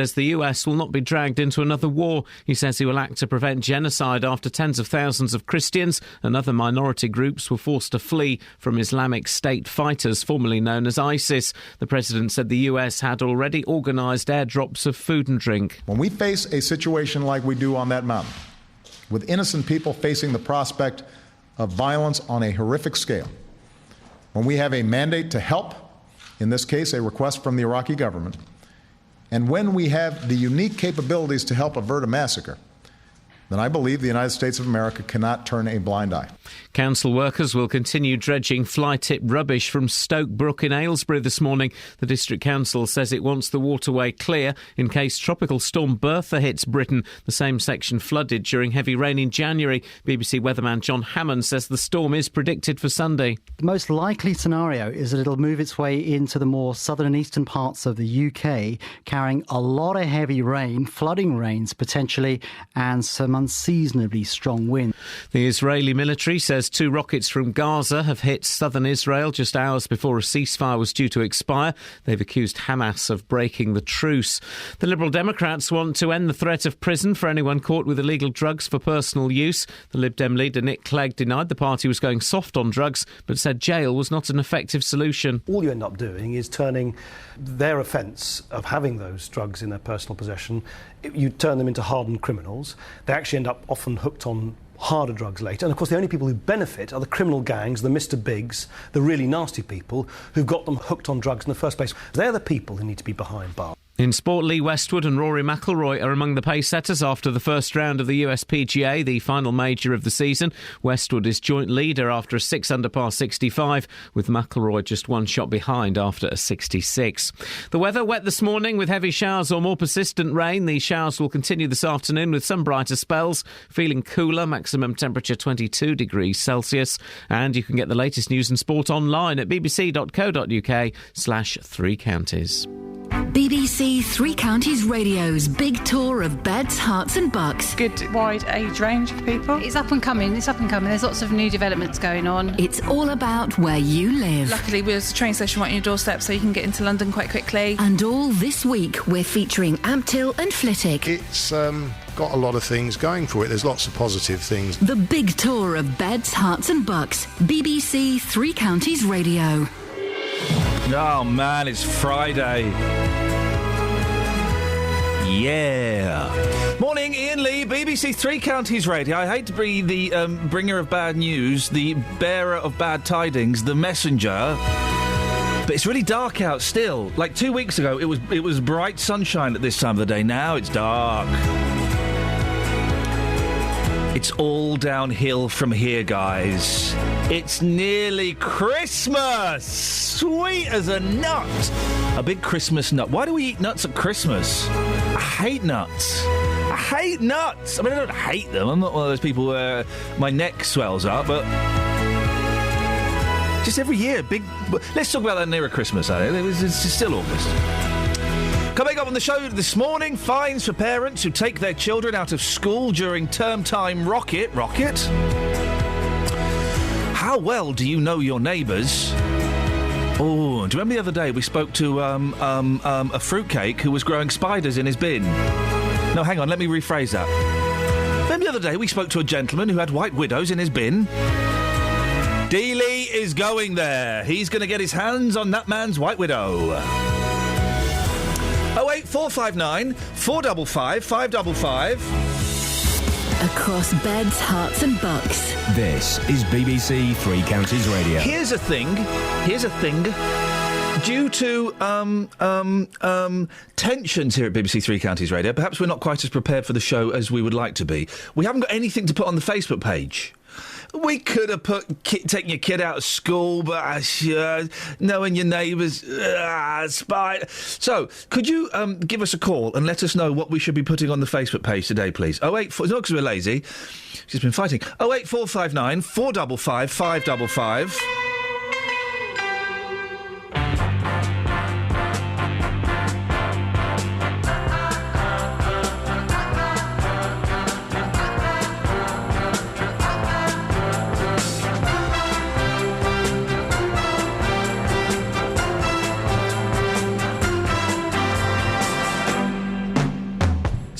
says the US will not be dragged into another war. He says he will act to prevent genocide after tens of thousands of Christians and other minority groups were forced to flee from Islamic State fighters, formerly known as ISIS. The president said the US had already organised airdrops of food and drink. When we face a situation like we do on that mountain, with innocent people facing the prospect of violence on a horrific scale, when we have a mandate to help, in this case a request from the Iraqi government, and when we have the unique capabilities to help avert a massacre, then I believe the United States of America cannot turn a blind eye. Council workers will continue dredging fly-tip rubbish from Stoke Brook in Aylesbury this morning. The District Council says it wants the waterway clear in case Tropical Storm Bertha hits Britain. The same section flooded during heavy rain in January. BBC weatherman John Hammond says the storm is predicted for Sunday. The most likely scenario is that it'll move its way into the more southern and eastern parts of the UK, carrying a lot of heavy rain, flooding rains potentially, and some unseasonably strong wind. The Israeli military says 2 rockets from Gaza have hit southern Israel just hours before a ceasefire was due to expire. They've accused Hamas of breaking the truce. The Liberal Democrats want to end the threat of prison for anyone caught with illegal drugs for personal use. The Lib Dem leader Nick Clegg denied the party was going soft on drugs, but said jail was not an effective solution. All you end up doing is turning their offence of having those drugs in their personal possession, you turn them into hardened criminals. They actually end up often hooked on harder drugs later. And of course the only people who benefit are the criminal gangs, the Mr. Bigs, the really nasty people who've got them hooked on drugs in the first place. They're the people who need to be behind bars. In sport, Lee Westwood and Rory McIlroy are among the pace setters after the first round of the USPGA, the final major of the season. Westwood is joint leader after a 6-under par 65, with McIlroy just 1 shot behind after a 66. The weather wet this morning with heavy showers or more persistent rain. The showers will continue this afternoon with some brighter spells. Feeling cooler, maximum temperature 22 degrees Celsius. And you can get the latest news and sport online at bbc.co.uk/3 counties. BBC Three Counties Radio's big tour of beds, hearts and bucks. Good wide age range of people. It's up and coming. There's lots of new developments going on. It's all about where you live. Luckily, there's a train station right on your doorstep, so you can get into London quite quickly. And all this week, we're featuring Amptill and Flitwick. It's got a lot of things going for it. There's lots of positive things. The big tour of beds, hearts and bucks. BBC Three Counties Radio. Oh man, it's Friday. Yeah. Morning, Iain Lee, BBC Three Counties Radio. I hate to be the bringer of bad news, the bearer of bad tidings, the messenger. But it's really dark out still. Like 2 weeks ago, it was bright sunshine at this time of the day. Now it's dark. It's all downhill from here, guys. It's nearly Christmas! Sweet as a nut! A big Christmas nut. Why do we eat nuts at Christmas? I hate nuts. I hate nuts! I mean, I don't hate them. I'm not one of those people where my neck swells up, but... just every year, big... Let's talk about that nearer Christmas, it's still August. Coming up on the show this morning, fines for parents who take their children out of school during term time rocket. How well do you know your neighbours? Oh, do you remember the other day we spoke to a fruitcake who was growing spiders in his bin? No, hang on, let me rephrase that. Remember the other day we spoke to a gentleman who had white widows in his bin? Dealey is going there. He's going to get his hands on that man's white widow. 08459 455 555. Across beds, hearts and bucks. This is BBC Three Counties Radio. Here's a thing. Due to tensions here at BBC Three Counties Radio, perhaps we're not quite as prepared for the show as we would like to be. We haven't got anything to put on the Facebook page. We could have put taking your kid out of school, but knowing your neighbours, spider. So, could you give us a call and let us know what we should be putting on the Facebook page today, please? 084, it's not because we're lazy. She's been fighting. 08459 455 555.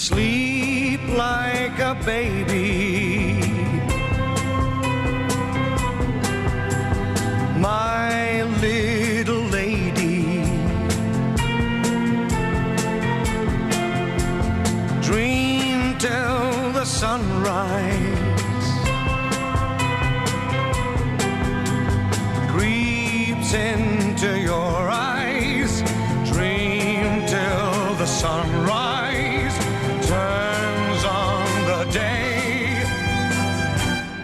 sleep like a baby. My little lady, dream till the sunrise creeps into your eyes. Dream till the sunrise turns on the day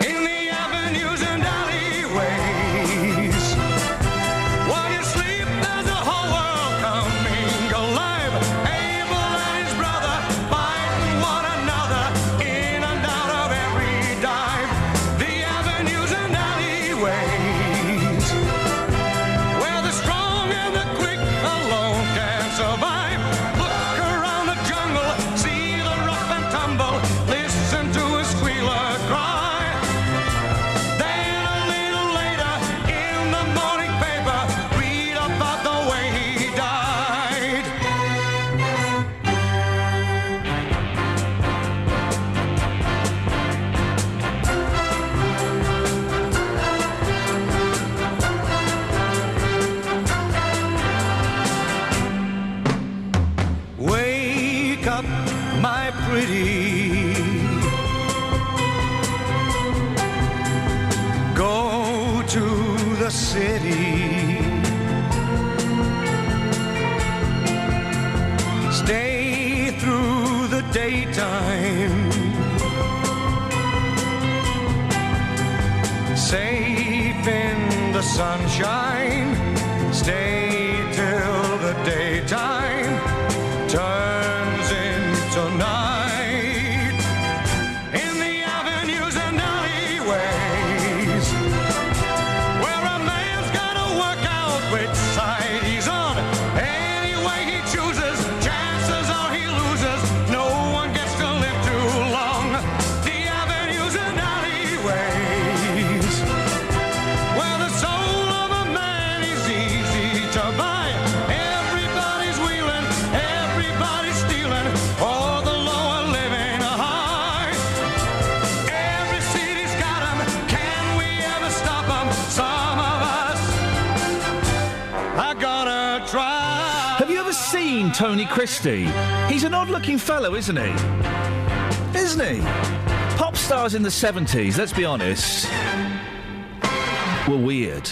in the avenues and alleyways. While you sleep, there's a whole world coming alive. Abel and his brother fighting one another in and out of every dive. The avenues and alleyways, where the strong and the quick alone can survive. Look around the jungle, see the rough and tumble, listen to a squealer cry. Then a little later, in the morning paper, read about the way he died. Wake up, my pretty. Go to the city. Stay through the daytime. Safe in the sunshine. Stay till the daytime turns into night. In the avenues and alleyways, where a man's gotta work out which side he's on. Any way he chooses, chances are he loses. No one gets to live too long. The avenues and alleyways, where the soul of a man is easy to buy. Everybody's wheeling, everybody's stealing, for the lower living high. Every city's got 'em, can we ever stop 'em? Some of us are gonna try. Have you ever seen Tony Christie? He's an odd-looking fellow, isn't he? Isn't he? Pop stars in the 70s, let's be honest, were weird.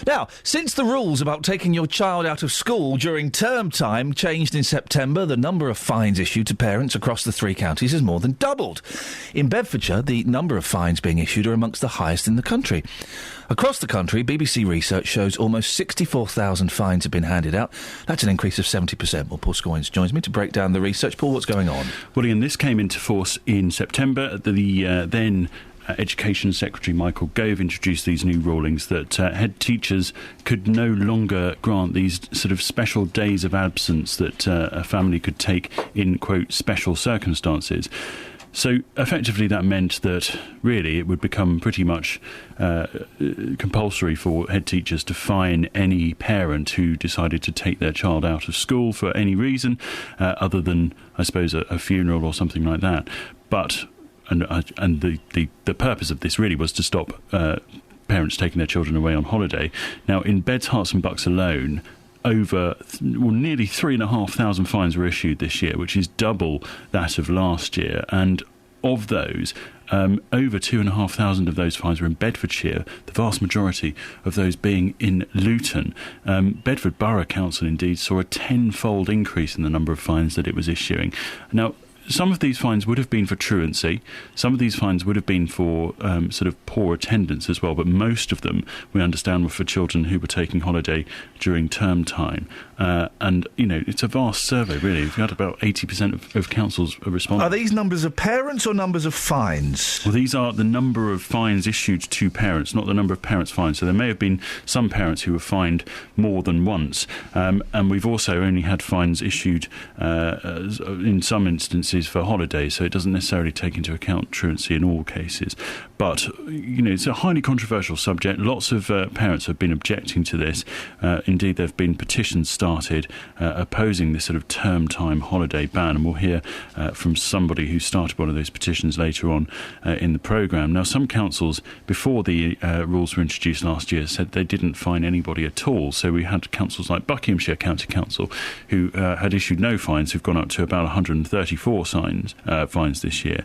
Now, since the rules about taking your child out of school during term time changed in September, the number of fines issued to parents across the three counties has more than doubled. In Bedfordshire, the number of fines being issued are amongst the highest in the country. Across the country, BBC research shows almost 64,000 fines have been handed out. That's an increase of 70%. Well, Paul Scoynes joins me to break down the research. Paul, what's going on? Well, Iain, this came into force in September. The then Education Secretary Michael Gove introduced these new rulings that head teachers could no longer grant these sort of special days of absence that a family could take in, quote, special circumstances. So effectively that meant that really it would become pretty much compulsory for head teachers to fine any parent who decided to take their child out of school for any reason other than, I suppose, a funeral or something like that. But and the purpose of this really was to stop parents taking their children away on holiday. Now, in Beds, Herts and Bucks alone, nearly 3,500 fines were issued this year, which is double that of last year. And of those, over 2,500 of those fines were in Bedfordshire, the vast majority of those being in Luton. Bedford Borough Council, indeed, saw a tenfold increase in the number of fines that it was issuing. Now, some of these fines would have been for truancy. Some of these fines would have been for sort of poor attendance as well. But most of them, we understand, were for children who were taking holiday during term time. And, you know, it's a vast survey, really. We've had about 80% of councils responding. Are these numbers of parents or numbers of fines? Well, these are the number of fines issued to parents, not the number of parents fined. So there may have been some parents who were fined more than once. And we've also only had fines issued in some instances for holidays, so it doesn't necessarily take into account truancy in all cases. But, you know, it's a highly controversial subject. Lots of parents have been objecting to this. Indeed, there have been petitions started opposing this sort of term time holiday ban, and we'll hear from somebody who started one of those petitions later on in the programme. Now, some councils, before the rules were introduced last year, said they didn't fine anybody at all. So we had councils like Buckinghamshire County Council who had issued no fines, who've gone up to about 134 fines this year.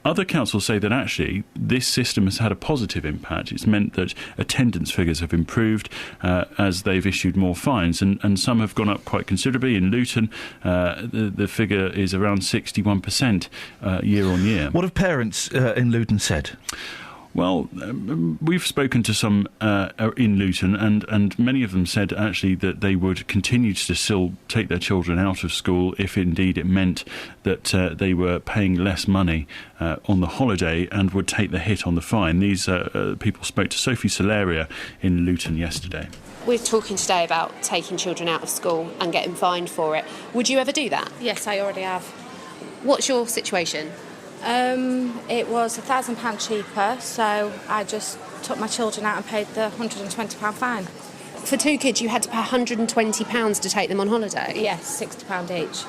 Other councils say that actually this system has had a positive impact. It's meant that attendance figures have improved as they've issued more fines, and some have gone up quite considerably. In Luton, the figure is around 61% year on year. What have parents in Luton said? Well, we've spoken to some in Luton, and many of them said actually that they would continue to still take their children out of school if indeed it meant that they were paying less money on the holiday and would take the hit on the fine. These people spoke to Sophie Solaria in Luton yesterday. We're talking today about taking children out of school and getting fined for it. Would you ever do that? Yes, I already have. What's your situation? It was £1,000 cheaper, so I just took my children out and paid the £120 fine. For 2 kids, you had to pay £120 to take them on holiday? Yes, £60 each.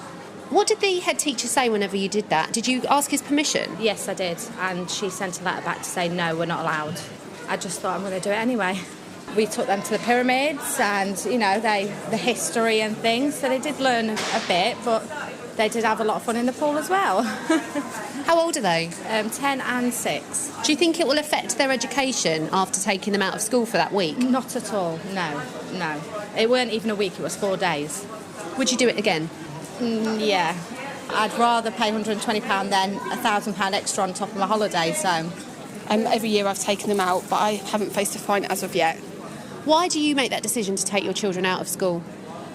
What did the head teacher say whenever you did that? Did you ask his permission? Yes, I did, and she sent a letter back to say, no, we're not allowed. I just thought I'm going to do it anyway. We took them to the pyramids and, the history and things, so they did learn a bit, but they did have a lot of fun in the pool as well. How old are they? 10 and 6. Do you think it will affect their education after taking them out of school for that week? Not at all, no. It weren't even a week, it was 4 days. Would you do it again? Yeah. I'd rather pay £120 than £1,000 extra on top of my holiday, so... Every year I've taken them out, but I haven't faced a fine as of yet. Why do you make that decision to take your children out of school?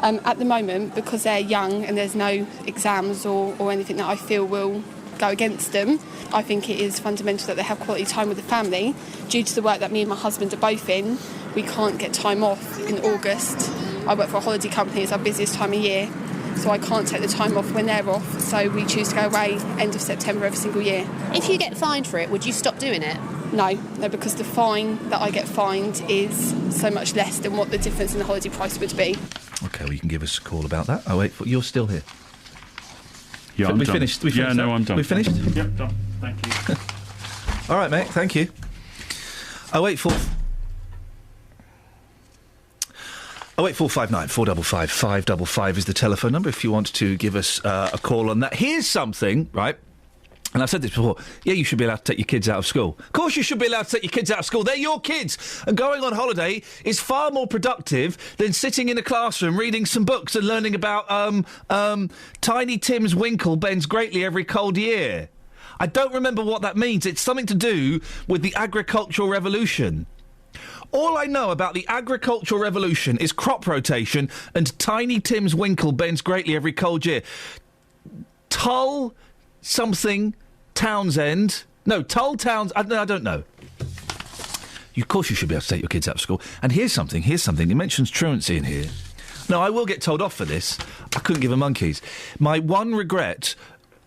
At the moment, because they're young and there's no exams or anything that I feel will go against them, I think it is fundamental that they have quality time with the family. Due to the work that me and my husband are both in, we can't get time off in August. I work for a holiday company, it's our busiest time of year, so I can't take the time off when they're off, so we choose to go away end of September every single year. If you get fined for it, would you stop doing it? No, because the fine that I get fined is so much less than what the difference in the holiday price would be. OK, well, you can give us a call about that. Oh, wait, you're still here. Yeah, so I'm we done. Finished. I'm done. We finished? Yep, done. Thank you. All right, mate, thank you. 08459 455 555 is the telephone number if you want to give us a call on that. Here's something, right? And I've said this before. Yeah, you should be allowed to take your kids out of school. Of course you should be allowed to take your kids out of school. They're your kids. And going on holiday is far more productive than sitting in a classroom reading some books and learning about Tiny Tim's Winkle bends greatly every cold year. I don't remember what that means. It's something to do with the agricultural revolution. All I know about the agricultural revolution is crop rotation and Tiny Tim's Winkle bends greatly every cold year. Tull something Townsend. No, Tull Towns. I don't know. Of course you should be able to take your kids out of school. And here's something. It mentions truancy in here. No, I will get told off for this. I couldn't give a monkeys. My one regret,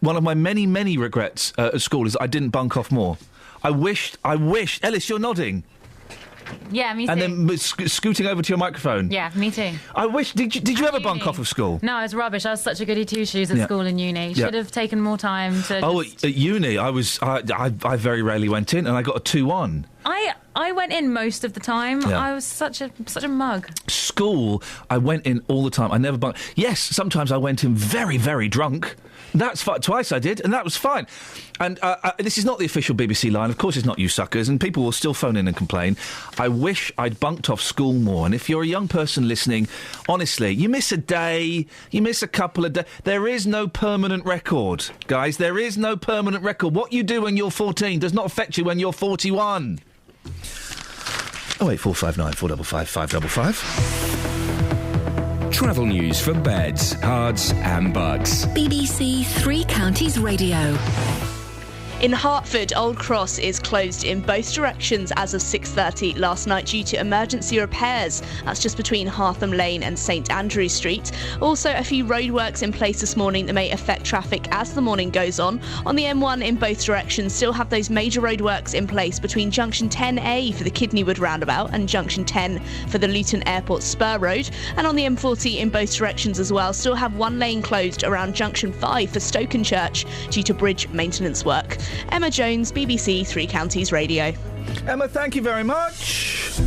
one of my many, many regrets at school is that I didn't bunk off more. I wish. Ellis, you're nodding. Yeah, me too. And then scooting over to your microphone. Yeah, me too. I wish. Did you ever bunk off of school? No, I was rubbish. I was such a goody two shoes at school and uni. Should have taken more time to. At uni, I very rarely went in, and I got a 2-1. I went in most of the time. Yeah. I was such a mug. School, I went in all the time. I never bunked. Yes, sometimes I went in very, very drunk. That's fine. Twice I did, and that was fine. And this is not the official BBC line. Of course it's not, you suckers, and people will still phone in and complain. I wish I'd bunked off school more. And if you're a young person listening, honestly, you miss a day, you miss a couple of days. There is no permanent record, guys. There is no permanent record. What you do when you're 14 does not affect you when you're 41. 08459 455 555. Travel news for beds, cards and bugs. BBC Three Counties Radio. In Hertford, Old Cross is closed in both directions as of 6:30 last night due to emergency repairs. That's just between Hartham Lane and St Andrew Street. Also, a few roadworks in place this morning that may affect traffic as the morning goes on. On the M1 in both directions, still have those major roadworks in place between Junction 10A for the Kidneywood roundabout and Junction 10 for the Luton Airport Spur Road. And on the M40 in both directions as well, still have one lane closed around Junction 5 for Stokenchurch due to bridge maintenance work. Emma Jones, BBC Three Counties Radio. Emma, thank you very much.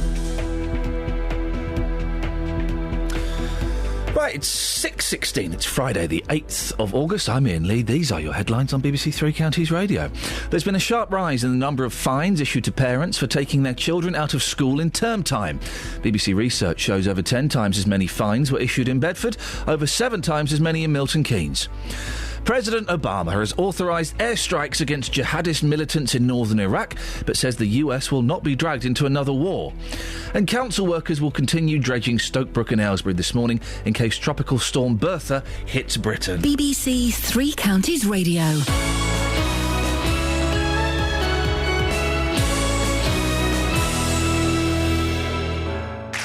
Right, it's 6:16. It's Friday, the 8th of August. I'm Iain Lee. These are your headlines on BBC Three Counties Radio. There's been a sharp rise in the number of fines issued to parents for taking their children out of school in term time. BBC research shows over 10 times as many fines were issued in Bedford, over 7 times as many in Milton Keynes. President Obama has authorised airstrikes against jihadist militants in northern Iraq, but says the US will not be dragged into another war. And council workers will continue dredging Stokebrook and Aylesbury this morning in case Tropical Storm Bertha hits Britain. BBC Three Counties Radio.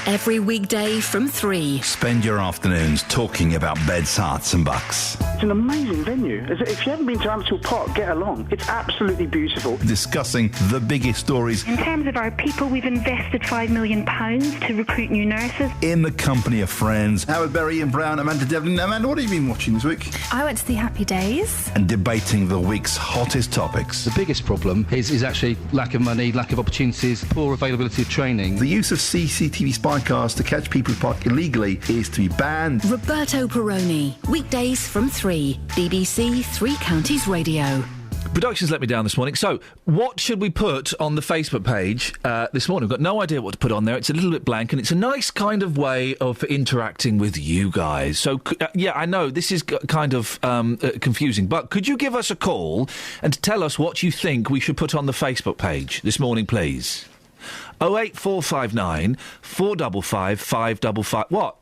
Every weekday from 3. Spend your afternoons talking about beds, hearts and bucks. It's an amazing venue. If you haven't been to Amstel Park, get along. It's absolutely beautiful. Discussing the biggest stories. In terms of our people, we've invested £5 million to recruit new nurses. In the company of friends. Howard Berry, Ian Brown, Amanda Devlin. Amanda, what have you been watching this week? I went to see Happy Days. And debating the week's hottest topics. The biggest problem is actually lack of money, lack of opportunities, poor availability of training. The use of CCTV spy cars to catch people who park illegally is to be banned. Roberto Perroni, weekdays from 3. BBC Three Counties Radio. Production's let me down this morning. So, what should we put on the Facebook page this morning? We've got no idea what to put on there. It's a little bit blank, and it's a nice kind of way of interacting with you guys. So, yeah, I know this is kind of confusing, but could you give us a call and tell us what you think we should put on the Facebook page this morning, please? 08459 455 555. What?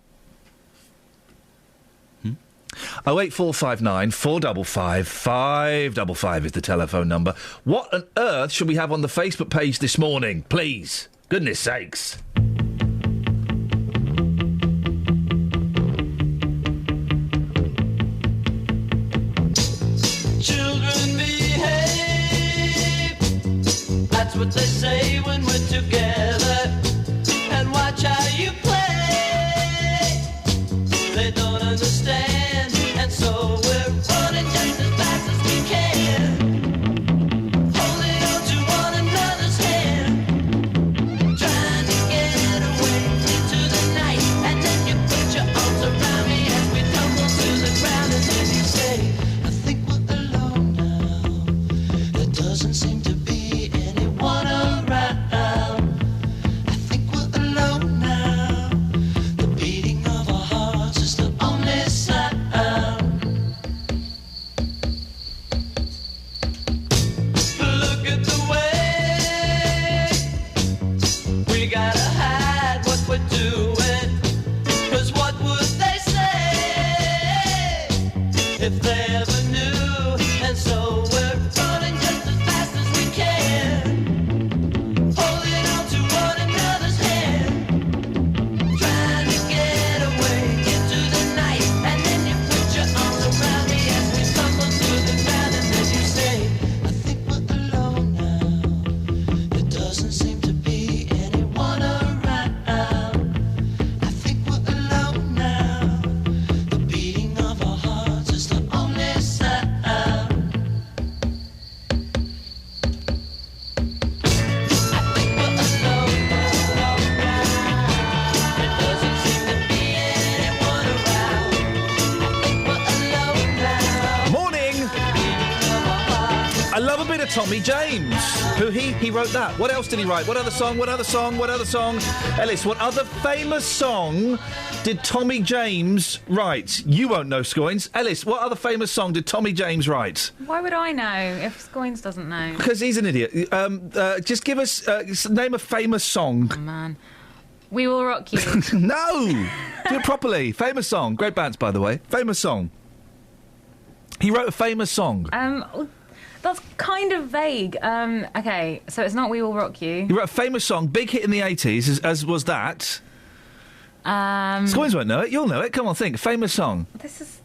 08459 455 555 is the telephone number. What on earth should we have on the Facebook page this morning, please? Goodness sakes. Children behave. That's what they say when we're together. And watch how you play. They don't understand. So we're running just as fast as we can, holding on to one another's hand, trying to get away into the night. And then you put your arms around me as we tumble to the ground. And then you say, I think we're alone now. There doesn't seem to be anyone around. I think we're alone now. The beating of our hearts is the only sound. If they ever knew, and so we're running just as fast as we can, holding on to one another's hand, trying to get away into the night. And then you put your arms around me as we stumble through the ground. And then you say, I think we're alone now. There doesn't seem to be anyone around. I think we're alone now. The beating of our hearts is the only sound. I love a bit of Tommy James. Who he wrote that. What else did he write? What other song? Ellis, what other famous song did Tommy James write? You won't know, Scoins. Ellis, what other famous song did Tommy James write? Why would I know if Scoins doesn't know? Because he's an idiot. Just give us name a famous song. Oh, man. We Will Rock You. No! Do it properly. Famous song. Great bands, by the way. Famous song. He wrote a famous song. That's kind of vague. Okay, so it's not We Will Rock You. You wrote a famous song, big hit in the 80s, as was that. Scoins won't know it. You'll know it. Come on, think. Famous song. This is...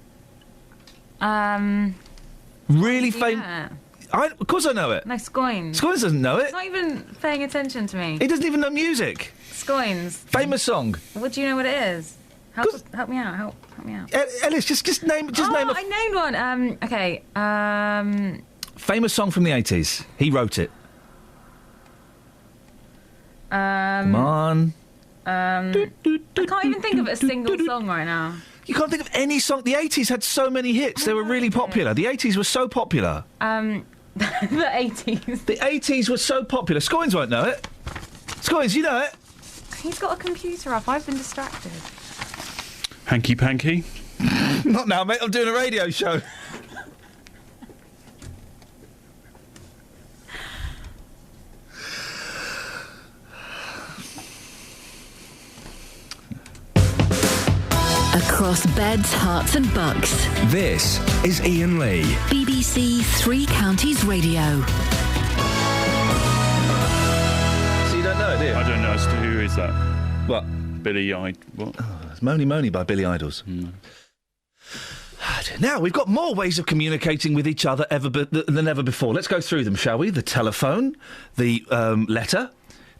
Really famous... Of course I know it. No, Scoins. Scoins doesn't know it. He's not even paying attention to me. He doesn't even know music. Scoins. Famous song. What do you know what it is? Help me out. Help me out. Ellis, just name. Name. I named one. Okay. Famous song from the 80s. He wrote it. Come on. I can't even think of a single song right now. You can't think of any song. The 80s had so many hits. They were really popular. The 80s were so popular. The 80s. The 80s were so popular. Scoins won't know it. Scoins, you know it. He's got a computer up. I've been distracted. Hanky Panky? Not now, mate. I'm doing a radio show. Across beds, hearts and bucks. This is Iain Lee. BBC Three Counties Radio. So you don't know it, do you? I don't know as to who is that. What? Billy Idol. What? Oh, it's Mony Mony by Billy Idols. Now, we've got more ways of communicating with each other than ever before. Let's go through them, shall we? The telephone, the letter,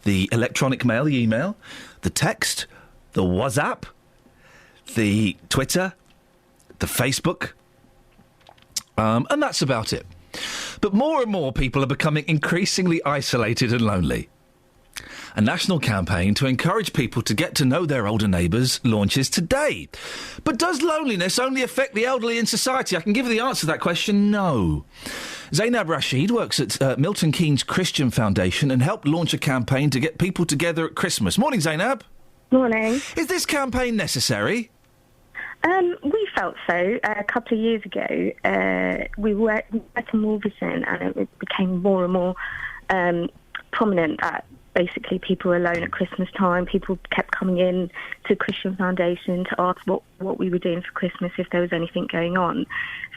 the electronic mail, the email, the text, the WhatsApp, the Twitter, the Facebook, and that's about it. But more and more people are becoming increasingly isolated and lonely. A national campaign to encourage people to get to know their older neighbours launches today. But does loneliness only affect the elderly in society? I can give you the answer to that question, no. Zainab Rashid works at Milton Keynes Christian Foundation and helped launch a campaign to get people together at Christmas. Morning, Zainab. Morning. Is this campaign necessary? We felt so. A couple of years ago, we worked in Wolverton, and it became more and more prominent that basically people were alone at Christmas time. People kept coming in to Christian Foundation to ask what we were doing for Christmas, if there was anything going on.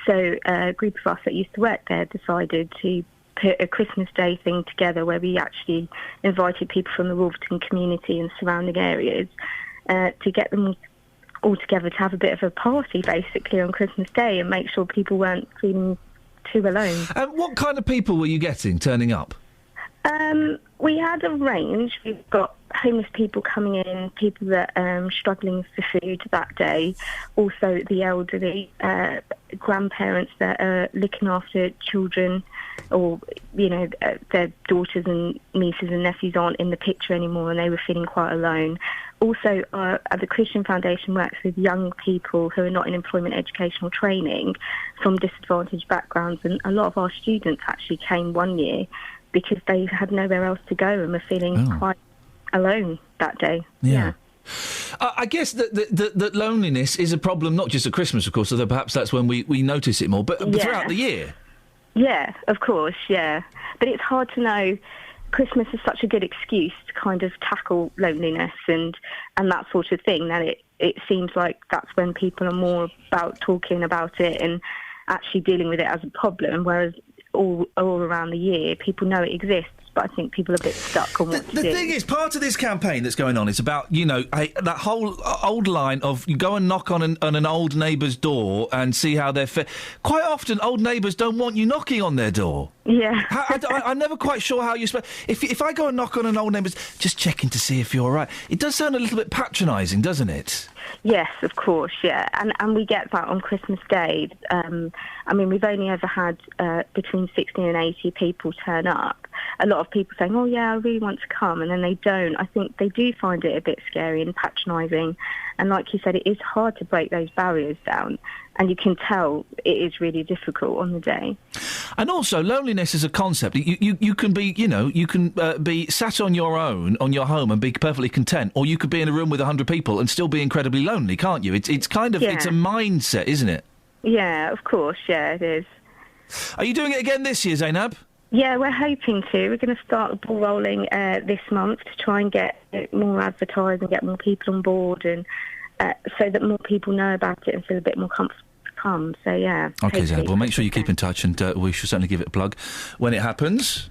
So a group of us that used to work there decided to put a Christmas Day thing together where we actually invited people from the Wolverton community and surrounding areas to get them all together to have a bit of a party, basically, on Christmas Day and make sure people weren't feeling too alone. What kind of people were you getting turning up? We had a range. We've got homeless people coming in, people that are struggling for food that day, also the elderly, grandparents that are looking after children, or, you know, their daughters and nieces and nephews aren't in the picture anymore and they were feeling quite alone. Also, the Christian Foundation works with young people who are not in employment, educational training from disadvantaged backgrounds, and a lot of our students actually came one year because they had nowhere else to go and were feeling quite alone that day. Yeah. I guess that loneliness is a problem not just at Christmas, of course, although perhaps that's when we notice it more, but throughout the year. Yeah, of course, yeah. But it's hard to know. Christmas is such a good excuse to kind of tackle loneliness and that sort of thing, that it seems like that's when people are more about talking about it and actually dealing with it as a problem, whereas all around the year people know it exists, but I think people are a bit stuck on what to do. The thing is, part of this campaign that's going on is about, you know, that whole old line of you go and knock on an old neighbour's door and see how they're Quite often, old neighbours don't want you knocking on their door. Yeah. I'm never quite sure how you... If I go and knock on an old neighbour's, just checking to see if you're all right, it does sound a little bit patronising, doesn't it? Yes, of course, yeah. And we get that on Christmas Day. I mean, we've only ever had between 60 and 80 people turn up. A lot of people saying, oh, yeah, I really want to come, and then they don't. I think they do find it a bit scary and patronising. And like you said, it is hard to break those barriers down. And you can tell it is really difficult on the day. And also, loneliness is a concept. You can be, you know, you can be sat on your own, on your home, and be perfectly content. Or you could be in a room with 100 people and still be incredibly lonely, can't you? It's kind of, it's a mindset, isn't it? Yeah, of course, yeah, it is. Are you doing it again this year, Zainab? Yeah, we're hoping to. We're going to start the ball rolling this month to try and get more advertising, get more people on board, and so that more people know about it and feel a bit more come. So, yeah. OK, Zeb, well, make sure you keep in touch, and we shall certainly give it a plug when it happens.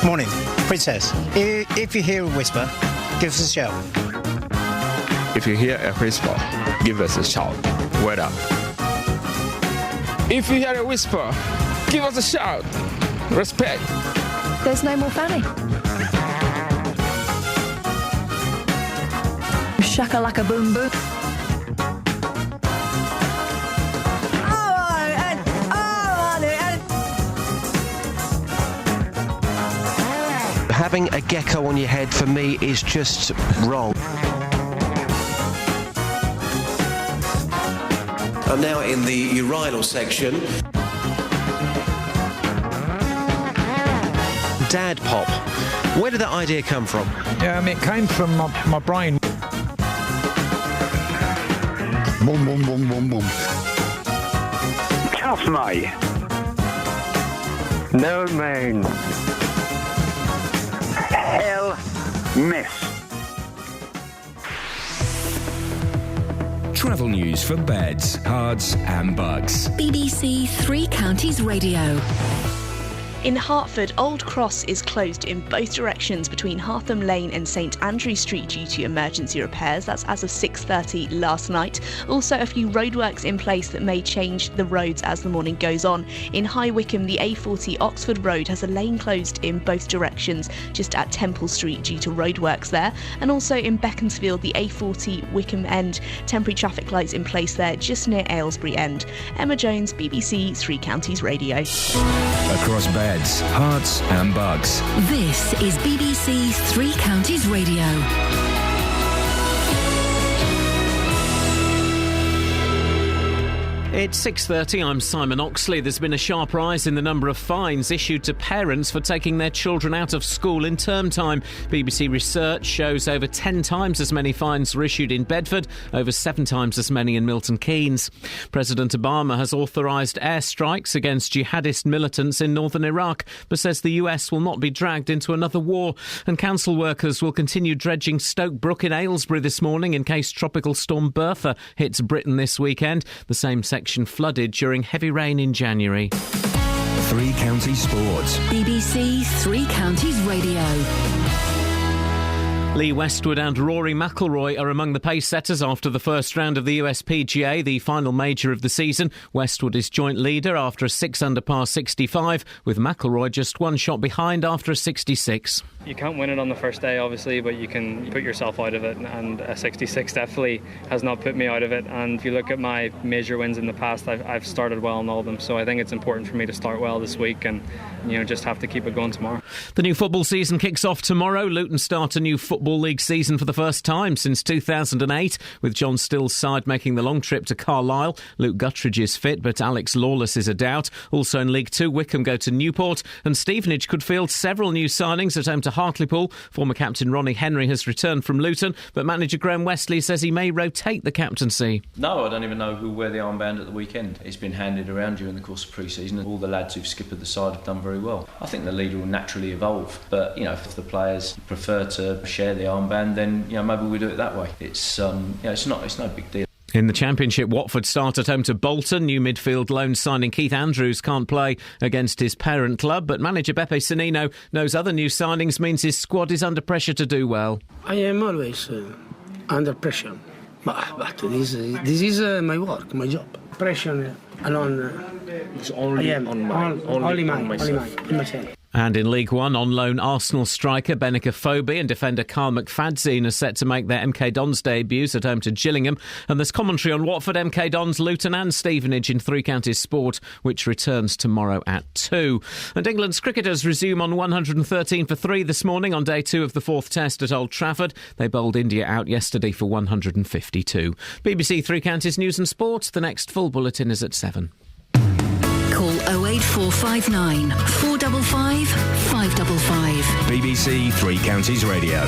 Morning. Princess, if you hear a whisper, give us a shout. If you hear a whisper, give us a shout. Word up. If you hear a whisper, give us a shout. Respect. There's no more Fanny. Shakalaka boom boom. Having a gecko on your head for me is just wrong. I'm now in the urinal section. Dad pop. Where did that idea come from? It came from my brain. Boom, boom, boom, boom, boom. Cuff, mate. No, man. Hell miss. Travel news for beds, cards and bugs. BBC Three Counties Radio. In Hertford, Old Cross is closed in both directions between Hartham Lane and St Andrew Street due to emergency repairs. That's as of 6:30 last night. Also, a few roadworks in place that may change the roads as the morning goes on. In High Wycombe, the A40 Oxford Road has a lane closed in both directions just at Temple Street due to roadworks there. And also in Beaconsfield, the A40 Wycombe End, temporary traffic lights in place there just near Aylesbury End. Emma Jones, BBC Three Counties Radio. Across beds, hearts and bugs. This is BBC Three Counties Radio. It's 6:30, I'm Simon Oxley. There's been a sharp rise in the number of fines issued to parents for taking their children out of school in term time. BBC research shows over 10 times as many fines were issued in Bedford, over 7 times as many in Milton Keynes. President Obama has authorised airstrikes against jihadist militants in northern Iraq, but says the US will not be dragged into another war. And council workers will continue dredging Stoke Brook in Aylesbury this morning in case Tropical Storm Bertha hits Britain this weekend. The same section flooded during heavy rain in January. 3 Counties Sports. BBC 3 Counties Radio. Lee Westwood and Rory McIlroy are among the pace setters after the first round of the USPGA, the final major of the season. Westwood is joint leader after a 6-under par 65, with McIlroy just 1 shot behind after a 66. You can't win it on the first day, obviously, but you can put yourself out of it, and a 66 definitely has not put me out of it. And if you look at my major wins in the past, I've started well in all of them, so I think it's important for me to start well this week and just have to keep it going tomorrow. The new football season kicks off tomorrow. Luton start a new Football League season for the first time since 2008, with John Still's side making the long trip to Carlisle. Luke Guttridge is fit, but Alex Lawless is a doubt. Also in League 2, Wickham go to Newport, and Stevenage could field several new signings at home to Hartlepool. Former captain Ronnie Henry has returned from Luton, but manager Graham Westley says he may rotate the captaincy. No, I don't even know who will wear the armband at the weekend. It's been handed around during the course of pre-season, and all the lads who've skippered the side have done very well. I think the leader will naturally evolve, but if the players prefer to share the armband, then maybe we do it that way. It's no big deal. In the Championship, Watford start at home to Bolton. New midfield loan signing Keith Andrews can't play against his parent club, but manager Beppe Sannino knows other new signings means his squad is under pressure to do well. I am always under pressure, but this is my work, my job. Pressure alone. It's only on myself. And in League One, on loan Arsenal striker Benica Fobi and defender Carl McFadzean are set to make their MK Dons debuts at home to Gillingham. And there's commentary on Watford, MK Dons, Luton and Stevenage in 3 Counties Sport, which returns tomorrow at 2. And England's cricketers resume on 113 for 3 this morning on day 2 of the 4th Test at Old Trafford. They bowled India out yesterday for 152. BBC 3 Counties News and Sport. The next full bulletin is at 7. Call 08459 455 555. BBC 3 Counties Radio.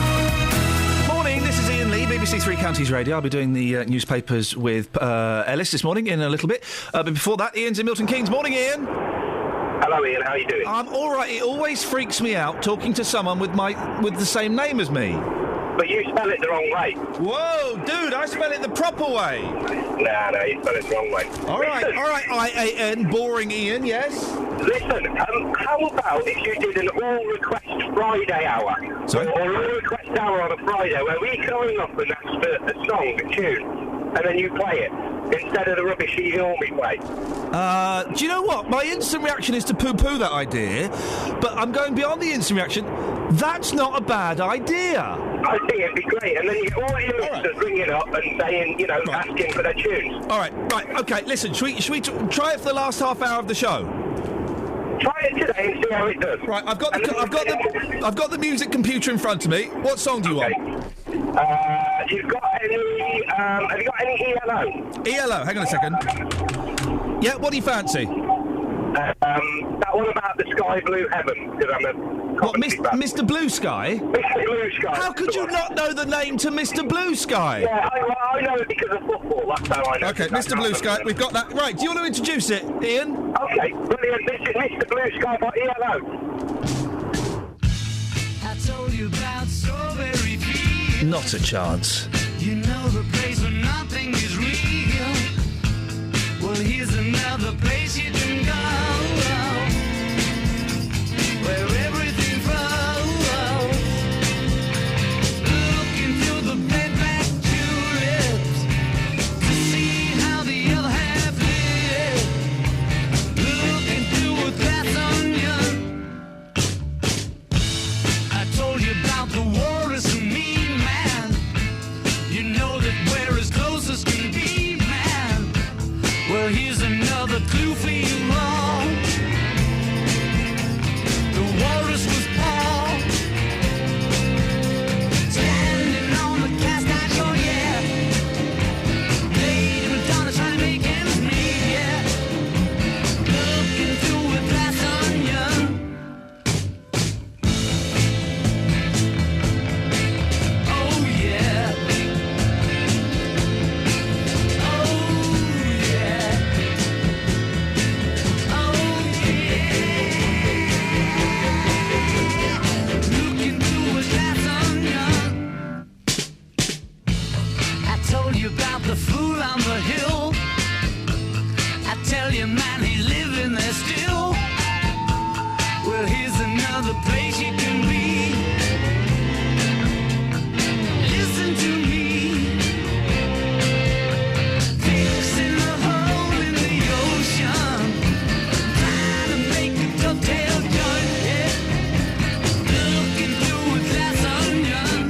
Morning, this is Iain Lee, BBC 3 Counties Radio. I'll be doing the newspapers with Ellis this morning in a little bit. But before that, Ian's in Milton Keynes. Morning, Iain. Hello, Iain. How are you doing? I'm all right. It always freaks me out talking to someone with the same name as me. But you spell it the wrong way. Whoa, dude, I spell it the proper way. No, you spell it the wrong way. All right, I-A-N, boring Ian, yes? Listen, how about if you did an all-request Friday hour? Sorry? Or an all-request hour on a Friday where we come up and ask for a song, a tune, and then you play it, instead of the rubbish you normally play. Do you know what? My instant reaction is to poo-poo that idea, but I'm going beyond the instant reaction. That's not a bad idea. I think it'd be great, and then you get all your listeners ringing up and saying, asking for their tunes. All right, okay, listen, should we try it for the last half hour of the show? Try it today and see how it does. Right, I've got the music computer in front of me. What song do you want? Have you got any ELO? ELO, hang on a second. Yeah, what do you fancy? That one about the sky blue heaven, because I'm a... What, Mr. Blue Sky? Mr. Blue Sky. How could you not know the name to Mr. Blue Sky? Yeah, I know it because of football, that's how I know. OK, Mr. Blue Sky, we've got that. Right, do you want to introduce it, Ian? OK, brilliant. This is Mr. Blue Sky by ELO. I told you about strawberry fields. Not a chance. You know the place where nothing is real. Well, here's another place you can go, where everything flows. Looking through the bed-back tulips to see how the other half lives. Looking through a glass onion. I told you about the walrus and me, man. You know that we're as close as can be, man. Well, here's another clue for you all. The walrus was Paul, standing on the cast iron shore, yeah. Lady Madonna trying to make ends meet, yeah. other place you can be. Listen to me. Fixing the hole in the ocean. Trying to make a dovetail joint, yeah. Looking through a glass onion.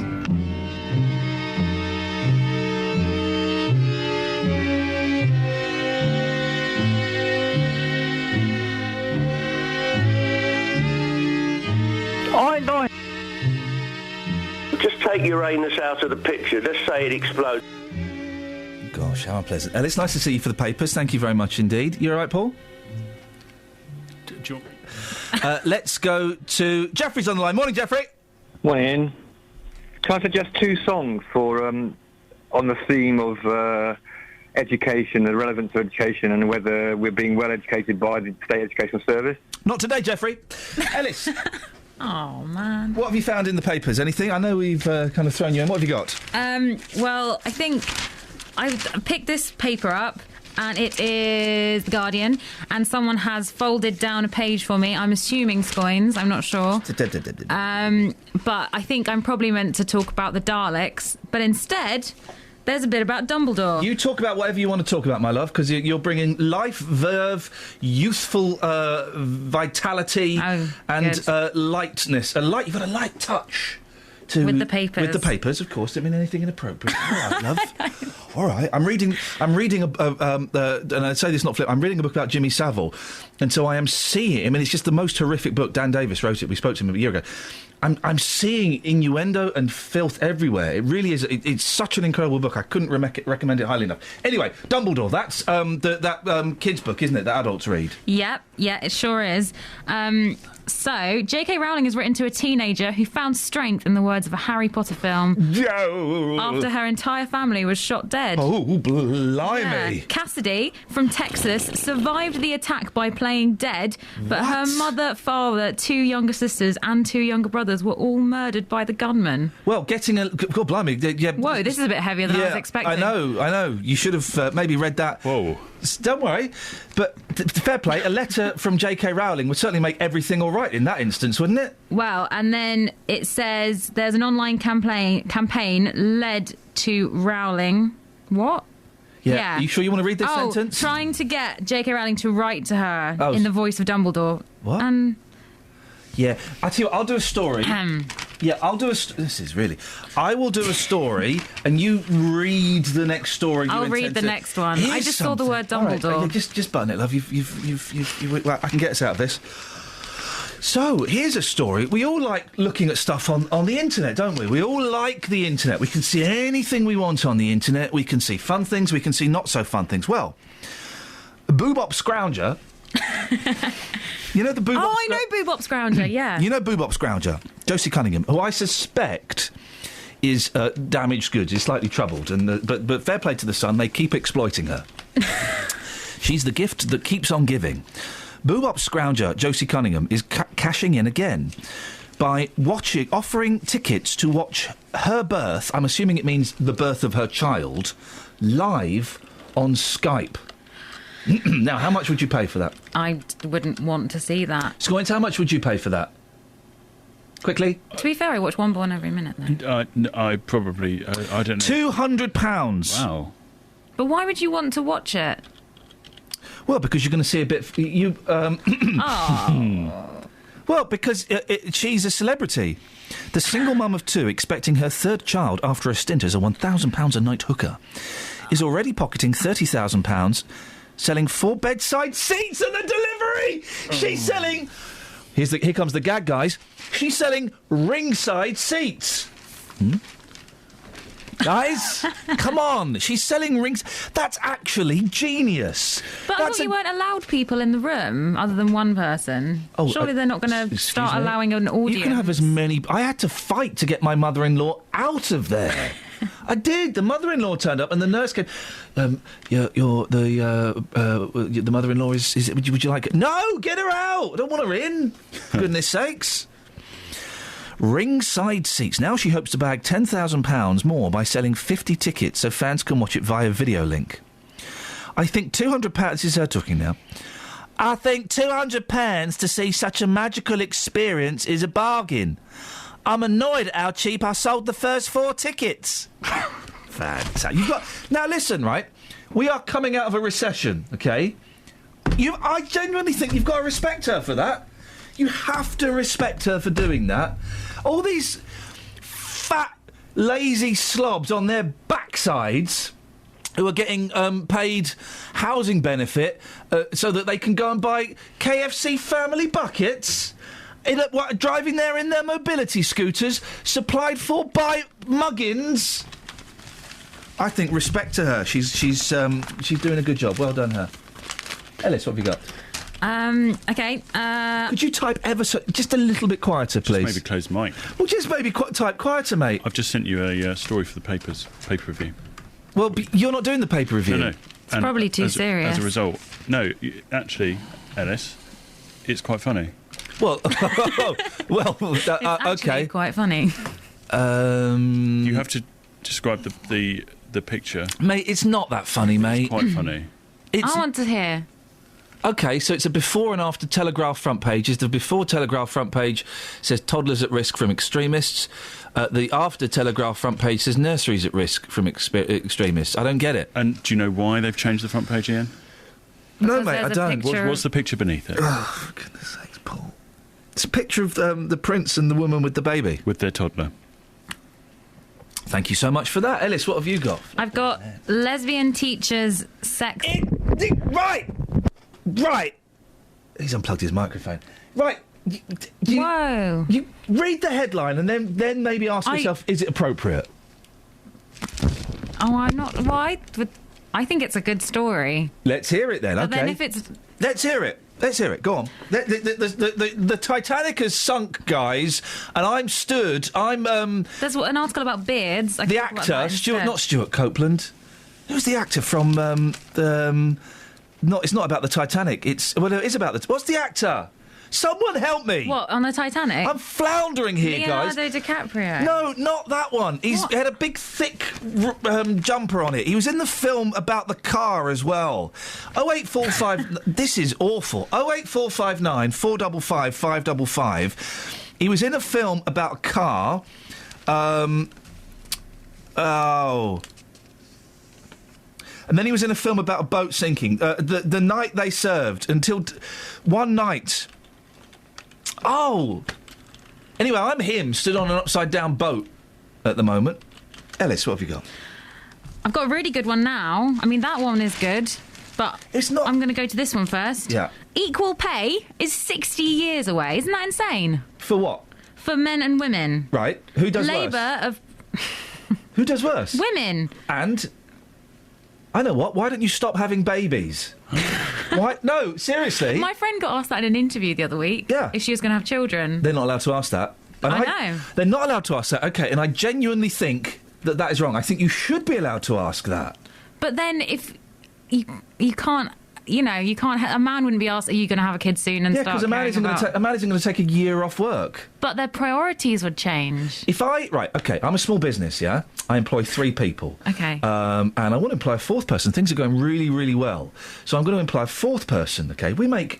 Just take Uranus out of the picture. Let's say it explodes. Gosh, how unpleasant. It's nice to see you for the papers. Thank you very much indeed. You all right, Paul? Let's go to Jeffrey's on the line. Morning, Jeffrey. Morning, Ian. Can I suggest two songs for on the theme of education, the relevance of education, and whether we're being well educated by the State Educational Service? Not today, Jeffrey. Ellis. Oh, man. What have you found in the papers? Anything? I know we've kind of thrown you in. What have you got? Well, I think I picked this paper up, and it is The Guardian, and someone has folded down a page for me. I'm assuming Scoins, I'm not sure. But I think I'm probably meant to talk about the Daleks, but instead, there's a bit about Dumbledore. You talk about whatever you want to talk about, my love, because you're bringing life, verve, youthful vitality, and lightness. You've got a light touch. With the papers. With the papers, of course. Don't mean anything inappropriate. All right, love. All right. I'm reading and I say this not flip. I'm reading a book about Jimmy Savile, and so I am seeing. I mean, it's just the most horrific book. Dan Davis wrote it. We spoke to him a year ago. I'm seeing innuendo and filth everywhere. It really is. It's such an incredible book. I couldn't recommend it highly enough. Anyway, Dumbledore. That's that kids' book, isn't it? That adults read. Yep. Yeah, it sure is. So, J.K. Rowling has written to a teenager who found strength in the words of a Harry Potter film after her entire family was shot dead. Oh, blimey. Yeah. Cassidy, from Texas, survived the attack by playing dead, but her mother, father, 2 younger sisters and 2 younger brothers were all murdered by the gunman. Well, getting a... God, blimey. Yeah. Whoa, this is a bit heavier than I was expecting. I know. You should have maybe read that. Whoa. Don't worry. But fair play, a letter from J.K. Rowling would certainly make everything all right in that instance, wouldn't it? Well, and then it says there's an online campaign led to Rowling. What? Yeah. Are you sure you want to read this sentence? Trying to get J.K. Rowling to write to her in the voice of Dumbledore. What? Yeah. I tell you what, I'll do a story. Yeah, I'll do this is really... I will do a story, and you read the next story. I'll read the next one. I just saw the word Dumbledore. Right, just button it, love. Well, I can get us out of this. So, here's a story. We all like looking at stuff on the internet, don't we? We all like the internet. We can see anything we want on the internet. We can see fun things. We can see not so fun things. Well, Boobop Scrounger... You know the Boobop... Oh, I know Boobop Scrounger, yeah. You know Boobop Scrounger, Josie Cunningham, who I suspect is damaged goods, is slightly troubled, and but fair play to the Sun, they keep exploiting her. She's the gift that keeps on giving. Boobop Scrounger, Josie Cunningham, is cashing in again by offering tickets to watch her birth, I'm assuming it means the birth of her child, live on Skype. Now, how much would you pay for that? I wouldn't want to see that. Scoins, how much would you pay for that? Quickly. To be fair, I watch One Born every minute, though. I probably... I don't know. £200. Wow. But why would you want to watch it? Well, because you're going to see a bit... Well, because she's a celebrity. The single mum of 2 expecting her 3rd child after a stint as a £1,000 a night hooker is already pocketing £30,000... selling 4 bedside seats at the delivery. She's selling... Here comes the gag, guys. She's selling ringside seats. Guys, come on. She's selling rings... That's actually genius. But I thought you weren't allowed people in the room other than one person. Oh, surely they're not going to start allowing an audience. You can have as many... I had to fight to get my mother-in-law out of there. I did. The mother-in-law turned up, and the nurse came. The mother-in-law is would you like it? No, get her out. I don't want her in. For goodness sakes. Ringside seats. Now she hopes to bag £10,000 more by selling 50 tickets so fans can watch it via video link. I think £200. This is her talking now. I think £200 to see such a magical experience is a bargain. I'm annoyed at how cheap I sold the first 4 tickets. Fantastic. Now listen, right? We are coming out of a recession, okay? I genuinely think you've got to respect her for that. You have to respect her for doing that. All these fat, lazy slobs on their backsides who are getting paid housing benefit so that they can go and buy KFC family buckets, driving there in their mobility scooters, supplied for by muggins. I think respect to her. She's doing a good job. Well done, her. Ellis, what have you got? Okay. Could you type just a little bit quieter, please? Just maybe close the mic. Well, just maybe type quieter, mate. I've just sent you a story for the paper review. Well, you're not doing the paper review. No. It's probably too serious. As a result, no. Actually, Ellis, it's quite funny. Well, it's actually okay. quite funny. You have to describe the picture, mate. It's not that funny, mate. It's quite funny. I want to hear. Okay, so it's a before and after Telegraph front pages. The before Telegraph front page says toddlers at risk from extremists. The after Telegraph front page says nurseries at risk from extremists. I don't get it. And do you know why they've changed the front page, Iain? No, mate, I don't. What's the picture beneath it? Oh, for goodness sakes, Paul. It's a picture of the prince and the woman with the baby. With their toddler. Thank you so much for that. Ellis, what have you got? I've got lesbian teachers, sex... Right. He's unplugged his microphone. Right. Whoa. You read the headline and then maybe ask yourself, is it appropriate? Oh, I'm not... Why? I think it's a good story. Let's hear it then, but okay. Then if it's... Let's hear it. Go on. The Titanic has sunk, guys, and I'm stood. There's an article about beards. The actor, not Stuart Copeland. Who's the actor from No, it's not about the Titanic. It is about the... What's the actor? Someone help me! What, on the Titanic? I'm floundering here, guys. Leonardo DiCaprio? No, not that one. He had a big, thick jumper on it. He was in the film about the car as well. 08459... This is awful. 08459 455 555. He was in a film about a car. And then he was in a film about a boat sinking. The night they served until one night. Oh! Anyway, I'm him, stood on an upside-down boat at the moment. Ellis, what have you got? I've got a really good one now. I mean, that one is good, but it's not. I'm going to go to this one first. Yeah. Equal pay is 60 years away. Isn't that insane? For what? For men and women. Right. Who does Labour worse? Who does worse? Women. And... I know what. Why don't you stop having babies? Why? No, seriously. My friend got asked that in an interview the other week. Yeah. If she was going to have children. They're not allowed to ask that. And I know. They're not allowed to ask that. Okay, and I genuinely think that is wrong. I think you should be allowed to ask that. But then if you can't... you can't... A man wouldn't be asked, are you going to have a kid soon and start because a man isn't going to take a year off work. But their priorities would change. I'm a small business, yeah? I employ 3 people. Okay. And I want to employ a 4th person. Things are going really, really well. So I'm going to employ a 4th person, okay? We make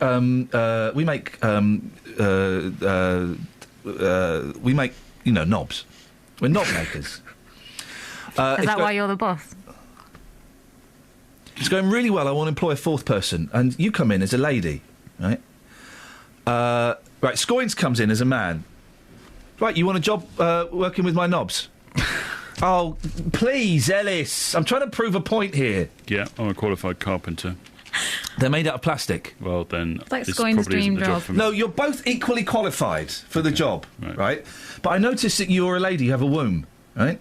knobs. We're knob makers. Is that why you're the boss? It's going really well. I want to employ a 4th person. And you come in as a lady, right? Right, Scoins comes in as a man. Right, you want a job working with my knobs? Oh, please, Ellis. I'm trying to prove a point here. Yeah, I'm a qualified carpenter. They're made out of plastic. Well, then... It's like this Scoins' probably dream isn't the job. for me. No, you're both equally qualified for the job, right? But I noticed that you're a lady, you have a womb, right?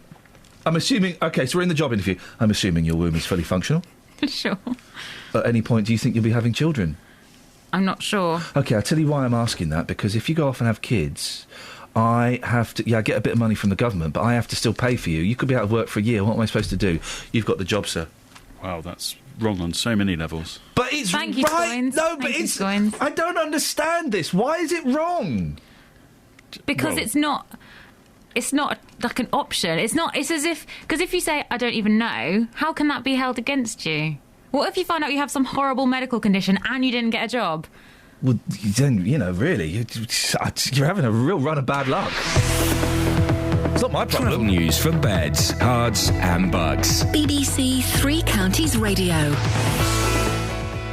I'm assuming... OK, so we're in the job interview. I'm assuming your womb is fully functional. Sure. At any point, do you think you'll be having children? I'm not sure. OK, I'll tell you why I'm asking that, because if you go off and have kids... I have to... Yeah, I get a bit of money from the government, but I have to still pay for you. You could be out of work for a year. What am I supposed to do? You've got the job, sir. Wow, that's wrong on so many levels. But it's Thank you, right. Scoins. No, but it's... I don't understand this. Why is it wrong? Because it's not like an option. It's as if... Because if you say, I don't even know, how can that be held against you? What if you find out you have some horrible medical condition and you didn't get a job? Well, really, you're having a real run of bad luck. It's not my problem. Travel news for beds, cards and bugs. BBC Three Counties Radio.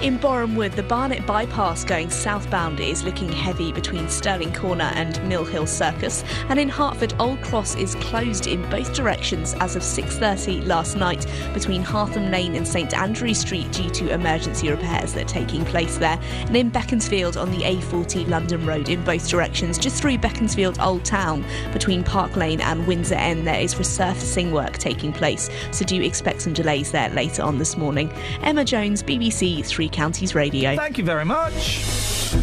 In Borehamwood, the Barnet bypass going southbound is looking heavy between Stirling Corner and Mill Hill Circus, and in Hertford, Old Cross is closed in both directions as of 6:30 last night between Hartham Lane and St Andrew Street due to emergency repairs that are taking place there. And in Beaconsfield on the A40 London Road in both directions, just through Beaconsfield Old Town between Park Lane and Windsor End, there is resurfacing work taking place, so do expect some delays there later on this morning. Emma Jones, BBC Three Counties Radio. Thank you very much.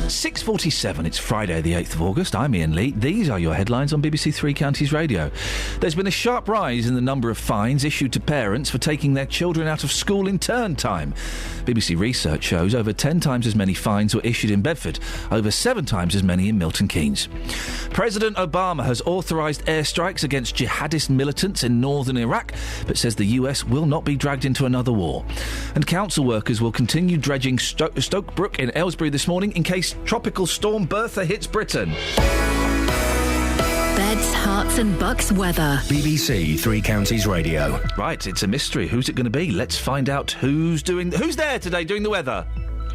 6:47, it's Friday the 8th of August. I'm Iain Lee. These are your headlines on BBC Three Counties Radio. There's been a sharp rise in the number of fines issued to parents for taking their children out of school in term time. BBC research shows over 10 times as many fines were issued in Bedford, over 7 times as many in Milton Keynes. President Obama has authorised airstrikes against jihadist militants in northern Iraq, but says the US will not be dragged into another war. And council workers will continue dredging Stoke Brook in Aylesbury this morning in case Tropical Storm Bertha hits Britain. Beds, Herts and Bucks weather. BBC Three Counties Radio. Right, it's a mystery. Who's it going to be? Let's find out who's there today doing the weather.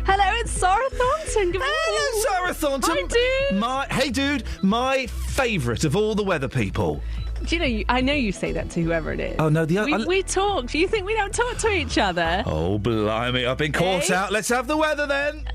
Hello, it's Sarah Thornton. Good morning. Hello, Sarah Thornton. Hi, dude. My favourite of all the weather people. Do you know, I know you say that to whoever it is. Oh, no, we talk. Do you think we don't talk to each other? Oh, blimey, I've been caught out. Let's have the weather then.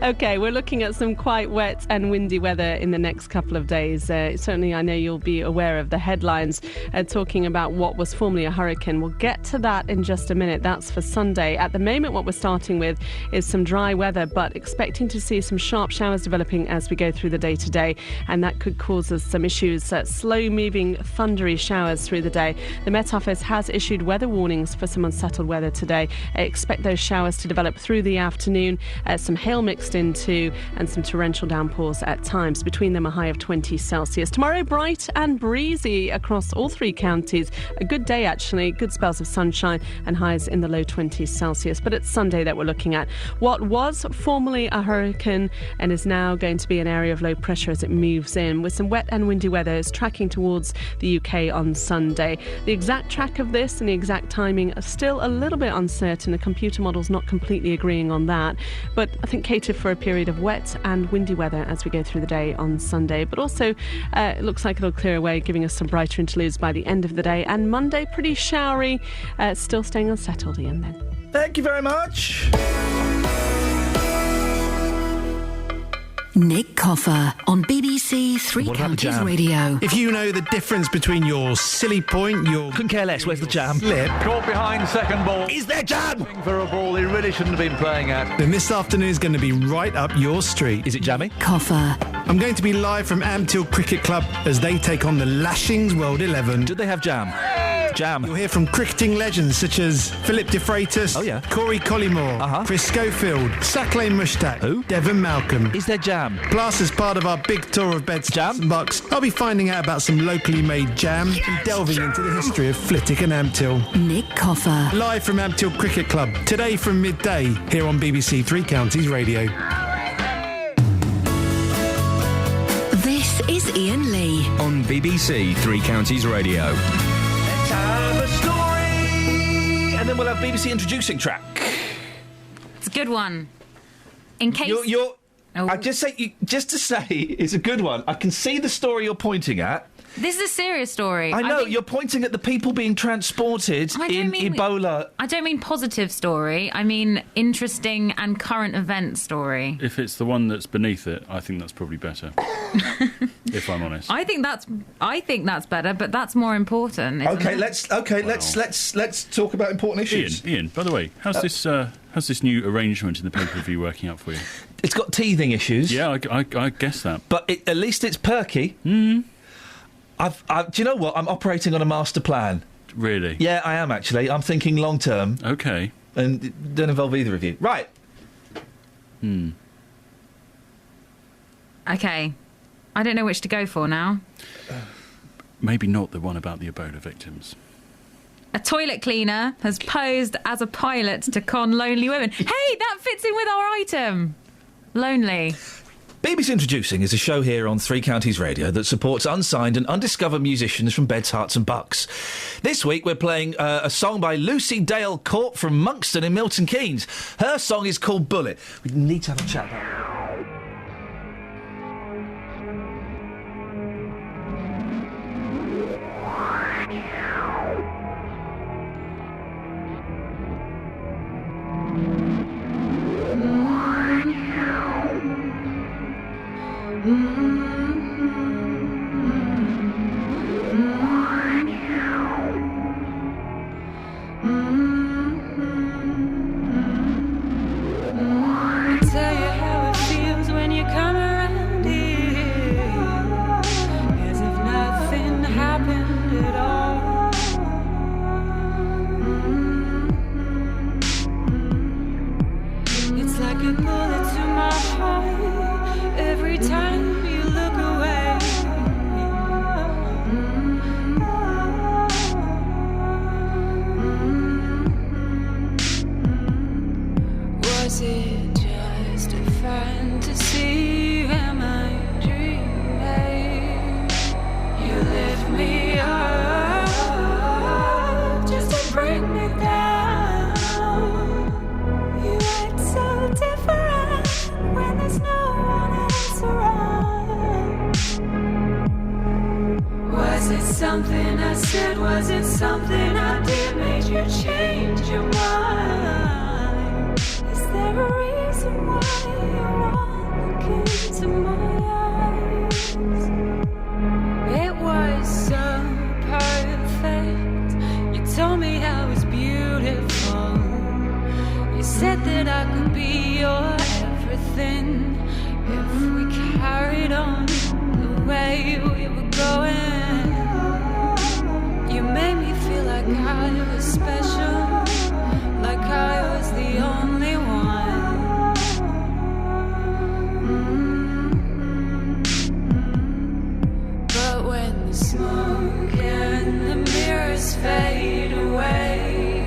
OK, we're looking at some quite wet and windy weather in the next couple of days. Certainly, I know you'll be aware of the headlines talking about what was formerly a hurricane. We'll get to that in just a minute. That's for Sunday. At the moment, what we're starting with is some dry weather, but expecting to see some sharp showers developing as we go through the day today, and that could cause us some issues. Slow-moving, thundery showers through the day. The Met Office has issued weather warnings for some unsettled weather today. Expect those showers to develop through the afternoon. Some hail mixed into and some torrential downpours at times. Between them a high of 20 Celsius. Tomorrow bright and breezy across all 3 counties. A good day actually, good spells of sunshine and highs in the low 20s Celsius. But it's Sunday that we're looking at. What was formerly a hurricane and is now going to be an area of low pressure as it moves in with some wet and windy weather is tracking towards the UK on Sunday. The exact track of this and the exact timing are still a little bit uncertain. The computer model's not completely agreeing on that, but I think cater for a period of wet and windy weather as we go through the day on Sunday. But also, it looks like it'll clear away, giving us some brighter interludes by the end of the day. And Monday, pretty showery, still staying unsettled, Iain, then. Thank you very much. Nick Coffer on BBC Three Counties Radio. If you know the difference between your silly point, your... Couldn't care less, where's the jam? Slip. Caught behind second ball. Is there jam? For a ball he really shouldn't have been playing at. Then this afternoon is going to be right up your street. Is it jammy? Coffer. I'm going to be live from Amtil Cricket Club as they take on the Lashings World 11. Did they have jam? Jam. You'll hear from cricketing legends such as Philip De Freitas, Corey Collymore, Chris Schofield, Saqlain Mushtaq, Devon Malcolm. Is there jam? Plus, as part of our big tour of Beds, Jam Bucks, I'll be finding out about some locally made jam and delving into the history of Flitwick and Amtil. Nick Coffer. Live from Amtil Cricket Club, today from midday, here on BBC Three Counties Radio. This is Iain Lee. On BBC Three Counties Radio. Have a story, and then we'll have BBC introducing track. It's a good one. In case I just to say it's a good one. I can see the story you're pointing at. This is a serious story. I know, you're pointing at the people being transported in Ebola. I don't mean positive story. I mean interesting and current event story. If it's the one that's beneath it, I think that's probably better. If I'm honest. I think that's better, but that's more important. Okay, let's talk about important issues. Iain, by the way, how's this new arrangement in the pay-per-view working out for you? It's got teething issues. Yeah, I guess that. But at least it's perky. Mm. Do you know what? I'm operating on a master plan. Really? Yeah, I am actually. I'm thinking long term. Okay. And it don't involve either of you. Right. Okay. I don't know which to go for now. Maybe not the one about the Ebola victims. A toilet cleaner has posed as a pilot to con lonely women. Hey, that fits in with our item. Lonely. BBC Introducing is a show here on Three Counties Radio that supports unsigned and undiscovered musicians from Beds, Herts and Bucks. This week we're playing a song by Lucy Dale Court from Monkston in Milton Keynes. Her song is called Bullet. We need to have a chat about it. Something I said, was it something I did made you change your mind? Is there a reason why you won't look into my eyes? It was so perfect. You told me I was beautiful. You said that I could be your everything if we carried on the way we were going. You made me feel like I was special, like I was the only one. But when the smoke and the mirrors fade away,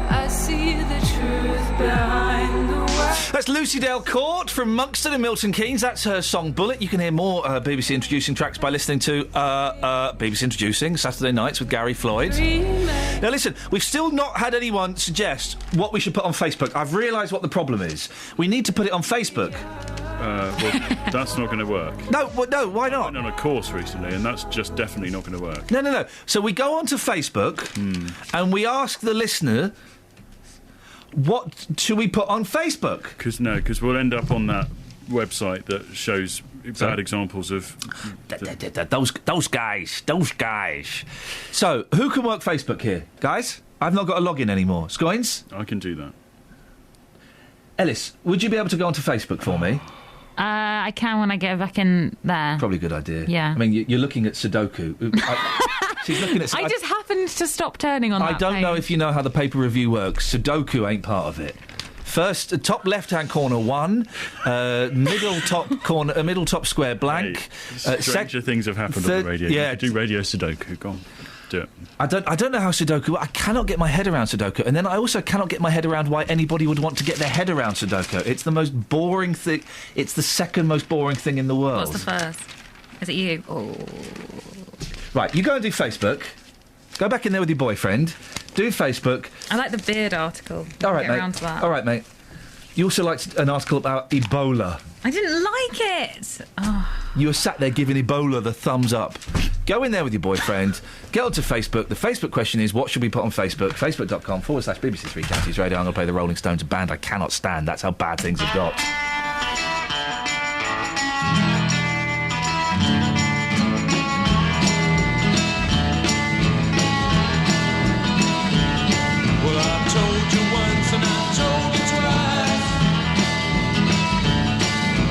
I see the truth behind the words. That's Lucy Dale Court from Monkston in Milton Keynes. That's her song Bullet. You can hear more BBC Introducing tracks by listening to BBC Introducing Saturday nights with Gary Floyd. Now listen, we've still not had anyone suggest what we should put on Facebook. I've realised what the problem is. We need to put it on Facebook. Well, that's not going to work. No, why not? I went on a course recently, and that's just definitely not going to work. No. So we go onto Facebook and we ask the listener, what should we put on Facebook? Because we'll end up on that website that shows bad examples of those guys. So who can work Facebook here, guys? I've not got a login anymore. Scoins? I can do that. Ellis, would you be able to go onto Facebook for me? I can when I get back in there. Probably a good idea. Yeah. I mean, you're looking at Sudoku. She's looking at. I just happened to stop turning on that I don't page. know if you know how the paper review works. Sudoku ain't part of it. First, top left-hand corner 1, middle top square blank. Hey, stranger things have happened on the radio. Yeah, you do radio Sudoku. Go on, do it. I don't know how Sudoku. I cannot get my head around Sudoku, and then I also cannot get my head around why anybody would want to get their head around Sudoku. It's the most boring thing. It's the second most boring thing in the world. What's the first? Is it you? Oh. Right, you go and do Facebook. Go back in there with your boyfriend. Do Facebook. I like the beard article. All right, get mate. around to that. All right, mate. You also liked an article about Ebola. I didn't like it. Oh. You were sat there giving Ebola the thumbs up. Go in there with your boyfriend. Get onto Facebook. The Facebook question is, what should we put on Facebook? Facebook.com/BBC Three Counties Radio. I'm going to play the Rolling Stones, a band I cannot stand. That's how bad things have got. Well, I told you once and I told you twice,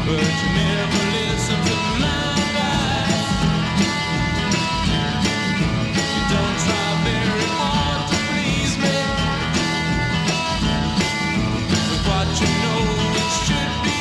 but you never listen to my advice. You don't try very hard to please me with what you know it should be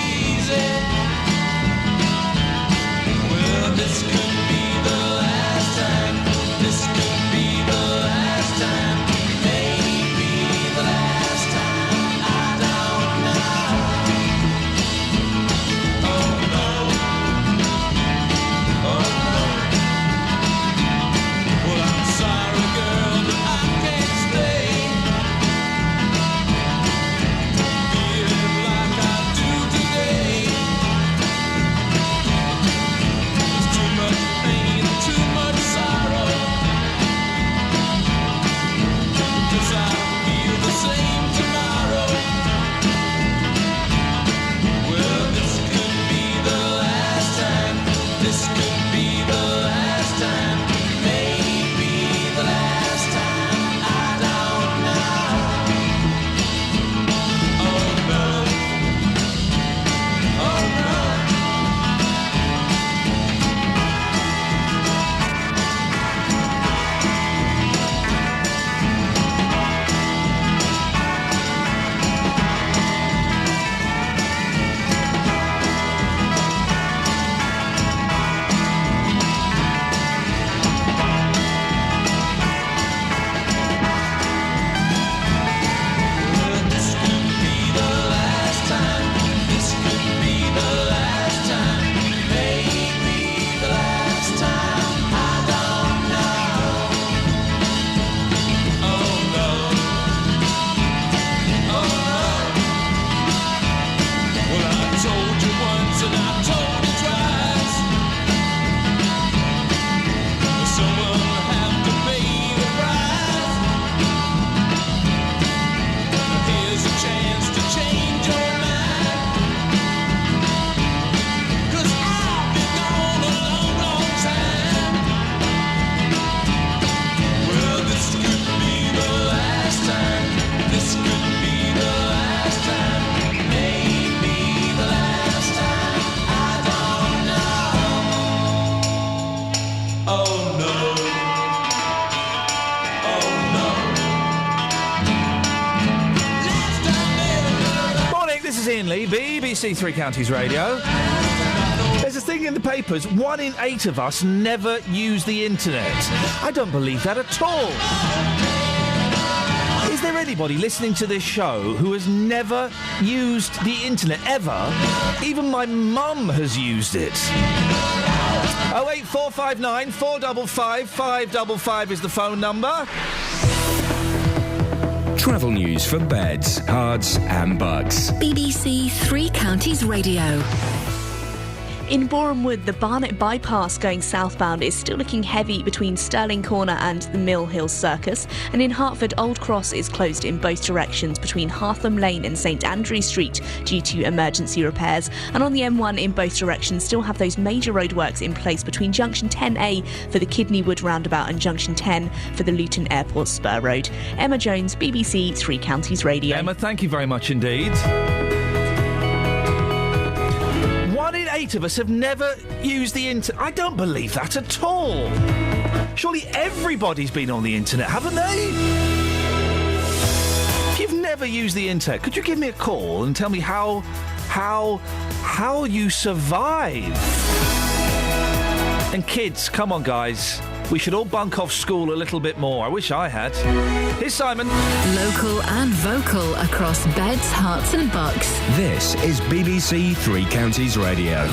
is Iain Lee, BBC Three Counties Radio. There's a thing in the papers, 1 in 8 of us never use the internet. I don't believe that at all. Is there anybody listening to this show who has never used the internet, ever? Even my mum has used it. 08459 455 555 is the phone number. Travel news for beds, cards and bugs. BBC Three Counties Radio. In Boreham Wood, the Barnet bypass going southbound is still looking heavy between Stirling Corner and the Mill Hill Circus. And in Hertford, Old Cross is closed in both directions between Hartham Lane and St Andrew Street due to emergency repairs. And on the M1 in both directions still have those major roadworks in place between Junction 10A for the Kidneywood roundabout and Junction 10 for the Luton Airport Spur Road. Emma Jones, BBC Three Counties Radio. Emma, thank you very much indeed. 1 in 8 of us have never used the internet. I don't believe that at all. Surely everybody's been on the internet, haven't they? If you've never used the internet, could you give me a call and tell me how you survive? And kids, come on, guys. We should all bunk off school a little bit more. I wish I had. Here's Simon. Local and vocal across beds, hearts and bucks. This is BBC Three Counties Radio.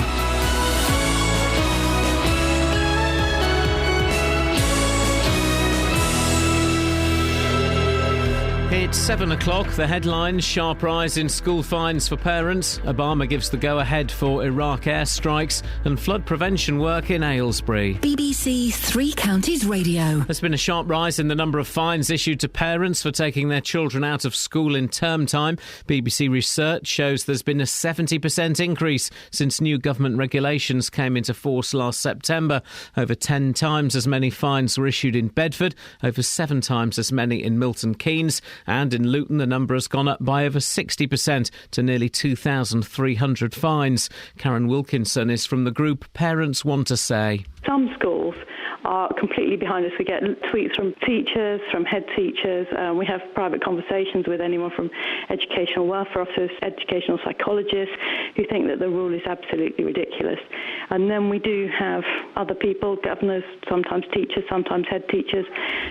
It's 7 o'clock. The headlines: sharp rise in school fines for parents. Obama gives the go-ahead for Iraq airstrikes, and flood prevention work in Aylesbury. BBC Three Counties Radio. There's been a sharp rise in the number of fines issued to parents for taking their children out of school in term time. BBC research shows there's been a 70% increase since new government regulations came into force last September. Over 10 times as many fines were issued in Bedford, over 7 times as many in Milton Keynes. And in Luton, the number has gone up by over 60% to nearly 2,300 fines. Karen Wilkinson is from the group Parents Want to Say. Some schools are completely behind us. We get tweets from teachers, from head teachers. We have private conversations with anyone from educational welfare officers, educational psychologists, who think that the rule is absolutely ridiculous. And then we do have other people, governors, sometimes teachers, sometimes head teachers,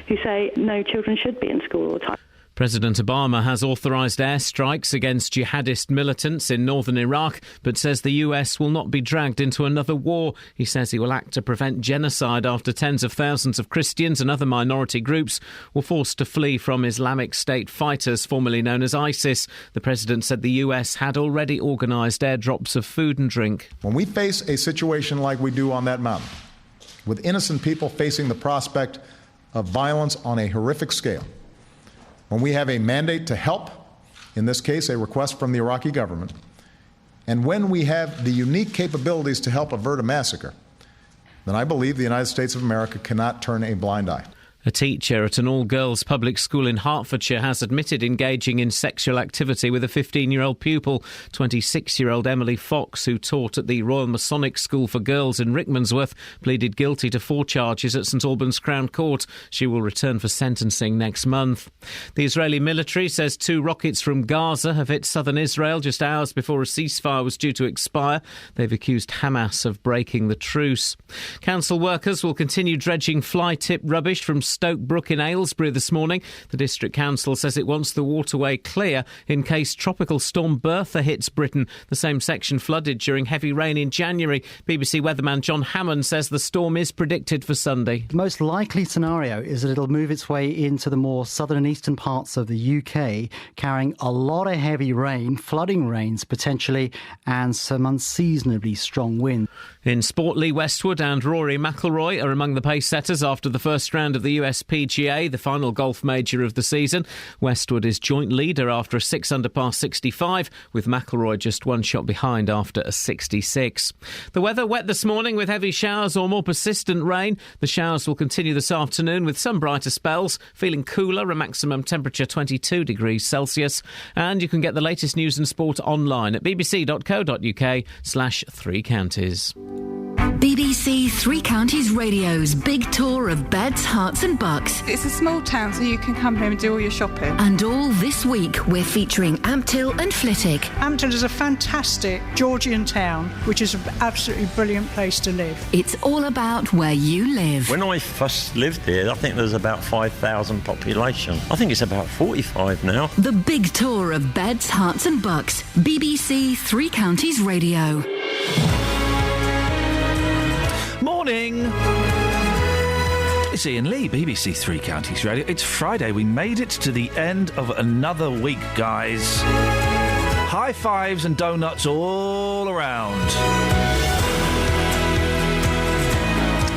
who say no, children should be in school all the time. President Obama has authorised airstrikes against jihadist militants in northern Iraq, but says the US will not be dragged into another war. He says he will act to prevent genocide after tens of thousands of Christians and other minority groups were forced to flee from Islamic State fighters, formerly known as ISIS. The president said the US had already organised airdrops of food and drink. When we face a situation like we do on that mountain, with innocent people facing the prospect of violence on a horrific scale, when we have a mandate to help, in this case a request from the Iraqi government, and when we have the unique capabilities to help avert a massacre, then I believe the United States of America cannot turn a blind eye. A teacher at an all-girls public school in Hertfordshire has admitted engaging in sexual activity with a 15-year-old pupil. 26-year-old Emily Fox, who taught at the Royal Masonic School for Girls in Rickmansworth, pleaded guilty to 4 charges at St Albans Crown Court. She will return for sentencing next month. The Israeli military says 2 rockets from Gaza have hit southern Israel just hours before a ceasefire was due to expire. They've accused Hamas of breaking the truce. Council workers will continue dredging fly-tip rubbish from Stoke Brook in Aylesbury this morning. The District Council says it wants the waterway clear in case Tropical Storm Bertha hits Britain. The same section flooded during heavy rain in January. BBC weatherman John Hammond says the storm is predicted for Sunday. The most likely scenario is that it'll move its way into the more southern and eastern parts of the UK, carrying a lot of heavy rain, flooding rains potentially, and some unseasonably strong wind. In sport, Lee Westwood and Rory McIlroy are among the pace setters after the first round of the US PGA, the final golf major of the season. Westwood is joint leader after a 6-under par 65, with McIlroy just 1 shot behind after a 66. The weather wet this morning with heavy showers or more persistent rain. The showers will continue this afternoon with some brighter spells, feeling cooler, a maximum temperature 22 degrees Celsius. And you can get the latest news and sport online at bbc.co.uk/3counties. BBC BBC Three Counties Radio's big tour of beds, hearts and bucks. It's a small town, so you can come here and do all your shopping. And all this week, we're featuring Ampthill and Flitwick. Ampthill is a fantastic Georgian town, which is an absolutely brilliant place to live. It's all about where you live. When I first lived here, I think there was about 5,000 population. I think it's about 45 now. The big tour of beds, hearts and bucks. BBC Three Counties Radio. Morning. It's Iain Lee, BBC Three Counties Radio. It's Friday. We made it to the end of another week, guys. High fives and donuts all around.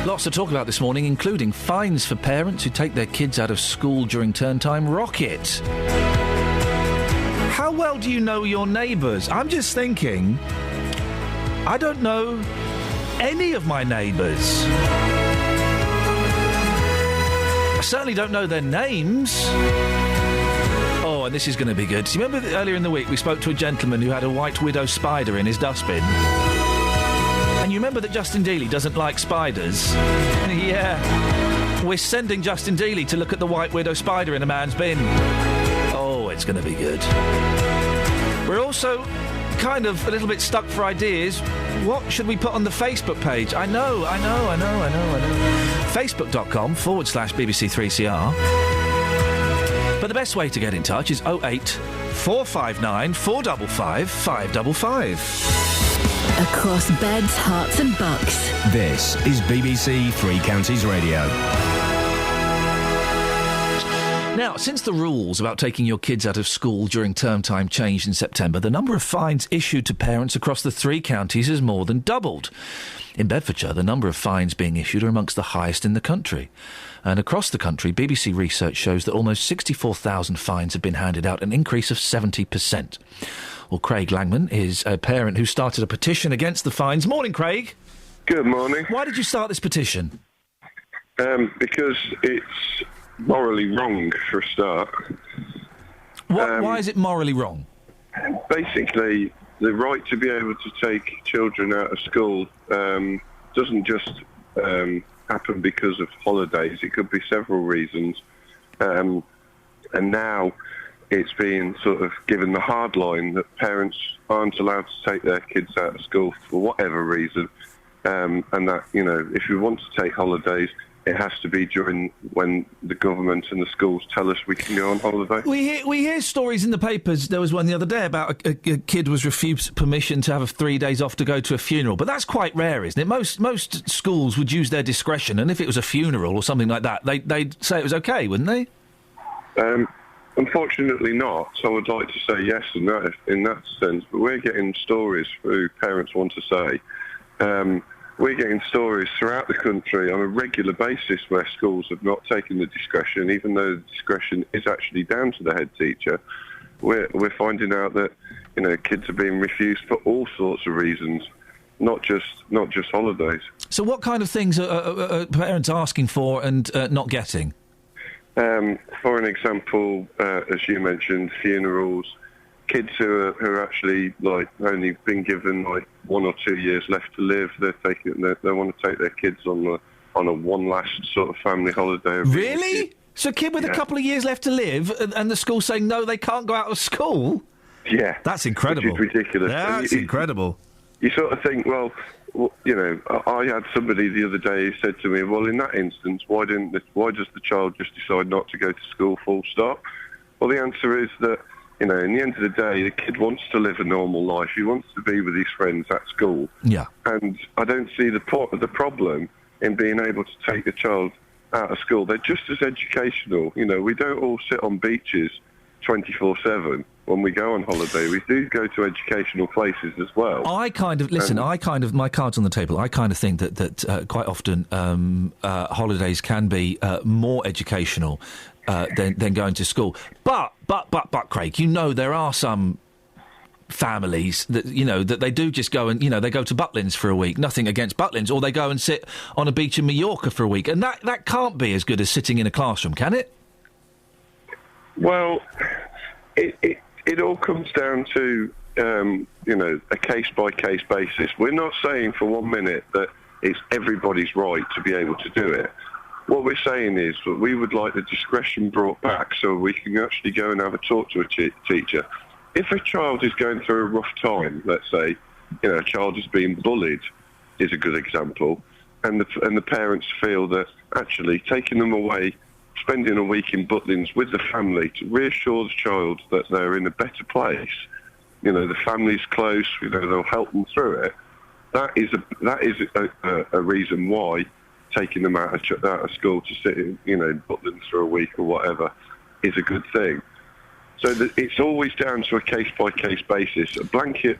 Lots to talk about this morning, including fines for parents who take their kids out of school during term time. Rocket. How well do you know your neighbours? I'm just thinking, I don't know any of my neighbours. I certainly don't know their names. Oh, and this is going to be good. Do you remember earlier in the week we spoke to a gentleman who had a white widow spider in his dustbin? And you remember that Justin Dealey doesn't like spiders? Yeah. We're sending Justin Dealey to look at the white widow spider in a man's bin. Oh, it's going to be good. We're also kind of a little bit stuck for ideas. What should we put on the Facebook page? I know. Facebook.com/BBC3CR. But the best way to get in touch is 08 459 455 555. Across beds, hearts and bucks. This is BBC Three Counties Radio. Now, since the rules about taking your kids out of school during term time changed in September, the number of fines issued to parents across the three counties has more than doubled. In Bedfordshire, the number of fines being issued are amongst the highest in the country. And across the country, BBC research shows that almost 64,000 fines have been handed out, an increase of 70%. Well, Craig Langman is a parent who started a petition against the fines. Morning, Craig. Good morning. Why did you start this petition? Because it's morally wrong, for a start. Why is it morally wrong? Basically, the right to be able to take children out of school doesn't just happen because of holidays. It could be several reasons. And now it's being sort of given the hard line that parents aren't allowed to take their kids out of school for whatever reason. And that, you know, if you want to take holidays, it has to be during when the government and the schools tell us we can go on holiday. We hear stories in the papers. There was one the other day about a kid was refused permission to have 3 days off to go to a funeral. But that's quite rare, isn't it? Most schools would use their discretion, and if it was a funeral or something like that, they'd say it was okay, wouldn't they? Unfortunately not. So I would like to say yes in that sense. But we're getting stories who parents want to say. We're getting stories throughout the country on a regular basis where schools have not taken the discretion, even though the discretion is actually down to the head teacher. We're finding out that, you know, kids are being refused for all sorts of reasons, not just holidays. So what kind of things are parents asking for and not getting? For an example, as you mentioned, funerals. Kids who are actually like only been given like 1 or 2 years left to live, they want to take their kids on a one last sort of family holiday. Really? So a kid with a couple of years left to live, and the school's saying no, they can't go out of school? Yeah, that's incredible. Which is ridiculous. That's incredible. You sort of think, well, you know, I had somebody the other day who said to me, well, in that instance, why does the child just decide not to go to school, full stop? Well, the answer is that, you know, in the end of the day, the kid wants to live a normal life. He wants to be with his friends at school. Yeah. And I don't see the problem in being able to take a child out of school. They're just as educational. You know, we don't all sit on beaches 24/7 when we go on holiday. We do go to educational places as well. My cards on the table. I kind of think that quite often holidays can be more educational than going to school. But Craig, you know, there are some families that, you know, that they do just go and, you know, they go to Butlins for a week. Nothing against Butlins, or they go and sit on a beach in Mallorca for a week, and that can't be as good as sitting in a classroom, can it? Well, it all comes down to you know, a case by case basis. We're not saying for 1 minute that It's everybody's right to be able to do it. What we're saying is that we would like the discretion brought back so we can actually go and have a talk to a teacher. If a child is going through a rough time, let's say, a child is being bullied, is a good example, and the parents feel that actually taking them away, spending a week in Butlins with the family to reassure the child that they're in a better place, the family's close, they'll help them through it. That is a reason why taking them out of school to sit in, Butlins for a week or whatever is a good thing. So it's always down to a case-by-case basis. A blanket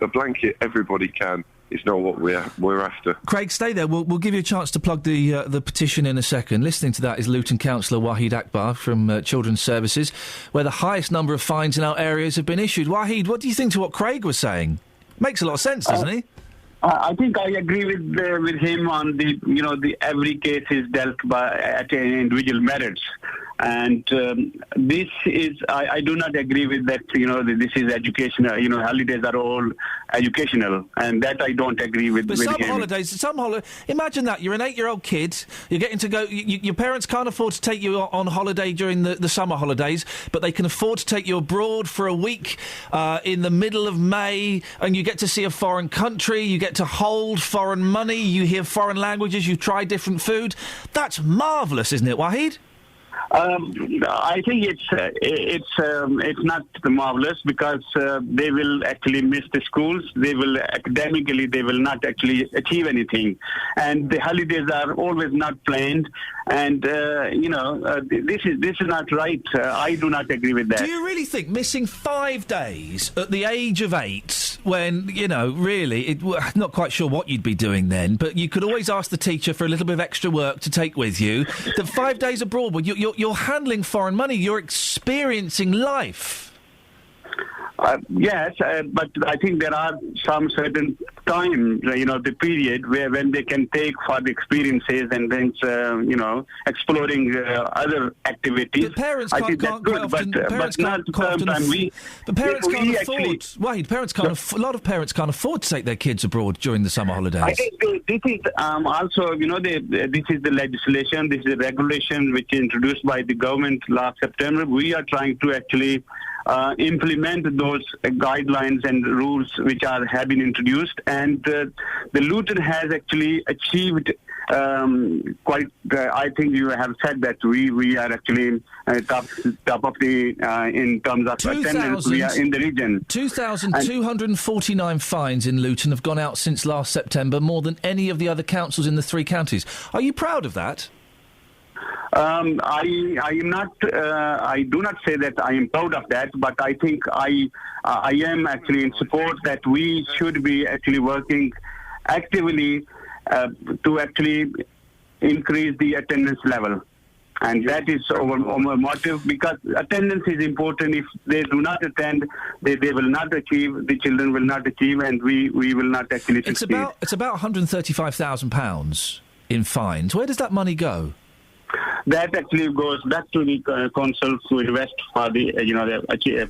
everybody can is not what we're after. Craig, stay there. We'll give you a chance to plug the petition in a second. Listening to that is Luton Councillor Wahid Akbar from Children's Services, where the highest number of fines in our areas have been issued. Wahid, what do you think to what Craig was saying? Makes a lot of sense, doesn't he? I think I agree with him on the every case is dealt at individual merits. And this is, I do not agree with that, this is educational, holidays are all educational, and that I don't agree with. But some holidays, imagine that, you're an 8-year-old kid, you're getting to go, your parents can't afford to take you on holiday during the summer holidays, but they can afford to take you abroad for a week in the middle of May, and you get to see a foreign country, you get to hold foreign money, you hear foreign languages, you try different food. That's marvellous, isn't it, Wahid? I think it's not marvelous because they will actually miss the schools. They will not actually achieve anything, and the holidays are always not planned. And this is not right. I do not agree with that. Do you really think missing 5 days at the age of 8, when really, not quite sure what you'd be doing then, but you could always ask the teacher for a little bit of extra work to take with you? That 5 days abroad, well, you're handling foreign money, you're experiencing life. Yes, but I think there are some certain time, the period when they can take for the experiences and then, exploring other activities. But parents I can't, think that's good, but not sometimes we. But parents can't afford. Wait, a lot of parents can't afford to take their kids abroad during the summer holidays. I think this is also, this is the legislation, this is the regulation which is introduced by the government last September. We are trying to actually implement those guidelines and rules which have been introduced, and the Luton has actually achieved quite. I think you have said that we are actually top of the in terms of attendance. We are in the region. 2,249 fines in Luton have gone out since last September, more than any of the other councils in the 3 counties. Are you proud of that? I am not. I do not say that I am proud of that, but I think I am actually in support that we should be actually working actively to actually increase the attendance level, and that is our motive, because attendance is important. If they do not attend, they will not achieve. The children will not achieve, and we will not actually succeed. It's about £135,000 in fines. Where does that money go? That actually goes back to the council to invest for the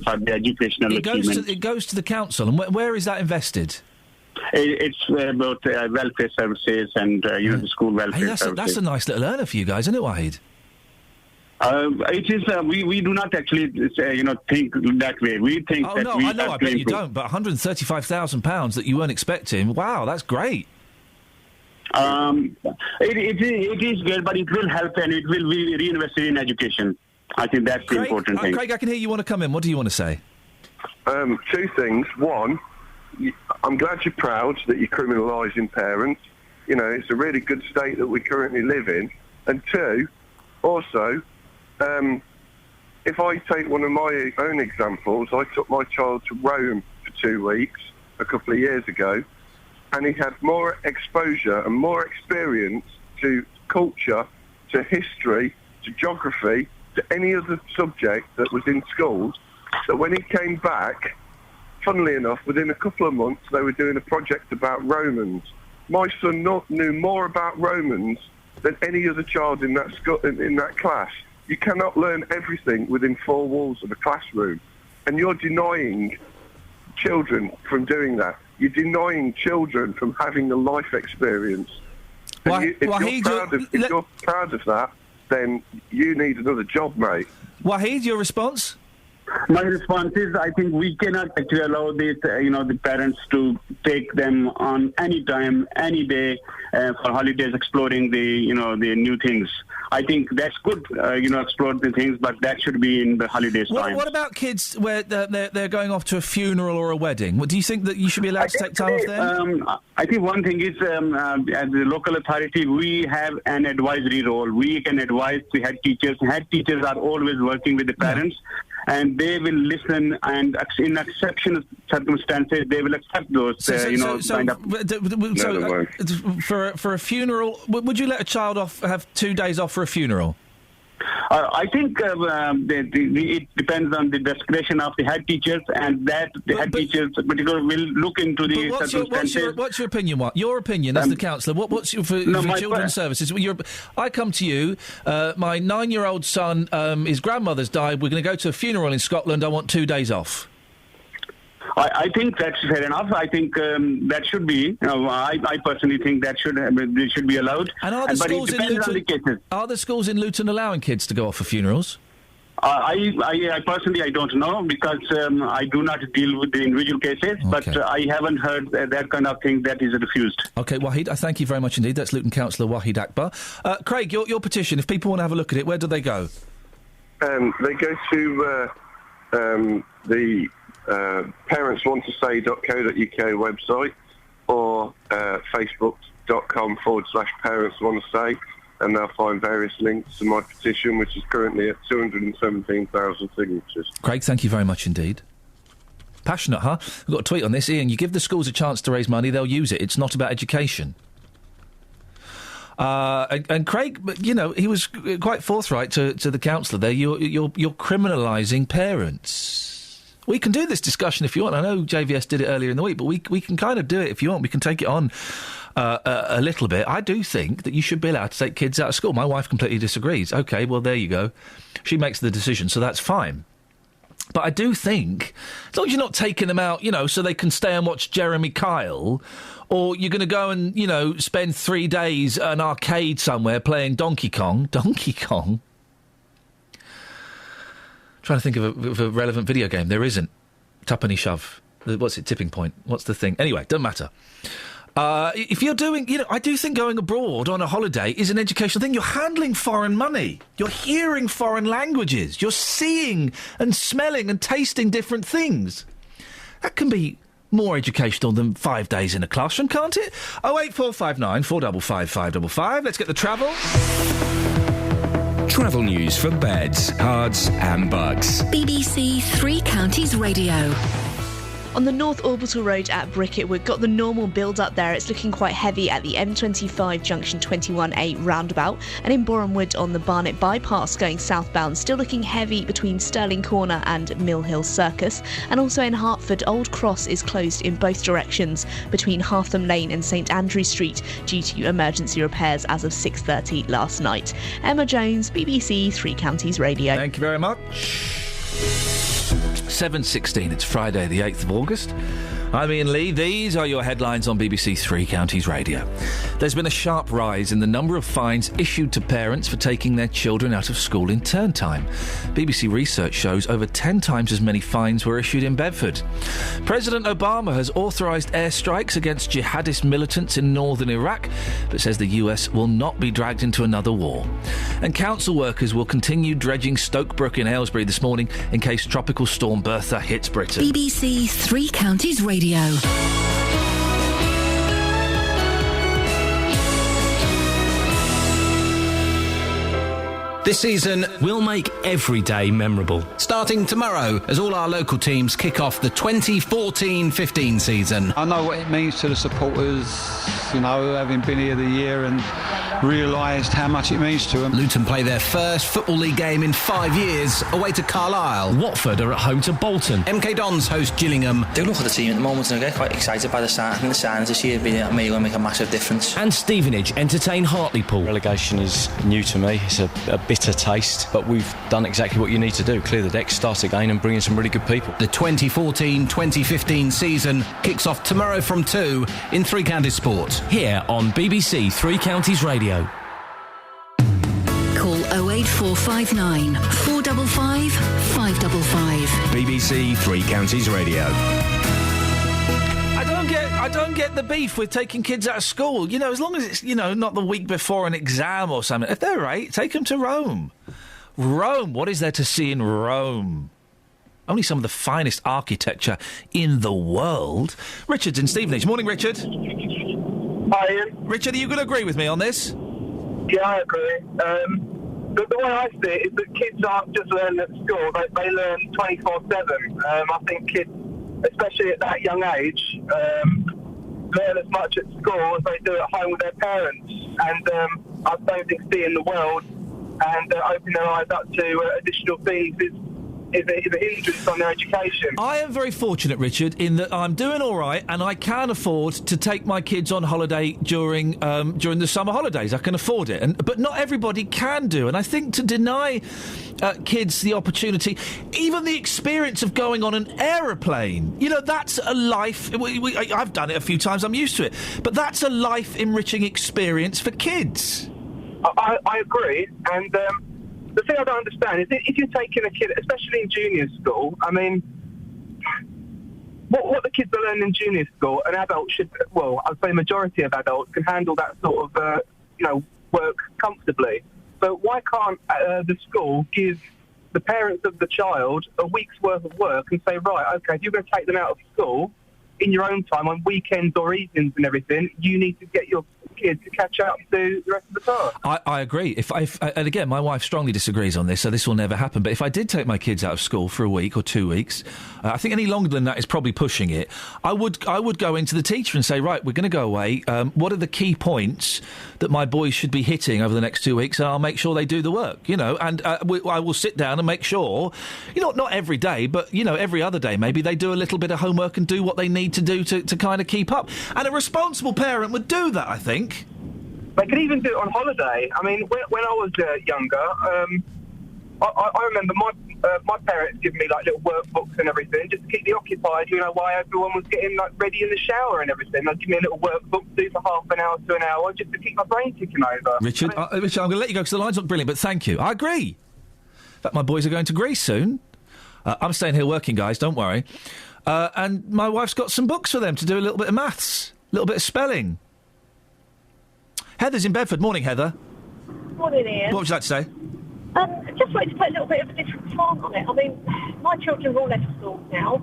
for the educational achievement. It goes to the council, and where is that invested? It's about welfare services and the school welfare services. That's a nice little earner for you guys, isn't it, Wahid? It is. We do not actually think that way. We think that no, we I know. I bet you don't. But £135,000 that you weren't expecting. Wow, that's great. It is good, but it will help and it will be reinvested in education. I think that's the important thing. Craig, I can hear you want to come in. What do you want to say? 2 things. One, I'm glad you're proud that you're criminalising parents. It's a really good state that we currently live in. And 2, also, if I take one of my own examples, I took my child to Rome for 2 weeks a couple of years ago, and he had more exposure and more experience to culture, to history, to geography, to any other subject that was in schools, that when he came back, funnily enough, within a couple of months, they were doing a project about Romans. My son knew more about Romans than any other child in that class. You cannot learn everything within 4 walls of a classroom, and you're denying children from doing that. You're denying children from having a life experience. And if you're proud of that, then you need another job, mate. Wahid, your response? My response is, I think we cannot actually allow this, the parents to take them on any time, any day for holidays, exploring the new things. I think that's good, explore the things, but that should be in the holidays time. What about kids where they're going off to a funeral or a wedding? Do you think that you should be allowed to take time off them? I think one thing is, as the local authority, we have an advisory role. We can advise the head teachers. Head teachers are always working with the parents. And they will listen, and in exceptional circumstances, they will accept those, kind of... For a funeral, would you let a child have 2 days off for a funeral? I think it depends on the discretion of the head teachers, and that the head teachers particularly will look into the circumstances. What's your opinion? Your opinion as the councillor? What's your for children's services? I come to you. My 9-year-old son, his grandmother's died. We're going to go to a funeral in Scotland. I want 2 days off. I think that's fair enough. I think that should be. I personally think that should be allowed. And are the schools in Luton? Are the schools in Luton allowing kids to go off for funerals? I personally don't know, because I do not deal with the individual cases. Okay. But I haven't heard that kind of thing that is refused. Okay, Wahid, I thank you very much indeed. That's Luton Councillor Wahid Akbar. Craig, your petition. If people want to have a look at it, where do they go? They go to the parentswanttosay.co.uk website, or facebook.com/parentswanttosay, and they'll find various links to my petition, which is currently at 217,000 signatures. Craig, thank you very much indeed. Passionate, huh? We've got a tweet on this. Iain, you give the schools a chance to raise money, they'll use it. It's not about education. And Craig, he was quite forthright to the councillor there. You're criminalising parents. We can do this discussion if you want. I know JVS did it earlier in the week, but we can kind of do it if you want. We can take it on a little bit. I do think that you should be allowed to take kids out of school. My wife completely disagrees. OK, well, there you go. She makes the decision, so that's fine. But I do think, as long as you're not taking them out, so they can stay and watch Jeremy Kyle, or you're going to go and, spend 3 days at an arcade somewhere playing Donkey Kong. Donkey Kong? Trying to think of a relevant video game. There isn't. Tuppenny Shove. What's it? Tipping Point. What's the thing? Anyway, doesn't matter. If you're doing... I do think going abroad on a holiday is an educational thing. You're handling foreign money. You're hearing foreign languages. You're seeing and smelling and tasting different things. That can be more educational than 5 days in a classroom, can't it? 08459 455 555. Let's get the travel. Travel news for beds, cards and bugs. BBC Three Counties Radio. On the North Orbital Road at Bricket, we've got the normal build-up there. It's looking quite heavy at the M25 junction 21A roundabout. And in Boreham Wood on the Barnet bypass going southbound, still looking heavy between Stirling Corner and Mill Hill Circus. And also in Hertford, Old Cross is closed in both directions between Hartham Lane and St Andrew Street due to emergency repairs as of 6:30 last night. Emma Jones, BBC Three Counties Radio. Thank you very much. 7:16, it's Friday the 8th of August. I'm Iain Lee. These are your headlines on BBC Three Counties Radio. There's been a sharp rise in the number of fines issued to parents for taking their children out of school in term time. BBC research shows over 10 times as many fines were issued in Bedford. President Obama has authorised airstrikes against jihadist militants in northern Iraq, but says the US will not be dragged into another war. And council workers will continue dredging Stoke Brook in Aylesbury this morning in case Tropical Storm Bertha hits Britain. BBC Three Counties Radio. This season, we'll make every day memorable. Starting tomorrow, as all our local teams kick off the 2014-15 season. I know what it means to the supporters, having been here the year, and realised how much it means to them. Luton play their first Football League game in 5 years, away to Carlisle. Watford are at home to Bolton. MK Dons host Gillingham. Do look at the team at the moment and I get quite excited by the start. I think the signings this year may make a massive difference. And Stevenage entertain Hartlepool. Relegation is new to me. It's a bitter taste, but we've done exactly what you need to do. Clear the decks, start again and bring in some really good people. The 2014-2015 season kicks off tomorrow from 2 in Three Counties Sport. Here on BBC Three Counties Radio. Call 08459 455 555. BBC Three Counties Radio. I don't get the beef with taking kids out of school. You know, as long as it's, you know, not the week before an exam or something. If they're 8, take them to Rome. Rome, what is there to see in Rome? Only some of the finest architecture in the world. Richard's in Stevenage. Morning, Richard. Hi, Ian. Richard, are you going to agree with me on this? Yeah, I agree. But the way I see it is that kids aren't just learning at school, they learn 24/7. I think kids, especially at that young age, learn as much at school as they do at home with their parents. And I don't think seeing the world and opening their eyes up to additional things is a hindrance on their education. I am very fortunate, Richard, in that I'm doing all right and I can afford to take my kids on holiday during the summer holidays. I can afford it, but not everybody can do. And I think to deny kids the opportunity, even the experience of going on an aeroplane, you know, that's a life. I've done it a few times. I'm used to it, but that's a life-enriching experience for kids. I agree, and the thing I don't understand is if you're taking a kid, especially in junior school, I mean, what the kids are learning in junior school, an adult should, well, I'd say majority of adults can handle that sort of, work comfortably. So why can't the school give the parents of the child a week's worth of work and say, right, OK, if you're going to take them out of school in your own time on weekends or evenings and everything, you need to get your kids to catch up to the rest of the task. I agree. And again, my wife strongly disagrees on this, so this will never happen. But if I did take my kids out of school for a week or 2 weeks, I think any longer than that is probably pushing it. I would go into the teacher and say, right, we're going to go away. What are the key points that my boys should be hitting over the next 2 weeks? And I'll make sure they do the work, you know. And I will sit down and make sure, you know, not every day, but, you know, every other day maybe they do a little bit of homework and do what they need to do to kind of keep up. And a responsible parent would do that, I think. They could even do it on holiday. I mean, when I was younger, I remember my parents giving me like little workbooks and everything just to keep me occupied. You know, while everyone was getting like ready in the shower and everything. They'd give me a little workbook to do for half an hour to an hour just to keep my brain ticking over. Richard, Richard, I'm going to let you go because the line's not brilliant, but thank you. I agree. In fact, my boys are going to Greece soon. I'm staying here working, guys. Don't worry. And my wife's got some books for them to do a little bit of maths, a little bit of spelling. Heather's in Bedford. Morning, Heather. Morning, Ian. What would you like to say? I just wanted to put a little bit of a different slant on it. I mean, my children are all left school now.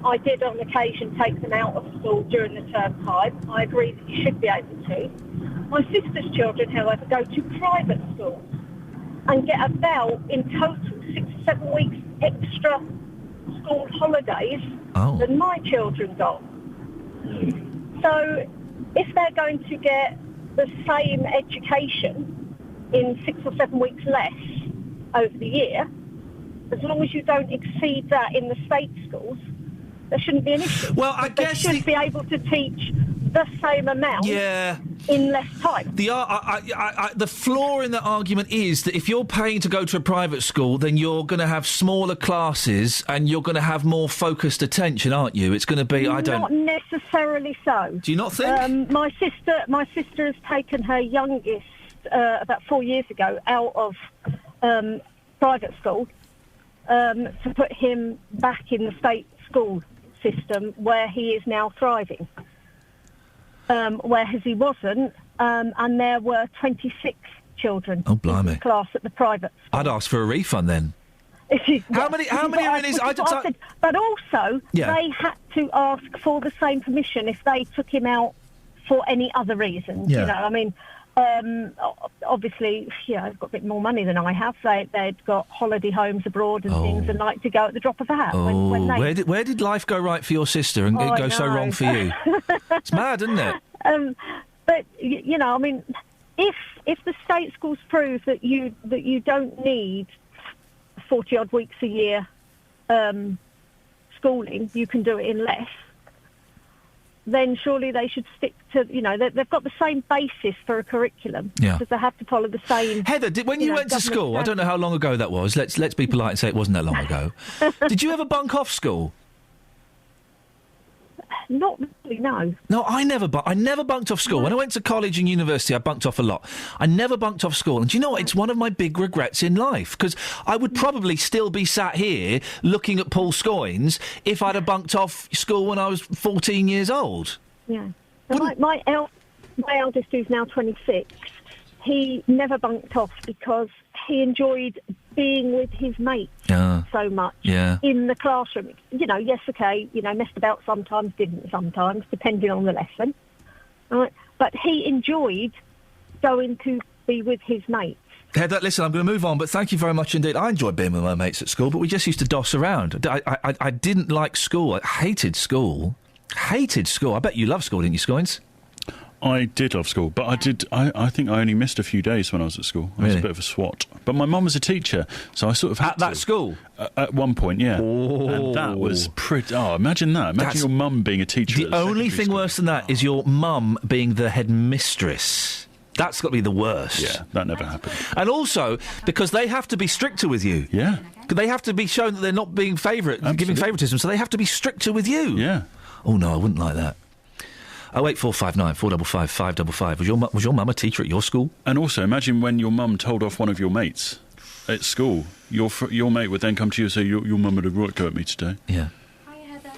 I did on occasion take them out of school during the term time. I agree that you should be able to. My sister's children, however, go to private schools and get about, in total, 6 or 7 weeks extra school holidays than my children got. So if they're going to get the same education in 6 or 7 weeks less over the year, as long as you don't exceed that in the state schools, there shouldn't be an issue. Well, I guess they should be able to teach the same amount in less time. The flaw in that argument is that if you're paying to go to a private school, then you're going to have smaller classes and you're going to have more focused attention, aren't you? It's going to be, Not necessarily so. Do you not think? My sister has taken her youngest about 4 years ago out of private school to put him back in the state school system where he is now thriving. Whereas he wasn't, and there were 26 children in his class at the private school. I'd ask for a refund then. How many are in his... But also, they had to ask for the same permission if they took him out for any other reason. Yeah. You know, I mean, obviously, they've got a bit more money than I have. They'd got holiday homes abroad and things and like to go at the drop of a hat. When they... Where did life go right for your sister and go so wrong for you? It's mad, isn't it? But, you know, I mean, if the state schools prove that you don't need 40 odd weeks a year schooling, you can do it in less, then surely they should stick to, they've got the same basis for a curriculum. Yeah. Because they have to follow the same... Heather, when you went to school, I don't know how long ago that was, let's be polite and say it wasn't that long ago. Did you ever bunk off school? Not really, no. No, I never bunked off school. When I went to college and university, I bunked off a lot. I never bunked off school. And do you know what? It's one of my big regrets in life, because I would probably still be sat here looking at Paul Scoins if I'd have bunked off school when I was 14 years old. Yeah. So my eldest, who's now 26, he never bunked off because he enjoyed being with his mates so much in the classroom. Yes, okay, messed about sometimes, didn't sometimes, depending on the lesson. Right? But he enjoyed going to be with his mates. Heather, listen, I'm going to move on, but thank you very much indeed. I enjoyed being with my mates at school, but we just used to doss around. I didn't like school. I hated school. Hated school. I bet you loved school, didn't you, Scoins? I did love school, but I think I only missed a few days when I was at school. I was a bit of a swot. But my mum was a teacher, so I sort of had At that school? At one point, yeah. Oh. And that was pretty... Oh, imagine that. Imagine your mum being a teacher. The only thing worse than that is your mum being the headmistress. That's got to be the worst. Yeah, that never happened. And also, because they have to be stricter with you. Yeah. They have to be shown that they're not being giving favouritism, so they have to be stricter with you. Yeah. Oh, no, I wouldn't like that. 08459 455 555. Was your mum a teacher at your school? And also, imagine when your mum told off one of your mates at school. Your mate would then come to you and say, your mum had a right go at me today. Yeah. Hi, Heather.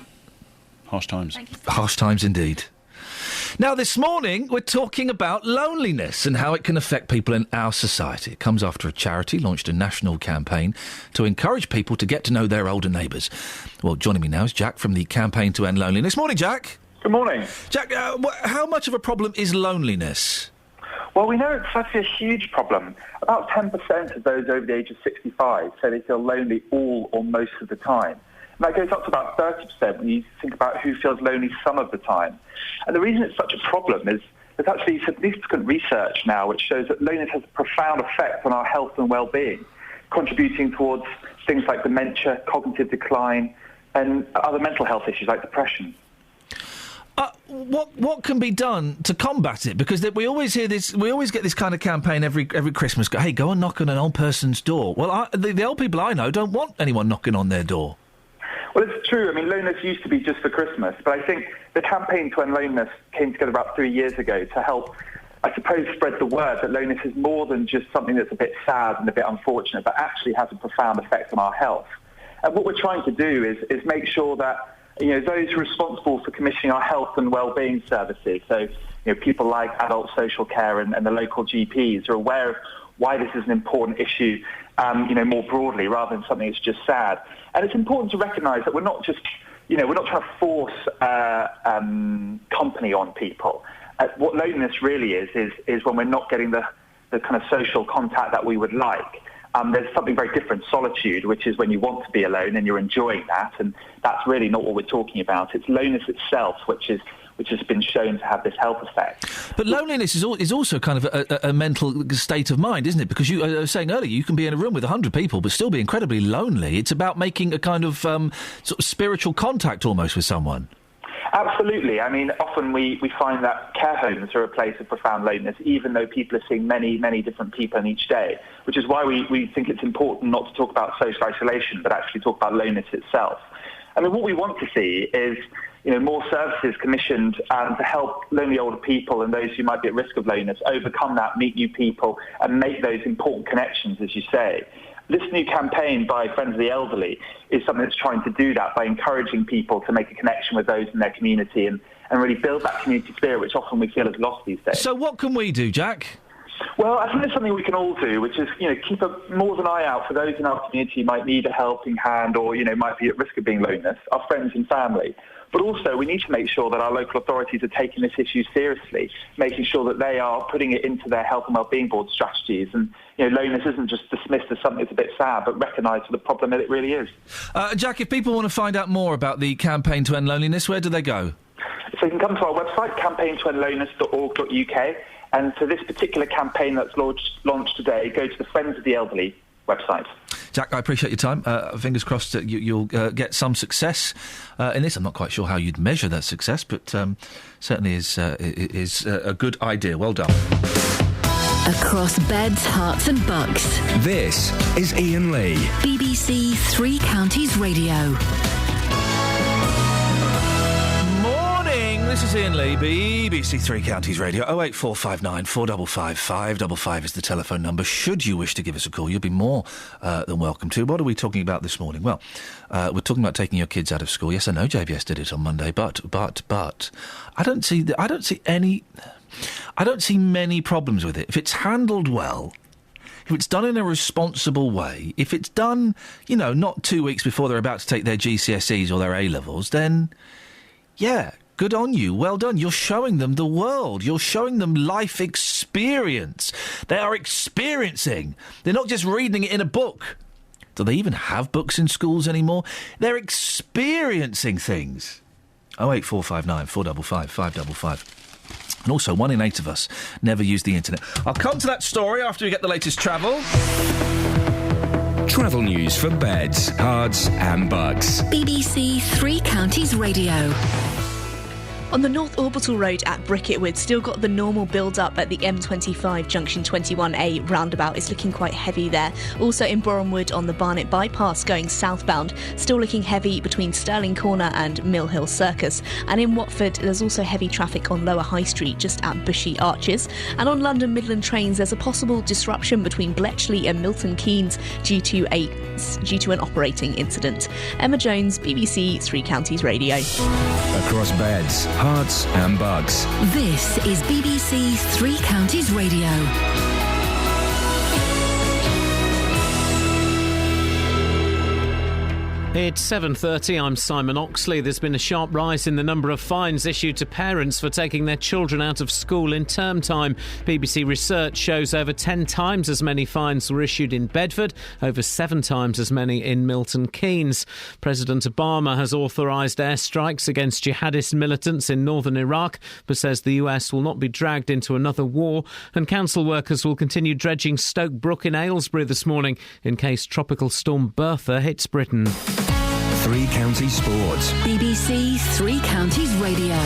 Harsh times. Harsh times indeed. Now, this morning, we're talking about loneliness and how it can affect people in our society. It comes after a charity launched a national campaign to encourage people to get to know their older neighbours. Well, joining me now is Jack from the Campaign to End Loneliness. Morning, Jack. Good morning. Jack, how much of a problem is loneliness? Well, we know it's such a huge problem. About 10% of those over the age of 65 say they feel lonely all or most of the time. And that goes up to about 30% when you think about who feels lonely some of the time. And the reason it's such a problem is there's actually significant research now which shows that loneliness has a profound effect on our health and well-being, contributing towards things like dementia, cognitive decline, and other mental health issues like depression. What can be done to combat it? Because we always hear this, we always get this kind of campaign every Christmas. Hey, go and knock on an old person's door. Well, the old people I know don't want anyone knocking on their door. Well, it's true. I mean, loneliness used to be just for Christmas, but I think the Campaign to End Loneliness came together about 3 years ago to help, I suppose, spread the word that loneliness is more than just something that's a bit sad and a bit unfortunate, but actually has a profound effect on our health. And what we're trying to do is make sure that those who are responsible for commissioning our health and well-being services, so people like adult social care and the local GPs, are aware of why this is an important issue, more broadly, rather than something that's just sad. And it's important to recognise that we're not just, we're not trying to force company on people. What loneliness really is when we're not getting the kind of social contact that we would like. There's something very different, solitude, which is when you want to be alone and you're enjoying that, and that's really not what we're talking about. It's loneliness itself, which has been shown to have this health effect. But loneliness is also kind of a mental state of mind, isn't it? Because you were saying earlier, you can be in a room with 100 people but still be incredibly lonely. It's about making a kind of sort of spiritual contact almost with someone. Absolutely. I mean, often we find that care homes are a place of profound loneliness, even though people are seeing many, many different people in each day, which is why we think it's important not to talk about social isolation, but actually talk about loneliness itself. I mean, what we want to see is, more services commissioned to help lonely older people and those who might be at risk of loneliness overcome that, meet new people, and make those important connections, as you say. This new campaign by Friends of the Elderly is something that's trying to do that by encouraging people to make a connection with those in their community and really build that community spirit, which often we feel is lost these days. So what can we do, Jack? Well, I think there's something we can all do, which is, keep more of an eye out for those in our community who might need a helping hand or, might be at risk of being loneliness, our friends and family. But also, we need to make sure that our local authorities are taking this issue seriously, making sure that they are putting it into their health and wellbeing board strategies. And, loneliness isn't just dismissed as something that's a bit sad, but recognised for the problem that it really is. Jack, if people want to find out more about the Campaign to End Loneliness, where do they go? So you can come to our website, campaigntoendloneliness.org.uk, and for this particular campaign that's launched today, go to the Friends of the Elderly website. Jack, I appreciate your time. Fingers crossed that you'll get some success in this. I'm not quite sure how you'd measure that success, but certainly is a good idea. Well done. Across beds, hearts and bucks. This is Iain Lee. BBC Three Counties Radio. This is Iain Lee, BBC Three Counties Radio. 08459 455 555 is the telephone number. Should you wish to give us a call, you'll be more than welcome to. What are we talking about this morning? Well, we're talking about taking your kids out of school. Yes, I know JVS did it on Monday, but I don't see many problems with it. If it's handled well, if it's done in a responsible way, if it's done, not 2 weeks before they're about to take their GCSEs or their A-levels, then, yeah, good on you. Well done. You're showing them the world. You're showing them life experience. They are experiencing. They're not just reading it in a book. Do they even have books in schools anymore? They're experiencing things. 08459 455 555. And also, 1 in 8 of us never use the internet. I'll come to that story after we get the latest travel. Travel news for beds, cards and bugs. BBC Three Counties Radio. On the North Orbital Road at Bricketwood, still got the normal build-up at the M25 Junction 21A roundabout. It's looking quite heavy there. Also in Borehamwood on the Barnet Bypass going southbound, still looking heavy between Stirling Corner and Mill Hill Circus. And in Watford, there's also heavy traffic on Lower High Street just at Bushy Arches. And on London Midland trains, there's a possible disruption between Bletchley and Milton Keynes due to an operating incident. Emma Jones, BBC Three Counties Radio. Across beds, hearts and bugs. This is BBC Three Counties Radio. It's 7:30, I'm Simon Oxley. There's been a sharp rise in the number of fines issued to parents for taking their children out of school in term time. BBC research shows over 10 times as many fines were issued in Bedford, over 7 times as many in Milton Keynes. President Obama has authorised airstrikes against jihadist militants in northern Iraq, but says the US will not be dragged into another war. And council workers will continue dredging Stoke Brook in Aylesbury this morning in case Tropical Storm Bertha hits Britain. Three Counties Sports. BBC Three Counties Radio.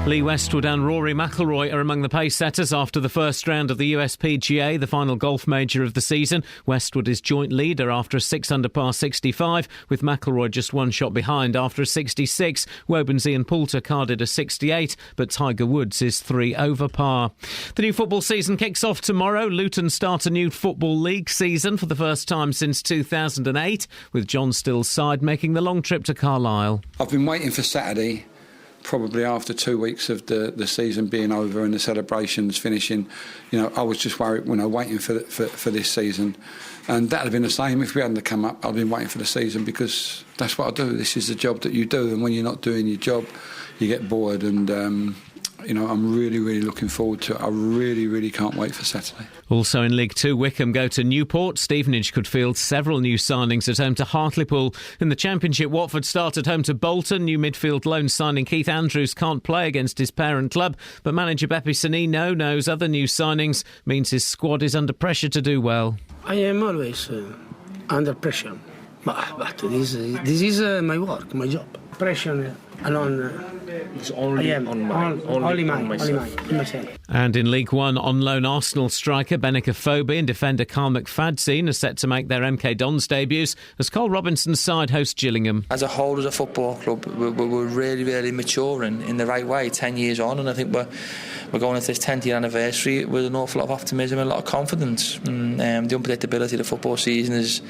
Lee Westwood and Rory McIlroy are among the pace setters after the first round of the USPGA, the final golf major of the season. Westwood is joint leader after a 6-under par 65, with McIlroy just 1 shot behind after a 66. Woburns Ian Poulter carded a 68, but Tiger Woods is 3 over par. The new football season kicks off tomorrow. Luton start a new Football League season for the first time since 2008, with John Still's side making the long trip to Carlisle. I've been waiting for Saturday, probably after 2 weeks of the season being over and the celebrations finishing. I was just worried, waiting for this season. And that would have been the same if we hadn't come up. I'd been waiting for the season because that's what I do. This is the job that you do. And when you're not doing your job, you get bored. And, I'm really, really looking forward to it. I really, really can't wait for Saturday. Also in League 2, Wickham go to Newport. Stevenage could field several new signings at home to Hartlepool. In the Championship, Watford start at home to Bolton. New midfield loan signing Keith Andrews can't play against his parent club, but manager Beppe Sannino knows other new signings means his squad is under pressure to do well. I am always under pressure, but this is my work, my job. Pressure it's only on myself. And in League 1, on loan Arsenal striker Benica Fobi and defender Carl McFadzean are set to make their MK Dons debuts as Cole Robinson's side hosts Gillingham. As a whole, as a football club, we're really, really maturing in the right way, 10 years on, and I think we're going into this 10th year anniversary with an awful lot of optimism and a lot of confidence. And the unpredictability of the football season is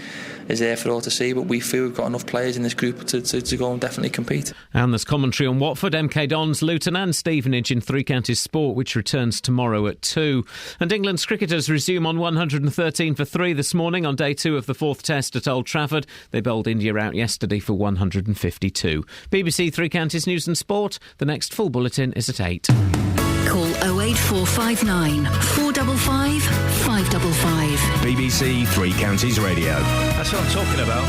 there for all to see, but we feel we've got enough players in this group to go and definitely compete. And there's commentary on Watford, MK Dons, Luton and Stevenage in Three Counties Sport, which returns tomorrow at 2. And England's cricketers resume on 113 for 3 this morning on day 2 of the 4th Test at Old Trafford. They bowled India out yesterday for 152. BBC Three Counties News and Sport. The next full bulletin is at 8. Call 08459 455 555. BBC Three Counties Radio. That's what I'm talking about.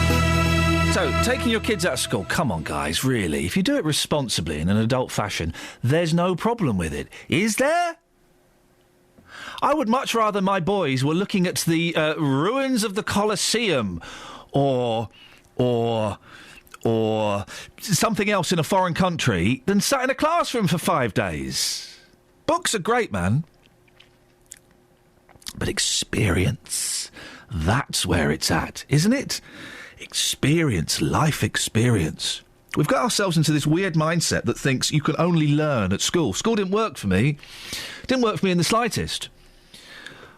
So, taking your kids out of school, come on, guys, really. If you do it responsibly in an adult fashion, there's no problem with it. Is there? I would much rather my boys were looking at the ruins of the Colosseum or something else in a foreign country than sat in a classroom for 5 days. Books are great, man. But experience, that's where it's at, isn't it? Experience, life experience. We've got ourselves into this weird mindset that thinks you can only learn at school. School didn't work for me. Didn't work for me in the slightest.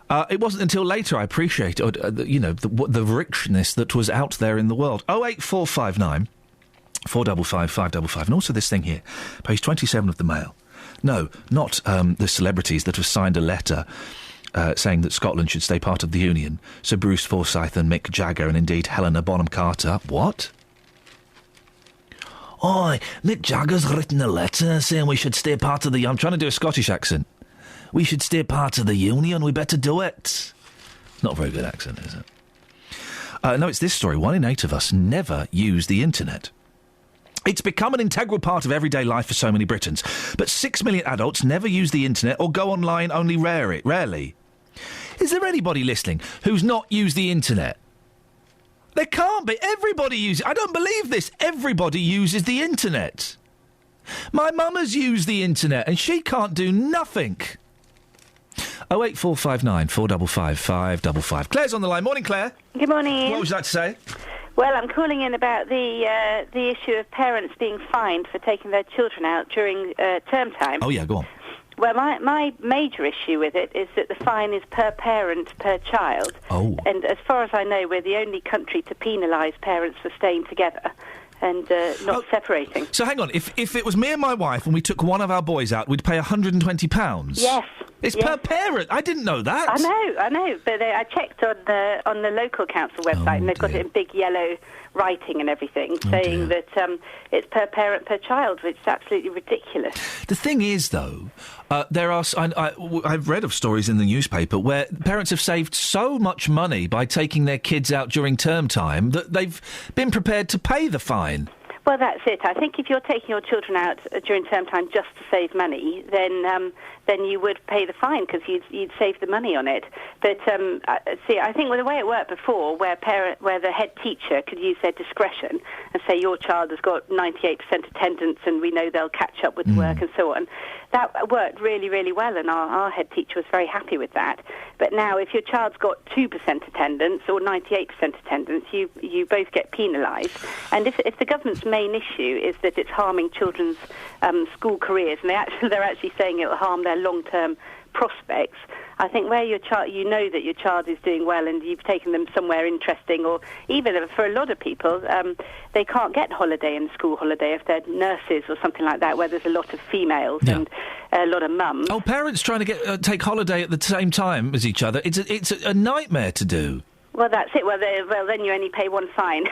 It wasn't until later I appreciated, the richness that was out there in the world. 08459 455 555. And also this thing here, page 27 of the Mail. No, not the celebrities that have signed a letter saying that Scotland should stay part of the Union. So Bruce Forsyth and Mick Jagger and indeed Helena Bonham Carter. What? Oh, Mick Jagger's written a letter saying we should stay part of the... I'm trying to do a Scottish accent. We should stay part of the Union, we better do it. Not a very good accent, is it? No, it's this story. 1 in 8 of us never use the internet. It's become an integral part of everyday life for so many Britons. But 6 million adults never use the internet or go online only rarely. Is there anybody listening who's not used the internet? There can't be. Everybody uses it. I don't believe this. Everybody uses the internet. My mum has used the internet and she can't do nothing. 08459 455 555. Claire's on the line. Morning, Claire. Good morning, Ian. What would you like to say? Well, I'm calling in about the issue of parents being fined for taking their children out during term time. Oh, yeah, go on. Well, my major issue with it is that the fine is per parent, per child. Oh. And as far as I know, we're the only country to penalise parents for staying together and not separating. So hang on, if it was me and my wife and we took one of our boys out, we'd pay £120? Yes. It's per parent. I didn't know that. I know. But I checked on the local council website, and they've got it in big yellow writing and everything, saying that it's per parent per child, which is absolutely ridiculous. The thing is, though, there are. I've read of stories in the newspaper where parents have saved so much money by taking their kids out during term time that they've been prepared to pay the fine. Well, that's it. I think if you're taking your children out during term time just to save money, then you would pay the fine because you'd save the money on it. But I think the way it worked before, where the head teacher could use their discretion and say your child has got 98% attendance and we know they'll catch up with work and so on, that worked really, really well, and our head teacher was very happy with that. But now, if your child's got 2% attendance or 98% attendance, you both get penalised. And if the government's main issue is that it's harming children's school careers, and they're actually saying it will harm their long-term prospects, I think where your child, you know that your child is doing well and you've taken them somewhere interesting, or even for a lot of people, they can't get holiday in school holiday if they're nurses or something like that, where there's a lot of females and a lot of mums. Oh, parents trying to take holiday at the same time as each other, it's a nightmare to do. Well, that's it. Well, then you only pay one fine.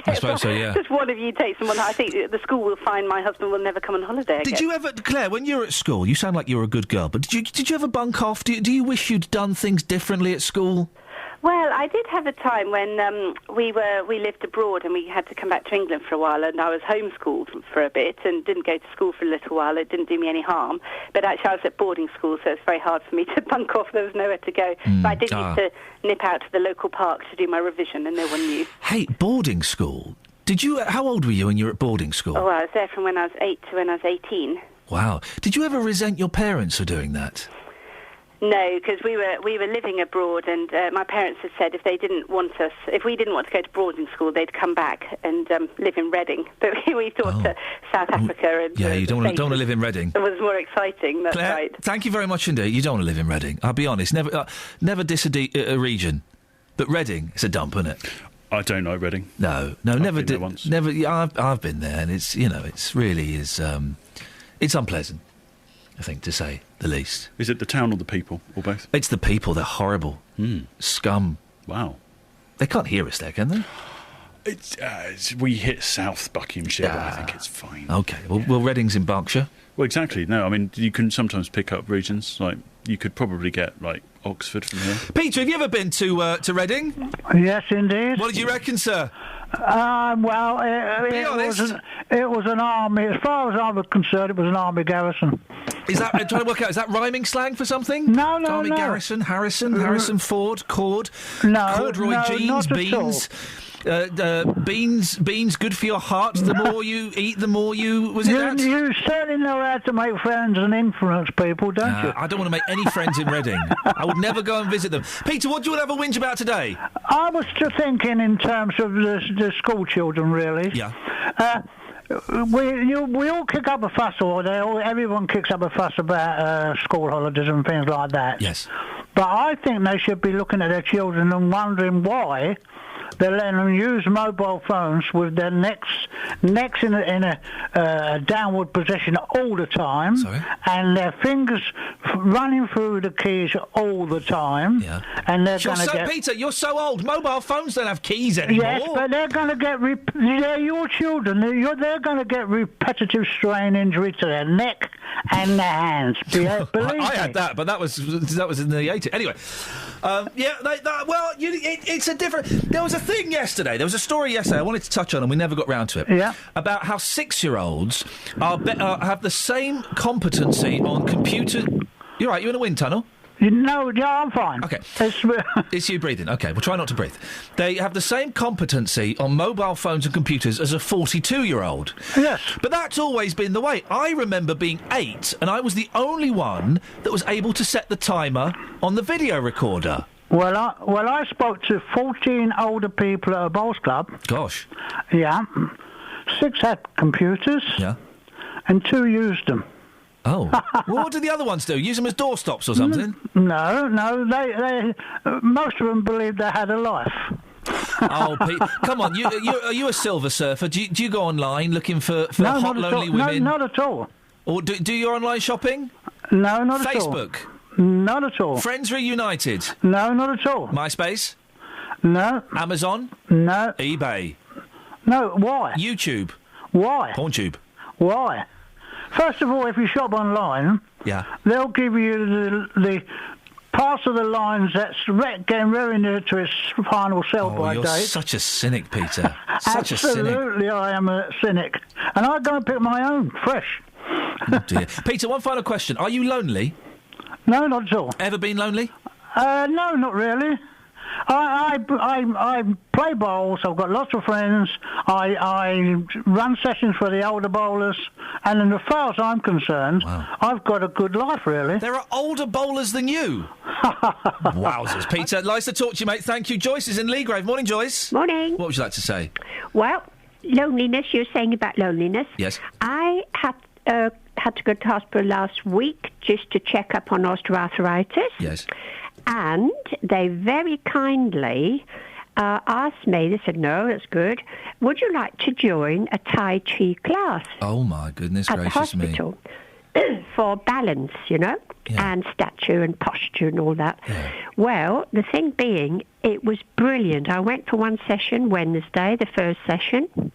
I suppose so, yeah. Just one of you takes someone. I think the school will find my husband will never come on holiday again. Did you ever, Claire, when you were at school, you sound like you were a good girl, but did you ever bunk off? Do you wish you'd done things differently at school? Well, I did have a time when we lived abroad and we had to come back to England for a while, and I was homeschooled for a bit and didn't go to school for a little while. It didn't do me any harm. But actually I was at boarding school, so it's very hard for me to bunk off. There was nowhere to go. But I did used to nip out to the local park to do my revision, and no one knew. Hey, boarding school? How old were you when you were at boarding school? Oh, I was there from when I was 8 to when I was 18. Wow. Did you ever resent your parents for doing that? No, because we were living abroad, and my parents had said if we didn't want to go to boarding school, they'd come back and live in Reading. But we thought South Africa and you don't want to live in Reading. It was more exciting. That's Claire, right. Thank you very much indeed. You don't want to live in Reading. I'll be honest. Never diss a region, but Reading is a dump, isn't it? I don't know Reading. No, I've never been did. there once. Never. Yeah, I've been there, and it's really is. It's unpleasant, I think, to say the least. Is it the town or the people, or both? It's the people. They're horrible. Scum. Wow. They can't hear us there, can they? We hit South Buckinghamshire, but I think it's fine. Okay. Well, Reading's in Berkshire. Well, exactly. No, I mean, you can sometimes pick up regions. Like, you could probably get, like, Oxford from here. Peter, have you ever been to Reading? Yes, indeed. What did you reckon, sir? Well, it was an army. As far as I was concerned, it was an army garrison. Is that? I'm trying to work out. Is that rhyming slang for something? No, Army garrison, Harrison Ford, Cord. No, corduroy jeans, not beans. Beans good for your heart. The more you eat, the more you... You certainly know how to make friends and influence people, don't you? I don't want to make any friends in Reading. I would never go and visit them. Peter, what do you want to have a whinge about today? I was just thinking in terms of the school children, really. Yeah. We all kick up a fuss, everyone kicks up a fuss about school holidays and things like that. Yes. But I think they should be looking at their children and wondering why they're letting them use mobile phones with their necks in a downward position all the time. Sorry? And their fingers running through the keys all the time. Yeah. And they're going to get... Peter, you're so old. Mobile phones don't have keys anymore. Yes, but they're going to get... they're your children. They're going to get repetitive strain injury to their neck and their hands. Believe me. I had that, but that was in the 80s. Anyway, it's a different... There was a thing yesterday. There was a story yesterday I wanted to touch on, and we never got round to it. Yeah. About how 6-year-olds have the same competency on computer... You're right, you in a wind tunnel? No, I'm fine. Okay. It's you breathing. Okay, we'll try not to breathe. They have the same competency on mobile phones and computers as a 42-year-old. Yes. But that's always been the way. I remember being 8, and I was the only one that was able to set the timer on the video recorder. Well, I spoke to 14 older people at a bowls club. Gosh. Yeah. 6 had computers. Yeah. And 2 used them. Oh. Well, what did the other ones do? Use them as doorstops or something? No. They most of them believed they had a life. Oh, Pete, come on! Are you a silver surfer? Do you go online looking for hot, lonely women? No, not at all. Or do your online shopping? No, not at all. Facebook? Not at all. Friends Reunited? No, not at all. MySpace? No. Amazon? No. eBay? No. Why? YouTube? Why? PornTube? Why? First of all, if you shop online, they'll give you the parts of the lines that's getting very near to its final sell-by date. You're such a cynic, Peter. Such a cynic. Absolutely, I am a cynic. And I go and pick my own, fresh. Oh, dear. Peter, one final question. Are you lonely? No, not at all. Ever been lonely? No, not really. I play bowls. I've got lots of friends. I run sessions for the older bowlers, and as far as I'm concerned, I've got a good life, really. There are older bowlers than you. Wowzers, Peter. Nice to talk to you, mate. Thank you. Joyce is in Leagrave. Morning, Joyce. Morning. What would you like to say? Well, loneliness. You're saying about loneliness. Yes. I had to go to hospital last week just to check up on osteoarthritis. Yes. And they very kindly asked me, they said, no, that's good, would you like to join a Tai Chi class? Oh, my goodness at gracious the hospital me. For balance, and stature and posture and all that. Yeah. Well, the thing being, it was brilliant. I went for one session Wednesday, the first session,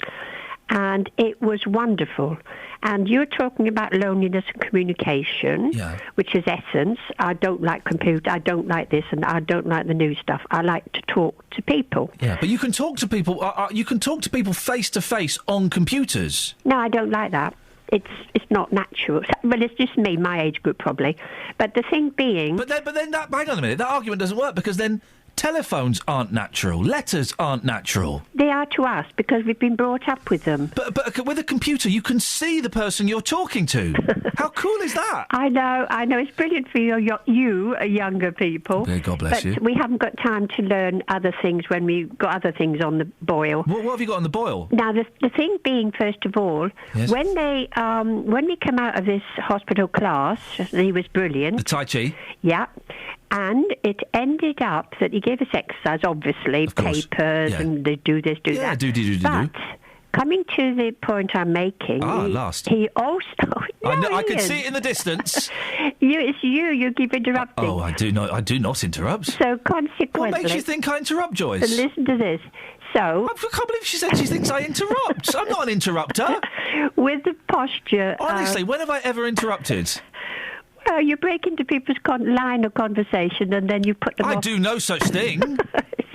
and it was wonderful. And you're talking about loneliness and communication, which is essence. I don't like computer, I don't like this, and I don't like the new stuff. I like to talk to people. Yeah, but you can talk to people. You can talk to people face to face on computers. No, I don't like that. It's not natural. Well, it's just me, my age group probably. But the thing being, but then hang on a minute. That argument doesn't work because then telephones aren't natural. Letters aren't natural. They are to us because we've been brought up with them. But with a computer, you can see the person you're talking to. How cool is that? I know. It's brilliant for you younger people. Yeah, God bless you. But we haven't got time to learn other things when we've got other things on the boil. What have you got on the boil? Now, the thing being, first of all, when we come out of this hospital class, he was brilliant. The Tai Chi? Yeah. And it ended up that he gave us exercise, obviously, papers, and they do this, do that. But coming to the point I'm making, he also... I can see it in the distance. It's you. You keep interrupting. Oh, I do not interrupt. So consequently... What makes you think I interrupt, Joyce? Listen to this. So... I can't believe she said she thinks I interrupt. I'm not an interrupter. With the posture... Honestly, when have I ever interrupted? You break into people's line of conversation and then you put them off. I do no such thing.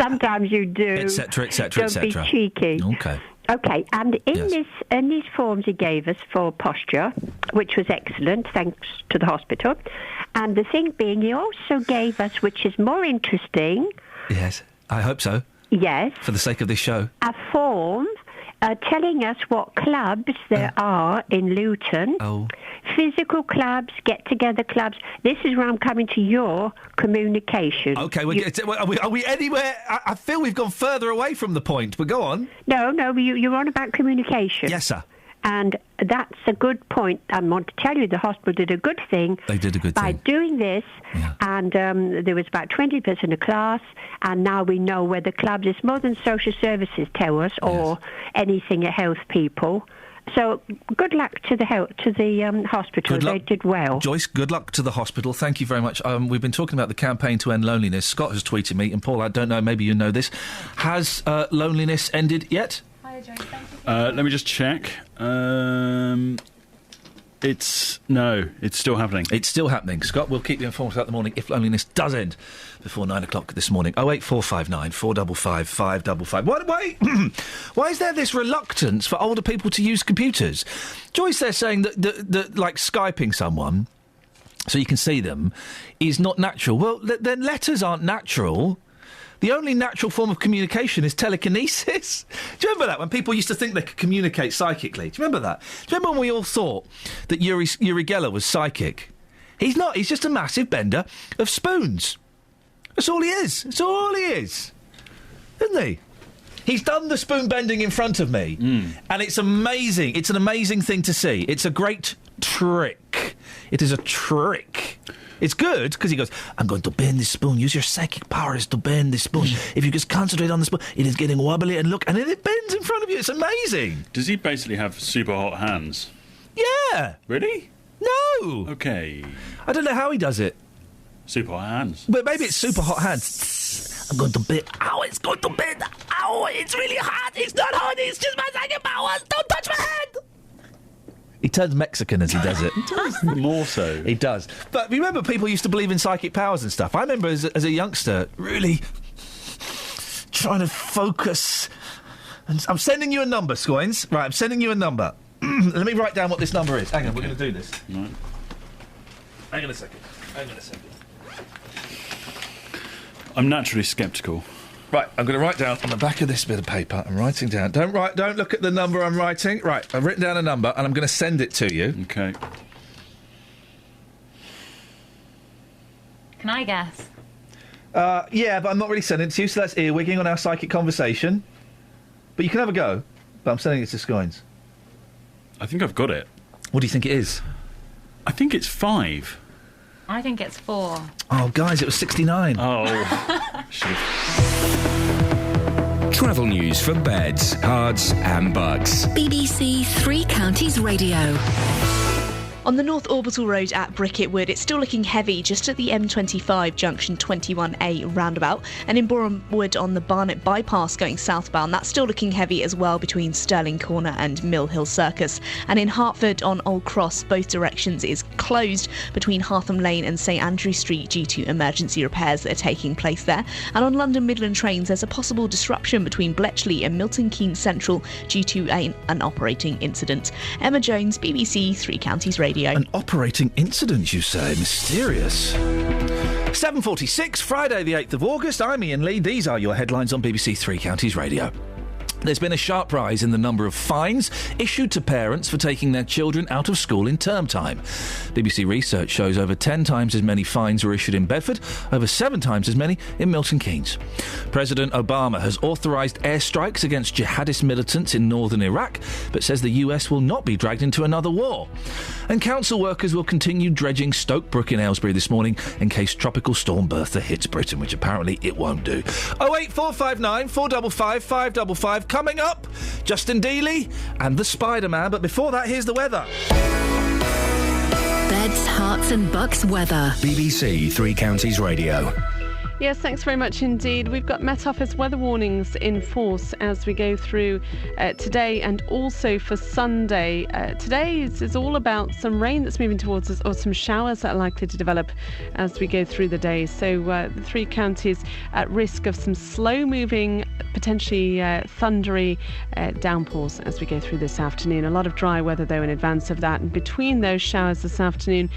sometimes you do. Etc., etc., Don't be etc. cheeky. Okay. Okay, and in these forms he gave us for posture, which was excellent, thanks to the hospital, and the thing being, he also gave us, which is more interesting... Yes, I hope so. Yes. For the sake of this show. A form telling us what clubs there are in Luton. Oh. Physical clubs, get-together clubs. This is where I'm coming to your communication. Okay, are we anywhere? I feel we've gone further away from the point, but go on. No, you're on about communication. Yes, sir. And that's a good point. I want to tell you the hospital did a good thing. They did a good by thing. doing this, and there was about 20% in the class, and now we know where the clubs, it's more than social services tell us, or anything at health people. So good luck to the hospital. They did well. Joyce, good luck to the hospital. Thank you very much. We've been talking about the campaign to end loneliness. Scott has tweeted me, and Paul, I don't know, maybe you know this. Has loneliness ended yet? Hi, Joyce. Thank you. Let me just check. It's still happening. It's still happening. Scott, we'll keep you informed throughout the morning if loneliness does end before 9 o'clock this morning. 08459 455 555. Why is there this reluctance for older people to use computers? Joyce, they're saying that like Skyping someone so you can see them is not natural. Well, then letters aren't natural. The only natural form of communication is telekinesis. Do you remember that, when people used to think they could communicate psychically? Do you remember that? Do you remember when we all thought that Uri Geller was psychic? He's not. He's just a massive bender of spoons. That's all he is. That's all he is. Isn't he? He's done the spoon bending in front of me. And it's amazing. It's an amazing thing to see. It's a great trick. It is a trick. It's good, because he goes, I'm going to bend this spoon. Use your psychic powers to bend this spoon. If you just concentrate on the spoon, it is getting wobbly, and look, and then it bends in front of you. It's amazing. Does he basically have super hot hands? Yeah. Really? No. Okay. I don't know how he does it. Super hot hands. But maybe it's super hot hands. I'm going to bend. Ow, it's going to bend. Ow, it's really hot. It's not hot. It's just my psychic powers. Don't touch my hand. He turns Mexican as he does it. He does. More so. He does. But remember, people used to believe in psychic powers and stuff. I remember as a youngster really trying to focus. And I'm sending you a number, Scoins. Right, I'm sending you a number. Let me write down what this number is. Hang on, we're going to do this. Right. Hang on a second. I'm naturally sceptical. Right, I'm going to write down on the back of this bit of paper. I'm writing down. Don't look at the number I'm writing. Right, I've written down a number and I'm going to send it to you. Okay. Can I guess? Yeah, but I'm not really sending it to you, so that's earwigging on our psychic conversation. But you can have a go. But I'm sending it to Scoins. I think I've got it. What do you think it is? I think it's 5. I think it's 4. Oh, guys, it was 69. Oh. Travel news for beds, cards and bugs. BBC Three Counties Radio. On the North Orbital Road at Bricketwood, it's still looking heavy just at the M25 junction 21A roundabout, and in Boreham Wood on the Barnet bypass going southbound, that's still looking heavy as well between Stirling Corner and Mill Hill Circus. And in Hertford on Old Cross, both directions is closed between Hartham Lane and St Andrew Street due to emergency repairs that are taking place there. And on London Midland trains, there's a possible disruption between Bletchley and Milton Keynes Central due to an operating incident. Emma Jones, BBC Three Counties Radio. An operating incident, you say? Mysterious. 7:46, Friday the 8th of August. I'm Iain Lee. These are your headlines on BBC Three Counties Radio. There's been a sharp rise in the number of fines issued to parents for taking their children out of school in term time. BBC research shows over 10 times as many fines were issued in Bedford, over 7 times as many in Milton Keynes. President Obama has authorised airstrikes against jihadist militants in northern Iraq, but says the US will not be dragged into another war. And council workers will continue dredging Stoke Brook in Aylesbury this morning in case Tropical Storm Bertha hits Britain, which apparently it won't do. 08459 455 555. Coming up, Justin Dealey and the Spider-Man. But before that, here's the weather. Beds, Herts and Bucks weather. BBC Three Counties Radio. Yes, thanks very much indeed. We've got Met Office weather warnings in force as we go through today and also for Sunday. Today is all about some rain that's moving towards us, or some showers that are likely to develop as we go through the day. So the three counties at risk of some slow-moving, potentially thundery downpours as we go through this afternoon. A lot of dry weather, though, in advance of that. And between those showers this afternoon,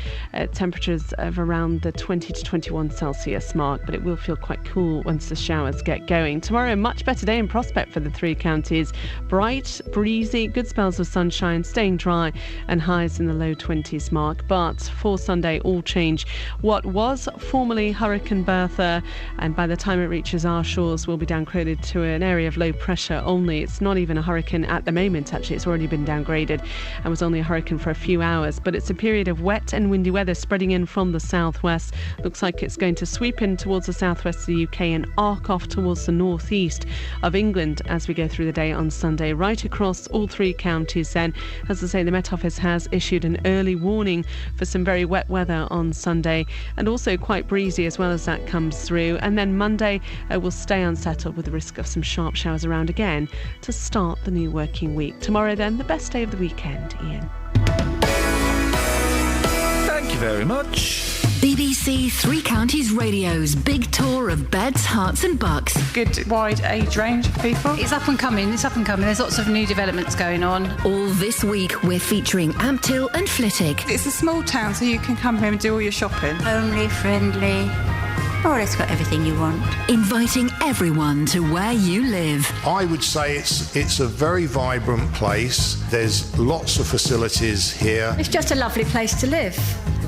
temperatures of around the 20 to 21 Celsius mark, but it will feel quite cool once the showers get going. Tomorrow, a much better day in prospect for the three counties. Bright, breezy, good spells of sunshine, staying dry, and highs in the low 20s mark. But for Sunday, all change. What was formerly Hurricane Bertha, and by the time it reaches our shores, will be downgraded to an area of low pressure only. It's not even a hurricane at the moment, actually. It's already been downgraded and was only a hurricane for a few hours. But it's a period of wet and windy weather spreading in from the southwest. Looks like it's going to sweep in towards the southwest of the UK and arc off towards the northeast of England as we go through the day on Sunday, right across all three counties. Then, as I say, the Met Office has issued an early warning for some very wet weather on Sunday, and also quite breezy as well as that comes through. And then Monday will stay unsettled with the risk of some sharp showers around again to start the new working week. Tomorrow then, the best day of the weekend, Iain. Thank you very much. BBC Three Counties Radio's big tour of beds, hearts and bucks. Good wide age range of people. It's up and coming. There's lots of new developments going on. All this week we're featuring Amptill and Flitwick. It's a small town, so you can come here and do all your shopping. Homely, friendly. Oh, it's got everything you want. Inviting everyone to where you live. I would say it's a very vibrant place. There's lots of facilities here. It's just a lovely place to live.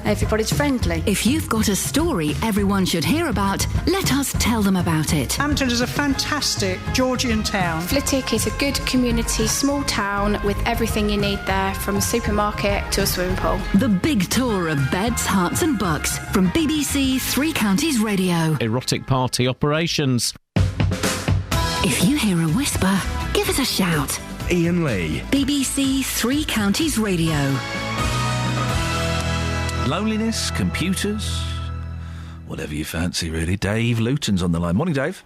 Everybody's friendly. If you've got a story everyone should hear about, let us tell them about it. Amptill is a fantastic Georgian town. Flitwick is a good community, small town with everything you need there, from a supermarket to a swimming pool. The big tour of beds, hearts and bucks from BBC Three Counties Radio. Erotic party operations. If you hear a whisper, give us a shout. Iain Lee. BBC Three Counties Radio. Loneliness, computers, whatever you fancy, really. Dave Luton's on the line. Morning, Dave.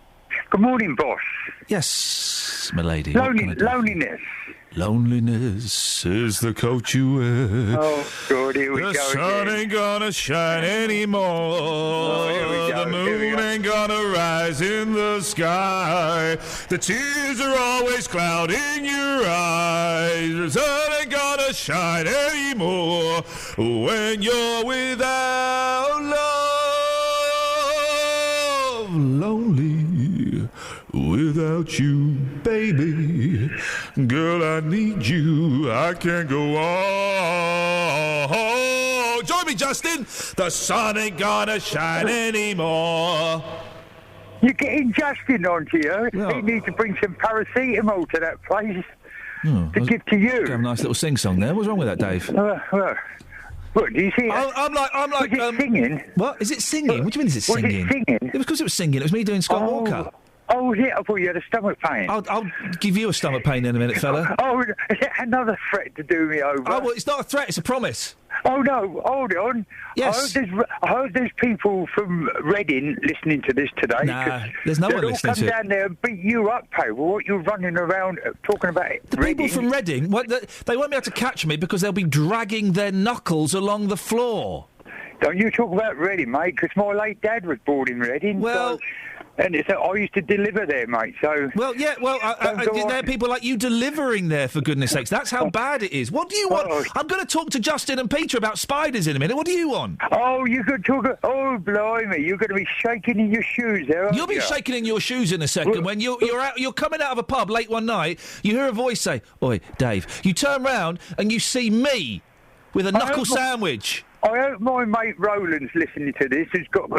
Good morning, boss. Yes, my lady. Loneliness. Loneliness is the coat you wear. Oh, God, here we go. The sun ain't gonna shine anymore. The moon ain't gonna rise in the sky. The tears are always clouding your eyes. The sun ain't gonna shine anymore when you're without love. Lonely without you, baby. Girl, I need you. I can't go on. Join me, Justin. The sun ain't gonna shine anymore. You're getting Justin onto you. Yeah. He needs to bring some paracetamol to that place to give to you. Have a nice little sing-song there. What's wrong with that, Dave? What, do you see? I'm like. Was it singing? What? Is it singing? What do you mean, is it singing? Was it singing? It was because it was singing. It was me doing Scott Walker. Oh, yeah, I thought you had a stomach pain. I'll give you a stomach pain in a minute, fella. Oh, is it another threat to do me over? Oh, well, it's not a threat, it's a promise. Oh, no, hold on. Yes. I heard there's people from Reading listening to this today. Nah, there's no one listening to it. They'll come down there and beat you up, Pay. Well, what you're running around talking about it. The people from Reading, they won't be able to catch me because they'll be dragging their knuckles along the floor. Don't you talk about Reading, mate, because my late dad was born in Reading. Well... And I used to deliver there, mate, so... Well, yeah, there are people like you delivering there, for goodness sakes. That's how bad it is. What do you want? I'm going to talk to Justin and Peter about spiders in a minute. What do you want? Oh, you could talk... Oh, blimey, you're going to be shaking in your shoes there, aren't you? You'll be shaking in your shoes in a second. When you're coming out of a pub late one night, you hear a voice say, "Oi, Dave." You turn round and you see me with a knuckle sandwich. I hope my mate Roland's listening to this, who's got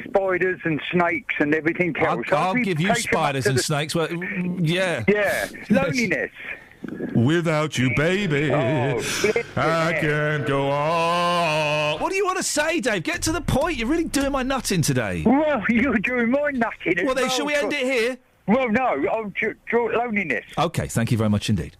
spiders and snakes and everything else. I'll give you spiders and snakes. Well, yeah. Yeah. Loneliness. Without you, baby, I can't go on. What do you want to say, Dave? Get to the point. You're really doing my nutting today. Well, you're doing my nutting. Well, then, shall we end it here? Well, no. Loneliness. OK, thank you very much indeed.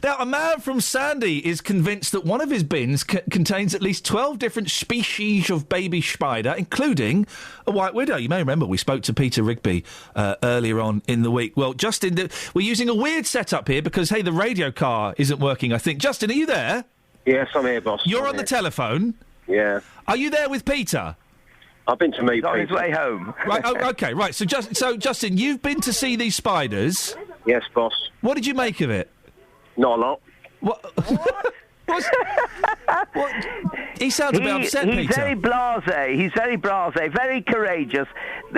Now, a man from Sandy is convinced that one of his bins contains at least 12 different species of baby spider, including a white widow. You may remember we spoke to Peter Rigby earlier on in the week. Well, Justin, we're using a weird setup here because, hey, the radio car isn't working, I think. Justin, are you there? Yes, I'm here, boss. You're on the telephone? Yeah. Are you there with Peter? I've been to meet Peter. On his way home. Right, okay, right. So, Justin, you've been to see these spiders? Yes, boss. What did you make of it? Not a lot. What? He sounds a bit upset, Peter. He's very blasé. He's very blasé, very courageous.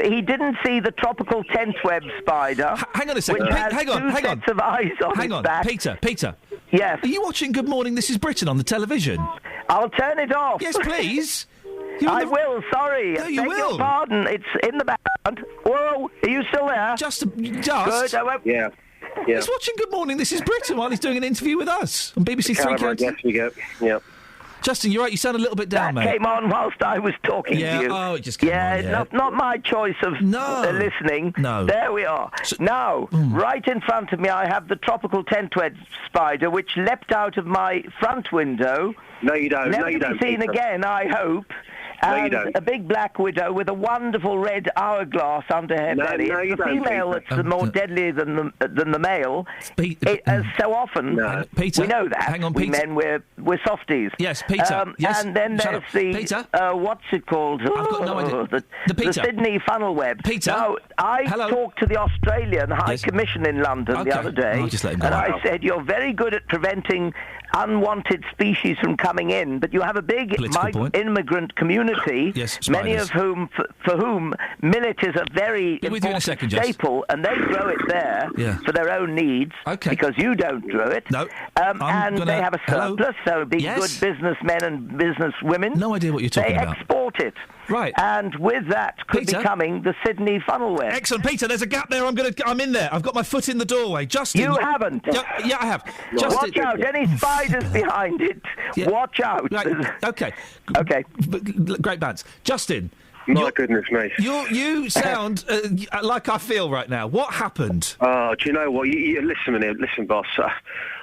He didn't see the tropical tent web spider. Hang on a second. Hang on. Sets of eyes on hang his on, back. Peter. Yes. Are you watching Good Morning This Is Britain on the television? I'll turn it off. Yes, please. I will, sorry. No, you Beg will. your pardon. It's in the background. Whoa, are you still there? Just. Good, I won't... Yeah. He's watching Good Morning This Is Britain while he's doing an interview with us on BBC Three Counties. Yes, we go. Yeah. Justin, you're right. You sound a little bit down, that mate. Came on whilst I was talking to you. Oh, it just came on, yeah. Not my choice of listening. No. There we are. Now, right in front of me, I have the tropical tent-web spider, which leapt out of my front window. No, you don't. Never No, you to be don't. seen Peter. again, I hope. No, you And don't. a big black widow with a wonderful red hourglass under her belly. No, it's you the don't, female Peter. that's more deadly than the male. As so often, Peter, we know that. hang on, we Peter. men, we're softies. Yes, Peter. Yes. And then Shut there's up. the Peter? what's it called? I've got no idea. The Peter. Sydney funnel web. Peter? Now, I talked to the Australian High Yes. Commission in London the Okay. other day, I'll just let him go. and I said, you're very good at preventing unwanted species from coming in, but you have a big immigrant community, many of whom, for whom millet is a very important staple, and they grow it there for their own needs, because you don't grow it. No. And they have a surplus, so be good businessmen and businesswomen. No idea what you're talking they about. They export it. Right. And with that could be coming the Sydney funnel web. Excellent, Peter. There's a gap there. I'm in there. I've got my foot in the doorway. Justin. You haven't. Yeah, I have. No. Justin, watch out. Any spiders behind it. Watch out. Right. Okay. Great bands. Justin. My goodness me. You sound like I feel right now. What happened? Oh, do you know what? Listen, boss.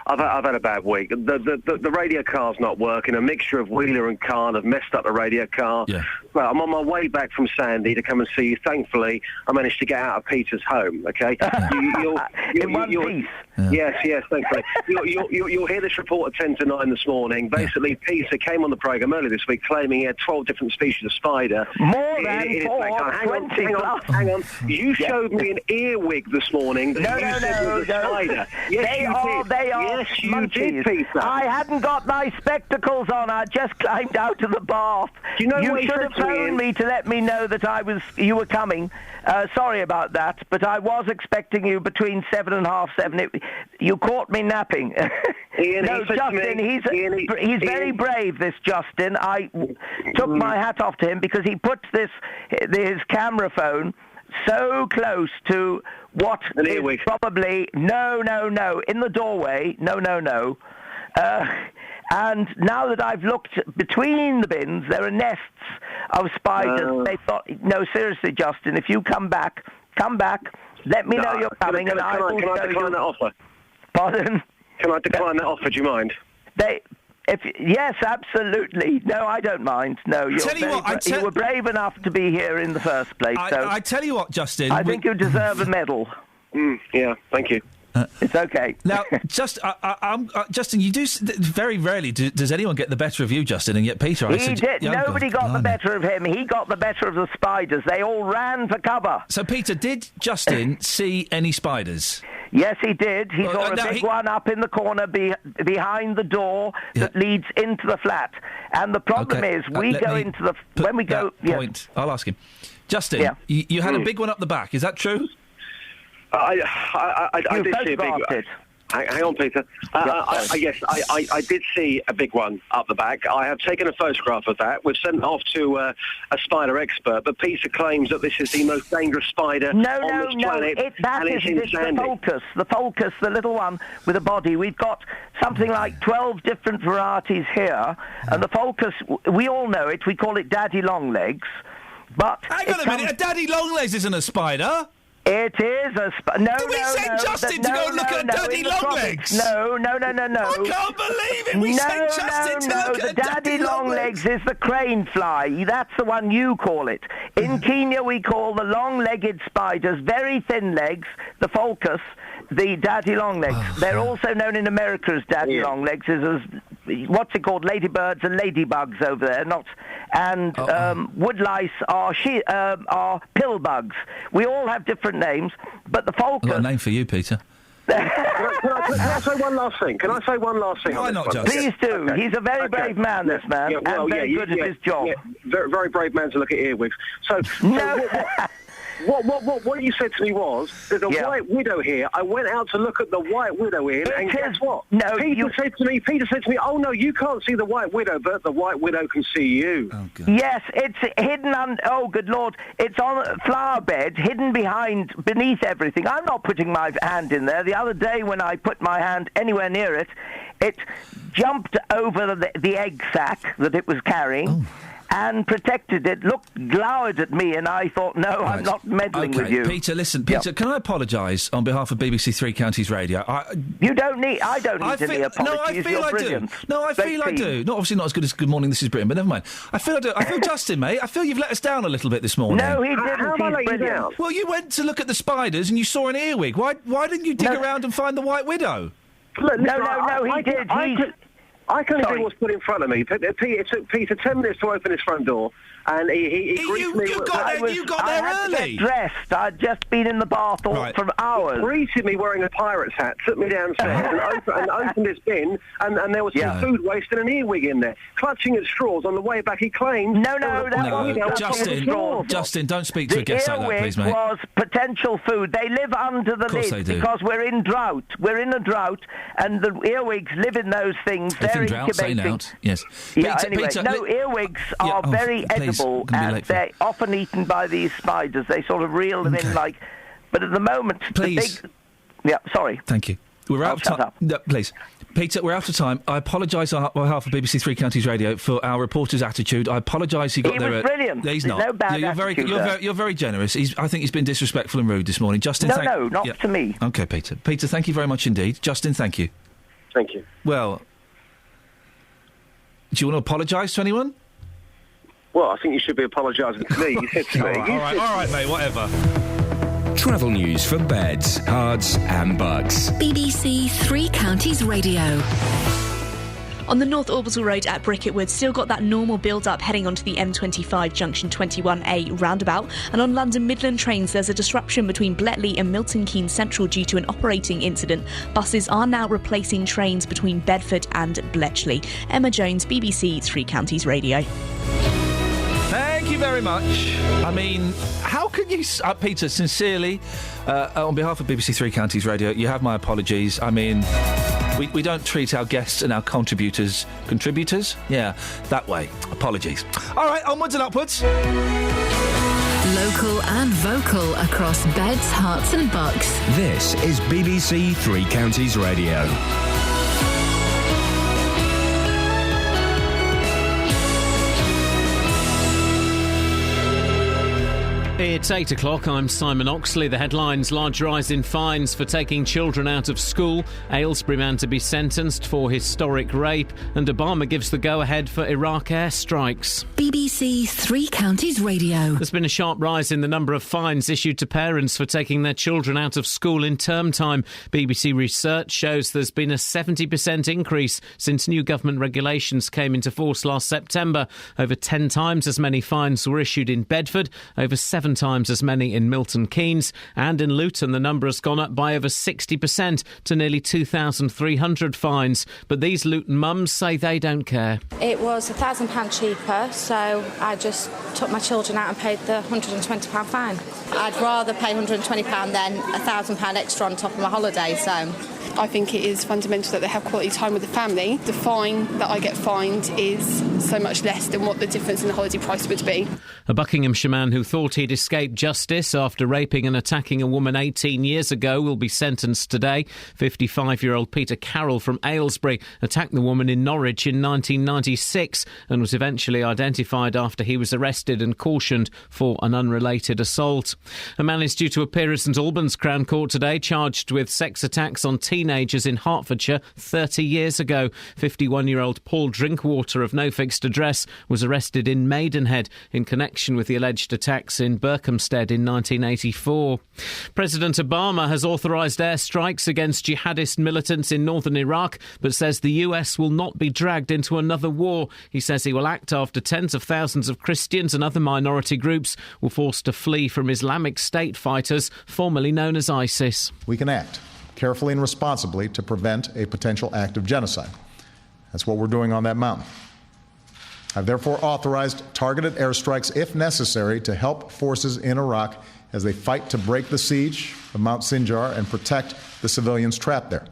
I've had a bad week. The radio car's not working. A mixture of Wheeler and Kahn have messed up the radio car. Yeah. Well, I'm on my way back from Sandy to come and see you. Thankfully, I managed to get out of Peter's home. Okay. In one piece. Yes, thankfully. You'll hear this report at 10 to 9 this morning. Basically, Peter came on the programme earlier this week claiming he had 12 different species of spider. More than 4, 20 hang on. You showed me an earwig this morning that you said was a spider. Yes, they are Yes, you monkeys. did, Peter. I hadn't got my spectacles on. I just climbed out of the bath. Do you know what should have phoned me to let me know that you were coming. Sorry about that, but I was expecting you between 7 and half 7. You caught me napping. Ian, no, Justin, he's very brave, this Justin. I took my hat off to him because he puts his camera phone so close to what is probably no in the doorway. No. And now that I've looked between the bins, there are nests of spiders. They thought, no, seriously, Justin, if you come back. Let me know you're coming, and I will Can I decline that offer? Pardon? Can I decline that offer? Do you mind? Yes, absolutely. No, I don't mind. No, you were brave enough to be here in the first place. I tell you what, Justin. I think you deserve a medal. Yeah, thank you. It's okay. Now, Justin, you do very rarely does anyone get the better of you, Justin, and yet Peter. He did. Nobody got the better of him. He got the better of the spiders. They all ran for cover. So, Peter, did Justin see any spiders? Yes, he did. He saw a big one up in the corner behind the door that leads into the flat. And the problem is, when we go. Point. I'll ask him. Justin, you had a big one up the back. Is that true? I did see a big one. Hang on, Peter. Yes, I did see a big one up the back. I have taken a photograph of that. We've sent it off to a spider expert, but Peter claims that this is the most dangerous spider on this planet. It's the Fulcus, the little one with a body. We've got something like 12 different varieties here, and the Fulcus, we all know it. We call it Daddy Longlegs. But hang on a minute, a Daddy Longlegs isn't a spider. It is a... We sent Justin to go and look at Daddy Longlegs. No. I can't believe it. We sent Justin to look at Daddy Longlegs is the crane fly. That's the one you call it. In Kenya, we call the long-legged spiders, very thin legs, the fulcus, the daddy longlegs. They're also known in America as daddy longlegs, as what's it called, ladybirds and ladybugs over there, woodlice are pillbugs. We all have different names, but the fulcus... I've got a name for you, Peter. Can I say one last thing? Why not, Justin? Please do. He's a very brave man, this man, and very good at his job. Yeah, very, very brave man to look at earwigs. What you said to me was, there's a white widow here. I went out to look at the white widow, Ian, and guess what? Peter said to me, oh, no, you can't see the white widow, but the white widow can see you. Oh, God. Yes, it's hidden oh, good Lord. It's on a flower bed, hidden beneath everything. I'm not putting my hand in there. The other day when I put my hand anywhere near it, it jumped over the egg sac that it was carrying. And protected it, glowered at me, and I thought, no, right. I'm not meddling with you. Peter, listen, Peter, can I apologise on behalf of BBC Three Counties Radio? I don't need any apologies. No, I feel I do. No, I feel I do. Not obviously not as good as Good Morning, This is Britain, but never mind. I feel I do. I feel Justin, mate. I feel you've let us down a little bit this morning. No, he didn't. How have I let you down? Well, you went to look at the spiders and you saw an earwig. Why didn't you dig around and find the white widow? Look, no, he did. I can only do what's put in front of me. It took Peter 10 minutes to open his front door, and he greeted me. You got there early. To get dressed. I'd just been in the bath for hours. He greeted me wearing a pirate's hat, took me downstairs and opened his bin, and there was some food waste and an earwig in there. Clutching at straws on the way back, he claimed... Justin, don't speak to a guest like that, please, mate. The earwig was potential food. They live under the lid because we're in drought. We're in a drought, and the earwigs live in those things. They're incubating. Yes. Earwigs are very edible, and they're often eaten by these spiders. They sort of reel them in like... But at the moment... Please. Sorry. Thank you. We're out of time. No, please. Peter, we're out of time. I apologise on behalf of BBC Three Counties Radio for our reporter's attitude. I apologise he got there... He was brilliant. He's not. No bad attitude, you're very generous. I think he's been disrespectful and rude this morning. Justin, not to me. OK, Peter. Peter, thank you very much indeed. Justin, thank you. Thank you. Well... Do you want to apologise to anyone? Well, I think you should be apologising to me. You said to me. All right, mate, whatever. Travel news for beds, cards and bugs. BBC Three Counties Radio. On the North Orbital Road at Bricketwood, still got that normal build-up heading onto the M25 Junction 21A roundabout. And on London Midland trains, there's a disruption between Bletchley and Milton Keynes Central due to an operating incident. Buses are now replacing trains between Bedford and Bletchley. Emma Jones, BBC Three Counties Radio. Thank you very much. I mean, how can you... Peter, sincerely, on behalf of BBC Three Counties Radio, you have my apologies. I mean... We don't treat our guests and our contributors... Yeah, that way. Apologies. All right, onwards and upwards. Local and vocal across beds, hearts and bucks. This is BBC Three Counties Radio. It's 8 o'clock. I'm Simon Oxley. The headlines: large rise in fines for taking children out of school, Aylesbury man to be sentenced for historic rape, and Obama gives the go-ahead for Iraq airstrikes. BBC Three Counties Radio. There's been a sharp rise in the number of fines issued to parents for taking their children out of school in term time. BBC research shows there's been a 70% increase since new government regulations came into force last September. Over 10 times as many fines were issued in Bedford, over 7 times as many in Milton Keynes, and in Luton the number has gone up by over 60% to nearly 2,300 fines. But these Luton mums say they don't care. It was £1,000 cheaper, so I just took my children out and paid the £120 fine. I'd rather pay £120 than £1,000 extra on top of my holiday, so I think it is fundamental that they have quality time with the family. The fine that I get fined is so much less than what the difference in the holiday price would be. A Buckinghamshire man who thought he'd escaped justice after raping and attacking a woman 18 years ago will be sentenced today. 55-year-old Peter Carroll from Aylesbury attacked the woman in Norwich in 1996 and was eventually identified after he was arrested and cautioned for an unrelated assault. A man is due to appear at St Albans Crown Court today, charged with sex attacks on teenagers in Hertfordshire 30 years ago. 51-year-old Paul Drinkwater of no fixed address was arrested in Maidenhead in connection with the alleged attacks in Berkhamsted in 1984. President Obama has authorised airstrikes against jihadist militants in northern Iraq, but says the US will not be dragged into another war. He says he will act after tens of thousands of Christians and other minority groups were forced to flee from Islamic State fighters, formerly known as ISIS. We can act carefully and responsibly to prevent a potential act of genocide. That's what we're doing on that mountain. I've therefore authorized targeted airstrikes, if necessary, to help forces in Iraq as they fight to break the siege of Mount Sinjar and protect the civilians trapped there.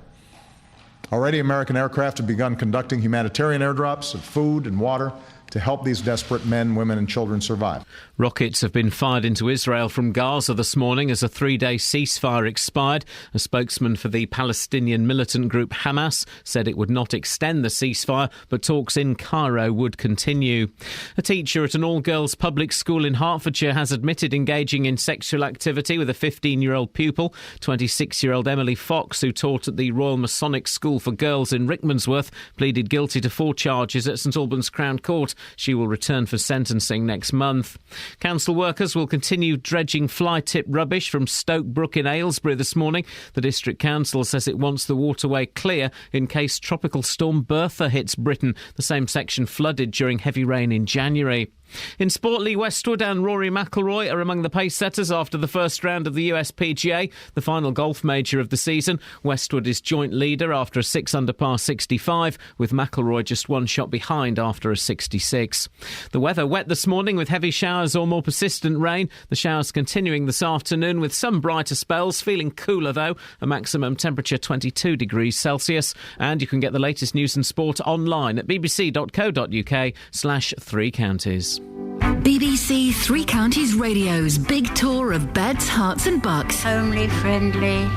Already, American aircraft have begun conducting humanitarian airdrops of food and water to help these desperate men, women and children survive. Rockets have been fired into Israel from Gaza this morning as a 3-day ceasefire expired. A spokesman for the Palestinian militant group Hamas said it would not extend the ceasefire, but talks in Cairo would continue. A teacher at an all-girls public school in Hertfordshire has admitted engaging in sexual activity with a 15-year-old pupil. 26-year-old Emily Fox, who taught at the Royal Masonic School for Girls in Rickmansworth, pleaded guilty to 4 charges at St Albans Crown Court. She will return for sentencing next month. Council workers will continue dredging fly-tip rubbish from Stoke Brook in Aylesbury this morning. The District Council says it wants the waterway clear in case Tropical Storm Bertha hits Britain. The same section flooded during heavy rain in January. In sport, Lee Westwood and Rory McIlroy are among the pace setters after the first round of the US PGA, the final golf major of the season. Westwood is joint leader after a 6-under par 65, with McIlroy just 1 shot behind after a 66. The weather wet this morning with heavy showers or more persistent rain. The showers continuing this afternoon with some brighter spells, feeling cooler though, a maximum temperature 22 degrees Celsius. And you can get the latest news and sport online at bbc.co.uk/3counties. BBC Three Counties Radio's big tour of beds, hearts and bucks. Homely, friendly.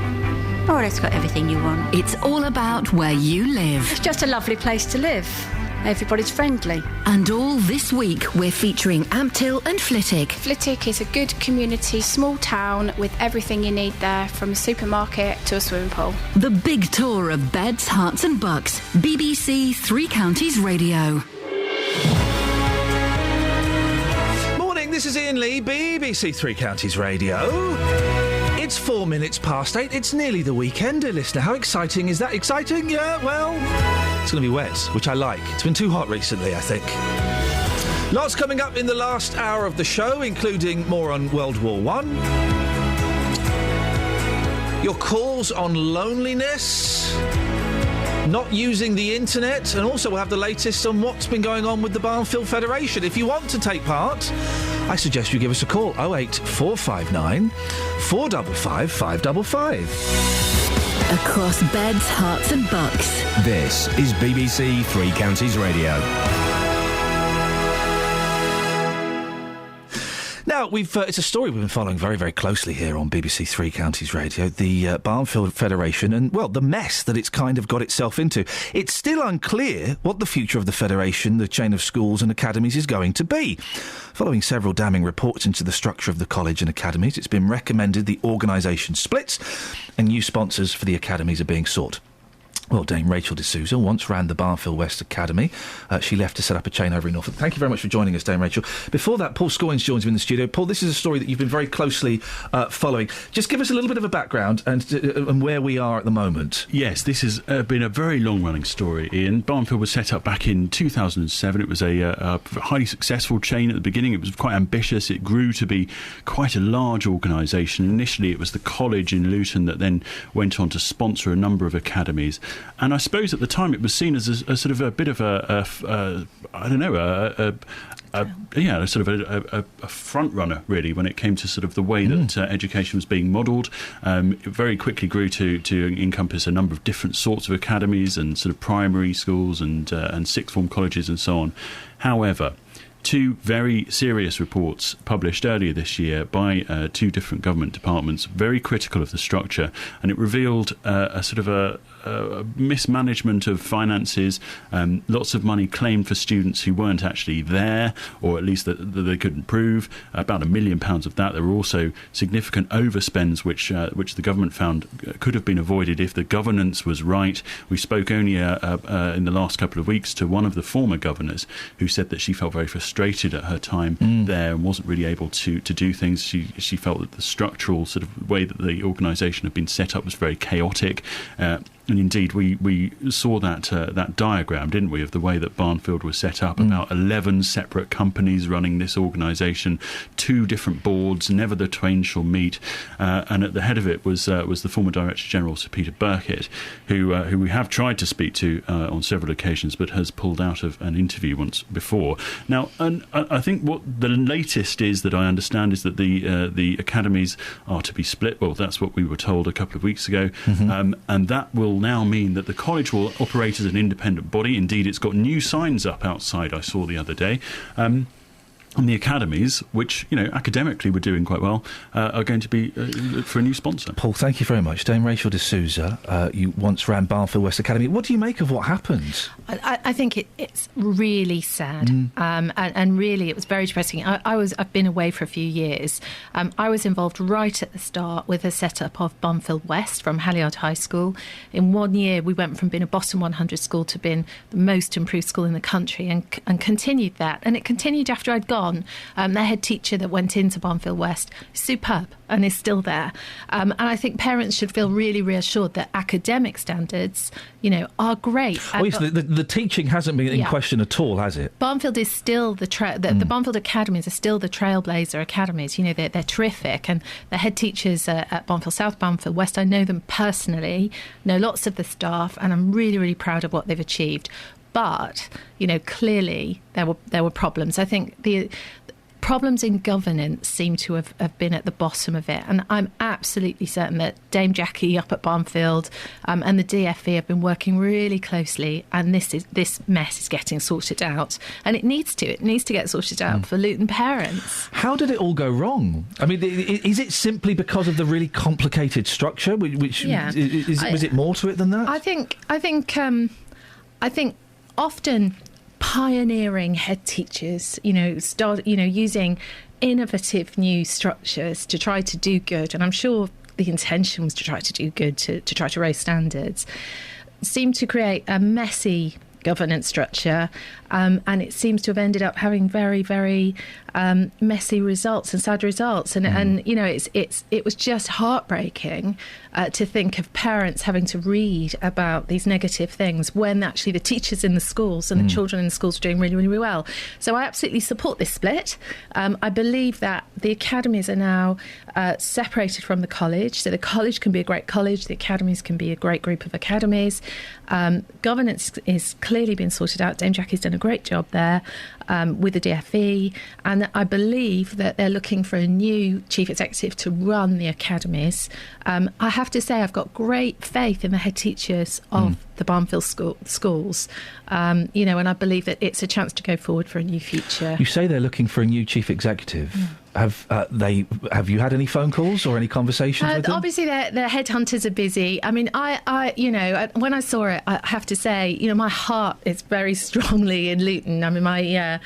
Oh, it's got everything you want. It's all about where you live. It's just a lovely place to live. Everybody's friendly. And all this week, we're featuring Ampthill and Flitwick. Flitwick is a good community, small town with everything you need there, from a supermarket to a swimming pool. The big tour of beds, hearts and bucks. BBC Three Counties Radio. This is Iain Lee, BBC Three Counties Radio. It's 4 minutes past 8. It's nearly the weekend, dear listener. How exciting is that? Exciting? Yeah, well, it's going to be wet, which I like. It's been too hot recently, I think. Lots coming up in the last hour of the show, including more on World War I. Your calls on loneliness, not using the internet, and also we'll have the latest on what's been going on with the Barnfield Federation. If you want to take part, I suggest you give us a call, 08459 455 555. Across beds, hearts and bucks. This is BBC Three Counties Radio. Now, it's a story we've been following very, very closely here on BBC Three Counties Radio, the Barnfield Federation, and, well, the mess that it's kind of got itself into. It's still unclear what the future of the Federation, the chain of schools and academies, is going to be. Following several damning reports into the structure of the college and academies, it's been recommended the organisation splits and new sponsors for the academies are being sought. Well, Dame Rachel D'Souza once ran the Barnfield West Academy. She left to set up a chain over in Norfolk. Thank you very much for joining us, Dame Rachel. Before that, Paul Scoynes joins me in the studio. Paul, this is a story that you've been very closely following. Just give us a little bit of a background and where we are at the moment. Yes, this has been a very long-running story, Iain. Barnfield was set up back in 2007. It was a highly successful chain at the beginning. It was quite ambitious. It grew to be quite a large organisation. Initially, it was the college in Luton that then went on to sponsor a number of academies. And I suppose at the time it was seen as a sort of a bit of sort of a front runner, really, when it came to sort of the way that education was being modelled. It very quickly grew to encompass a number of different sorts of academies and sort of primary schools and sixth form colleges and so on. However, two very serious reports published earlier this year by two different government departments, very critical of the structure, and it revealed a sort of a mismanagement of finances, lots of money claimed for students who weren't actually there, or at least that they couldn't prove, about £1 million of that. There were also significant overspends which the government found could have been avoided if the governance was right. We spoke only in the last couple of weeks to one of the former governors who said that she felt very frustrated at her time there and wasn't really able to do things. She felt that the structural sort of way that the organisation had been set up was very chaotic. And indeed, we saw that diagram, didn't we, of the way that Barnfield was set up, about 11 separate companies running this organisation, 2 different boards, never the twain shall meet, and at the head of it was the former Director General, Sir Peter Burkitt, who we have tried to speak to on several occasions, but has pulled out of an interview once before. Now, and I think what the latest is that I understand is that the academies are to be split. Well, that's what we were told a couple of weeks ago, and that will now mean that the college will operate as an independent body. Indeed, it's got new signs up outside I saw the other day. And the academies, which, academically were doing quite well, are going to be for a new sponsor. Paul, thank you very much. Dame Rachel D'Souza, you once ran Barnfield West Academy. What do you make of what happened? I think it's really sad, and really it was very depressing. I've been away for a few years. I was involved right at the start with the setup of Barnfield West from Halliard High School. In 1 year, we went from being a bottom 100 school to being the most improved school in the country, and continued that. And it continued after I'd gone. Their head teacher that went into Barnfield West, superb, and is still there. And I think parents should feel really reassured that academic standards, are great. Oh, yes, the teaching hasn't been in question at all, has it? Barnfield is still the Barnfield Academies are still the trailblazer academies. They're terrific, and the head teachers at Barnfield South, Barnfield West, I know them personally, know lots of the staff, and I'm really, really proud of what they've achieved. But, clearly there were problems. I think the problems in governance seem to have been at the bottom of it. And I'm absolutely certain that Dame Jackie up at Barnfield and the DFE have been working really closely, and this mess is getting sorted out. And it needs to get sorted out for Luton parents. How did it all go wrong? I mean, is it simply because of the really complicated structure? Was it more to it than that? I think often pioneering head teachers, using innovative new structures to try to do good, and I'm sure the intention was to try to do good, to try to raise standards, seem to create a messy governance structure, and it seems to have ended up having very, very messy results and sad results. And it was just heartbreaking to think of parents having to read about these negative things when actually the teachers in the schools and the children in the schools are doing really, really well. So I absolutely support this split. I believe that the academies are now separated from the college, so the college can be a great college, the academies can be a great group of academies. Governance is clearly been sorted out. Dame Jackie's done a great job there with the DFE, and I believe that they're looking for a new chief executive to run the academies. I have to say I've got great faith in the head teachers of the Barnfield schools, and I believe that it's a chance to go forward for a new future. You say they're looking for a new chief executive. Have you had any phone calls or any conversations with them? Obviously, their headhunters are busy. I mean, I when I saw it, I have to say, my heart is very strongly in Luton. I mean, my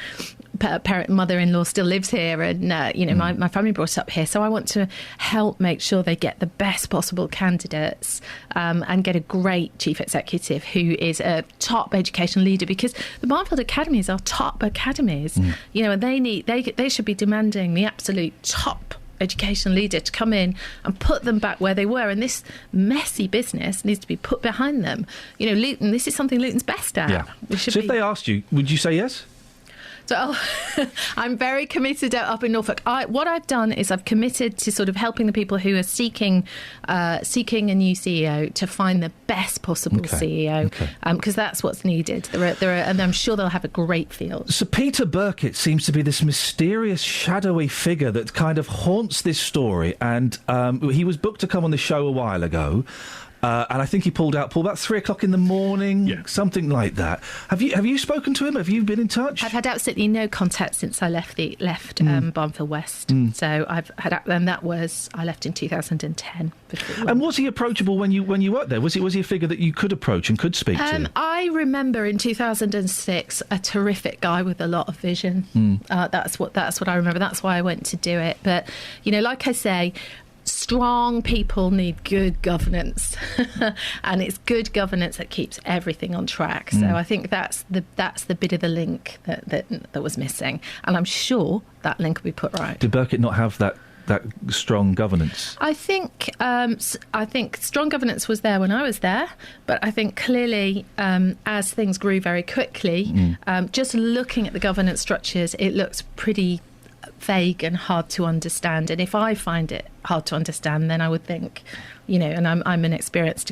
mother-in-law still lives here, and my family brought up here, so I want to help make sure they get the best possible candidates and get a great chief executive who is a top education leader, because the Barnfield academies are top academies, and they should be demanding the absolute top education leader to come in and put them back where they were, and this messy business needs to be put behind them. Luton, this is something Luton's best at. Yeah. If they asked you, would you say yes? So I'm very committed up in Norfolk. What I've done is I've committed to sort of helping the people who are seeking a new CEO to find the best possible CEO, because that's what's needed. There are, and I'm sure they'll have a great field. So Peter Burkitt seems to be this mysterious, shadowy figure that kind of haunts this story, and he was booked to come on the show a while ago. And I think he pulled out about 3 o'clock in the morning, something like that. Have you spoken to him? Have you been in touch? I've had absolutely no contact since I left Barnfield West. So I left in 2010. And was he approachable when you worked there? Was he a figure that you could approach and could speak to? I remember in 2006 a terrific guy with a lot of vision. That's what I remember. That's why I went to do it. But like I say, strong people need good governance, and it's good governance that keeps everything on track. So I think that's the bit of the link that was missing, and I'm sure that link will be put right. Did Burkitt not have that strong governance? I think strong governance was there when I was there, but I think clearly as things grew very quickly, just looking at the governance structures, it looks pretty vague and hard to understand. And if I find it hard to understand, then I would think, and I'm an experienced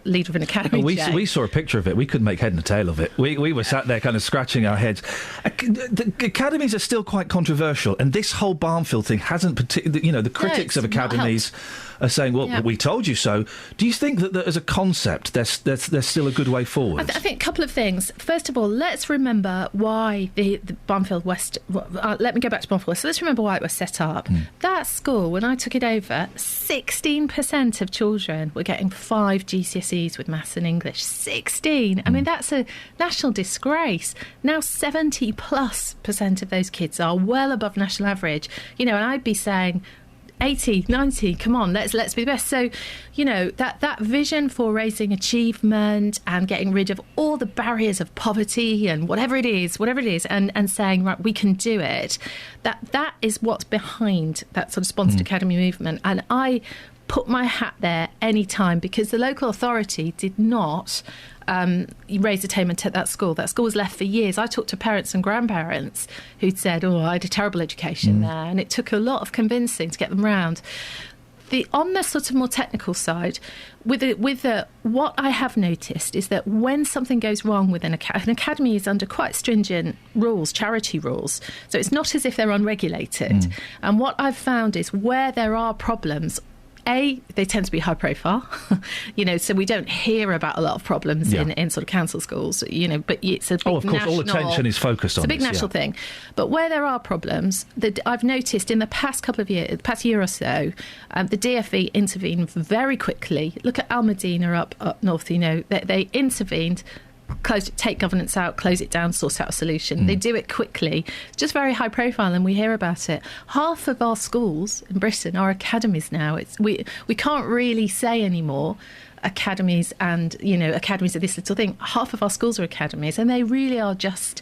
leader of an academy. We saw a picture of it. We couldn't make head and tail of it. We were sat there kind of scratching our heads. The academies are still quite controversial, and this whole Barnfield thing hasn't particularly. The critics of academies are saying, well, we told you so. Do you think that as a concept, there's still a good way forward? I think a couple of things. First of all, let's remember why the Barnfield West... let me go back to Barnfield West. So let's remember why it was set up. That school, when I took it over, 16% of children were getting 5 GCSEs with maths and English. 16! I mean, that's a national disgrace. Now 70+% of those kids are well above national average. And I'd be saying 80, 90, come on, let's be the best. So, that vision for raising achievement and getting rid of all the barriers of poverty and whatever it is, and saying, right, we can do it, that is what's behind that sort of sponsored academy movement. And I put my hat there any time, because the local authority did not raise attainment at that school. That school was left for years. I talked to parents and grandparents who'd said, I had a terrible education there, and it took a lot of convincing to get them round. On the sort of more technical side, what I have noticed is that when something goes wrong with an academy is under quite stringent rules, charity rules, so it's not as if they're unregulated. And what I've found is where there are problems, they tend to be high profile, so we don't hear about a lot of problems in sort of council schools, but it's a big of course, all attention is focused on it. It's a big national thing. But where there are problems, I've noticed in the past past year or so, the DfE intervened very quickly. Look at Almadina up north, they intervened, take governance out, close it down, sort out a solution. They do it quickly, just very high profile, and we hear about it. Half of our schools in Britain are academies now. We can't really say anymore academies and academies of this little thing. Half of our schools are academies, and they really are just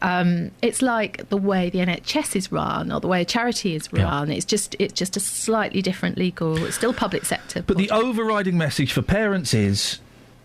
it's like the way the NHS is run or the way a charity is run. It's just a slightly different legal, it's still public sector. But the overriding message for parents is,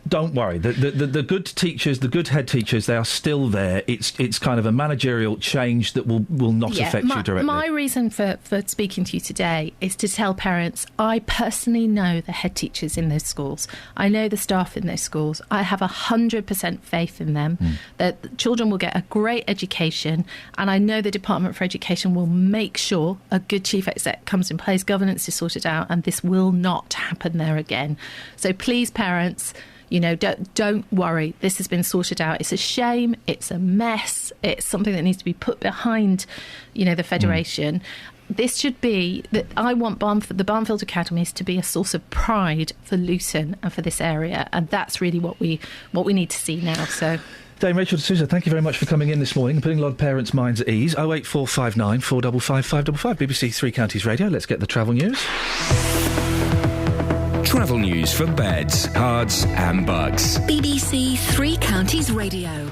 don't worry. The good teachers, the good head teachers, they are still there. It's kind of a managerial change that will not affect you directly. My reason for speaking to you today is to tell parents, I personally know the head teachers in those schools. I know the staff in those schools. I have 100% faith in them, that children will get a great education, and I know the Department for Education will make sure a good chief exec comes in place, governance is sorted out, and this will not happen there again. So please, parents, don't worry. This has been sorted out. It's a shame. It's a mess. It's something that needs to be put behind, the Federation. This should be that I want the Barnfield Academies to be a source of pride for Luton and for this area, and that's really what we need to see now. So. Dame Rachel D'Souza, thank you very much for coming in this morning and putting a lot of parents' minds at ease. 08459 455 555 BBC Three Counties Radio. Let's get the travel news. Travel news for beds, cards and bugs. BBC Three Counties Radio.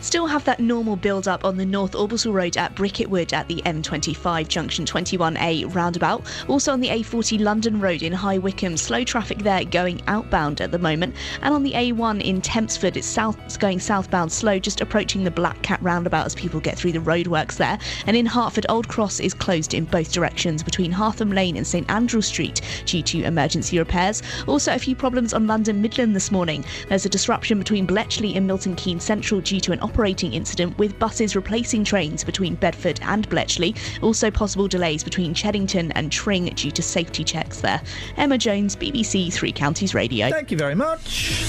Still have that normal build-up on the North Orbital Road at Bricketwood at the M25 junction 21A roundabout. Also on the A40 London Road in High Wycombe, slow traffic there going outbound at the moment. And on the A1 in Tempsford, it's going southbound slow, just approaching the Black Cat roundabout as people get through the roadworks there. And in Hertford, Old Cross is closed in both directions between Hartham Lane and St Andrew Street due to emergency repairs. Also a few problems on London Midland this morning. There's a disruption between Bletchley and Milton Keynes Central due to an operating incident with buses replacing trains between Bedford and Bletchley. Also possible delays between Cheddington and Tring due to safety checks there. Emma Jones, BBC Three Counties Radio. Thank you very much.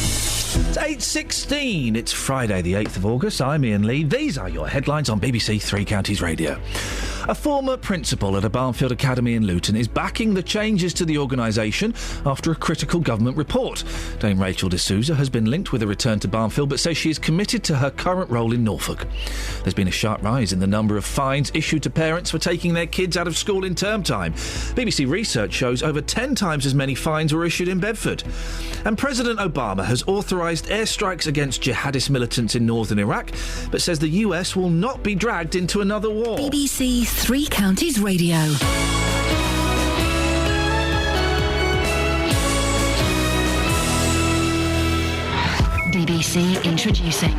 It's 8:16. It's Friday the 8th of August. I'm Iain Lee. These are your headlines on BBC Three Counties Radio. A former principal at a Barnfield Academy in Luton is backing the changes to the organisation after a critical government report. Dame Rachel de Souza has been linked with a return to Barnfield but says she is committed to her current role in Norfolk. There's been a sharp rise in the number of fines issued to parents for taking their kids out of school in term time. BBC research shows over 10 times as many fines were issued in Bedford. And President Obama has authorised airstrikes against jihadist militants in northern Iraq but says the US will not be dragged into another war. BBC Three Counties Radio. BBC Introducing.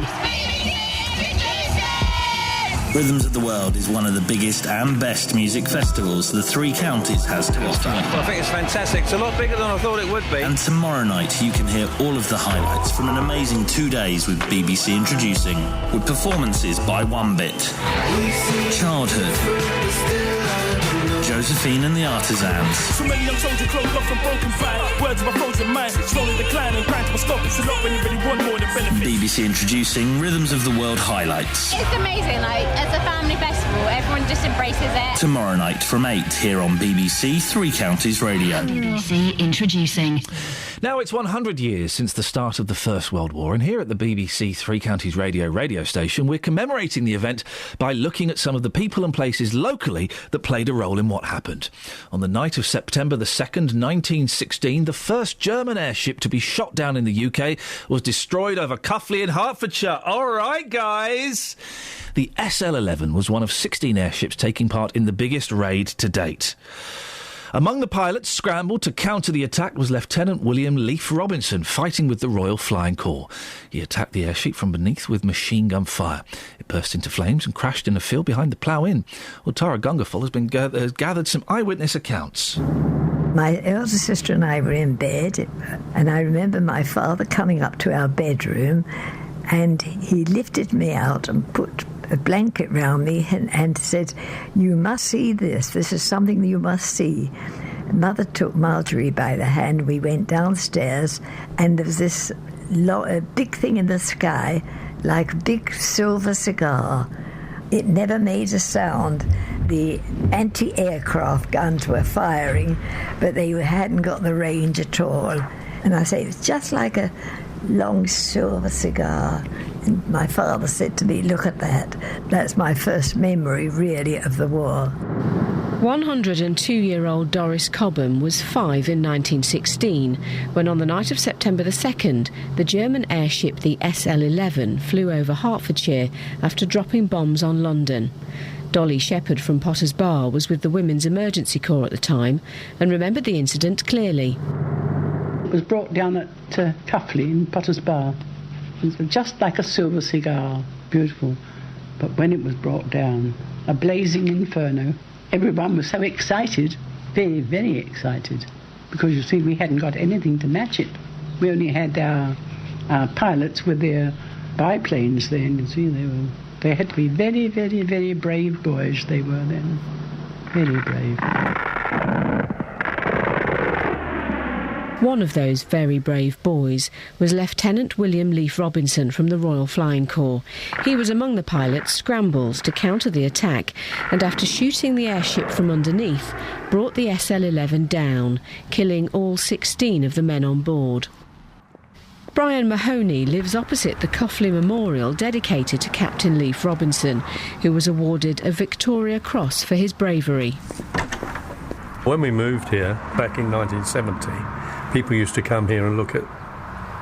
Rhythms of the World is one of the biggest and best music festivals the Three Counties has to offer. Well, I think it's fantastic. It's a lot bigger than I thought it would be. And tomorrow night you can hear all of the highlights from an amazing 2 days with BBC Introducing, with performances by One Bit, Childhood, Josephine and the Artisans, So many young soldiers closed off from broken fire. Words of a frozen mind, slowly declining, grind to a stop. It's a lot when you really want more than benefits. BBC Introducing Rhythms of the World highlights. It's amazing, like, as a family festival, everyone just embraces it. Tomorrow night from 8 here on BBC Three Counties Radio. BBC Introducing. Now it's 100 years since the start of the First World War, and here at the BBC Three Counties radio station, we're commemorating the event by looking at some of the people and places locally that played a role in what happened. On the night of September the 2nd, 1916, the first German airship to be shot down in the UK was destroyed over Cuffley in Hertfordshire. All right, guys. The SL-11 was one of 16 airships taking part in the biggest raid to date. Among the pilots scrambled to counter the attack was Lieutenant William Leaf Robinson, fighting with the Royal Flying Corps. He attacked the airship from beneath with machine gun fire. It burst into flames and crashed in a field behind the Plough Inn. Well, Tara Gungaful has gathered some eyewitness accounts. My elder sister and I were in bed, and I remember my father coming up to our bedroom, and he lifted me out and put a blanket round me and said, "You must see this. This is something you must see." Mother took Marjorie by the hand. We went downstairs, and there was this a big thing in the sky, like a big silver cigar. It never made a sound. The anti-aircraft guns were firing, but they hadn't got the range at all. And I say, it's just like a long silver cigar. And my father said to me, "Look at that." That's my first memory, really, of the war. 102-year-old Doris Cobham was 5 in 1916 when, on the night of September the 2nd, the German airship the SL-11 flew over Hertfordshire after dropping bombs on London. Dolly Shepherd from Potters Bar was with the Women's Emergency Corps at the time and remembered the incident clearly. It was brought down at Cuffley in Potters Bar. It was just like a silver cigar, beautiful. But when it was brought down, a blazing inferno, everyone was so excited, very, very excited, because you see we hadn't got anything to match it. We only had our pilots with their biplanes then. You see, they had to be very, very, very brave boys. They were then, very brave. One of those very brave boys was Lieutenant William Leaf Robinson from the Royal Flying Corps. He was among the pilots' scrambles to counter the attack, and after shooting the airship from underneath, brought the SL-11 down, killing all 16 of the men on board. Brian Mahoney lives opposite the Cuffley Memorial dedicated to Captain Leaf Robinson, who was awarded a Victoria Cross for his bravery. When we moved here back in 1970, people used to come here and look at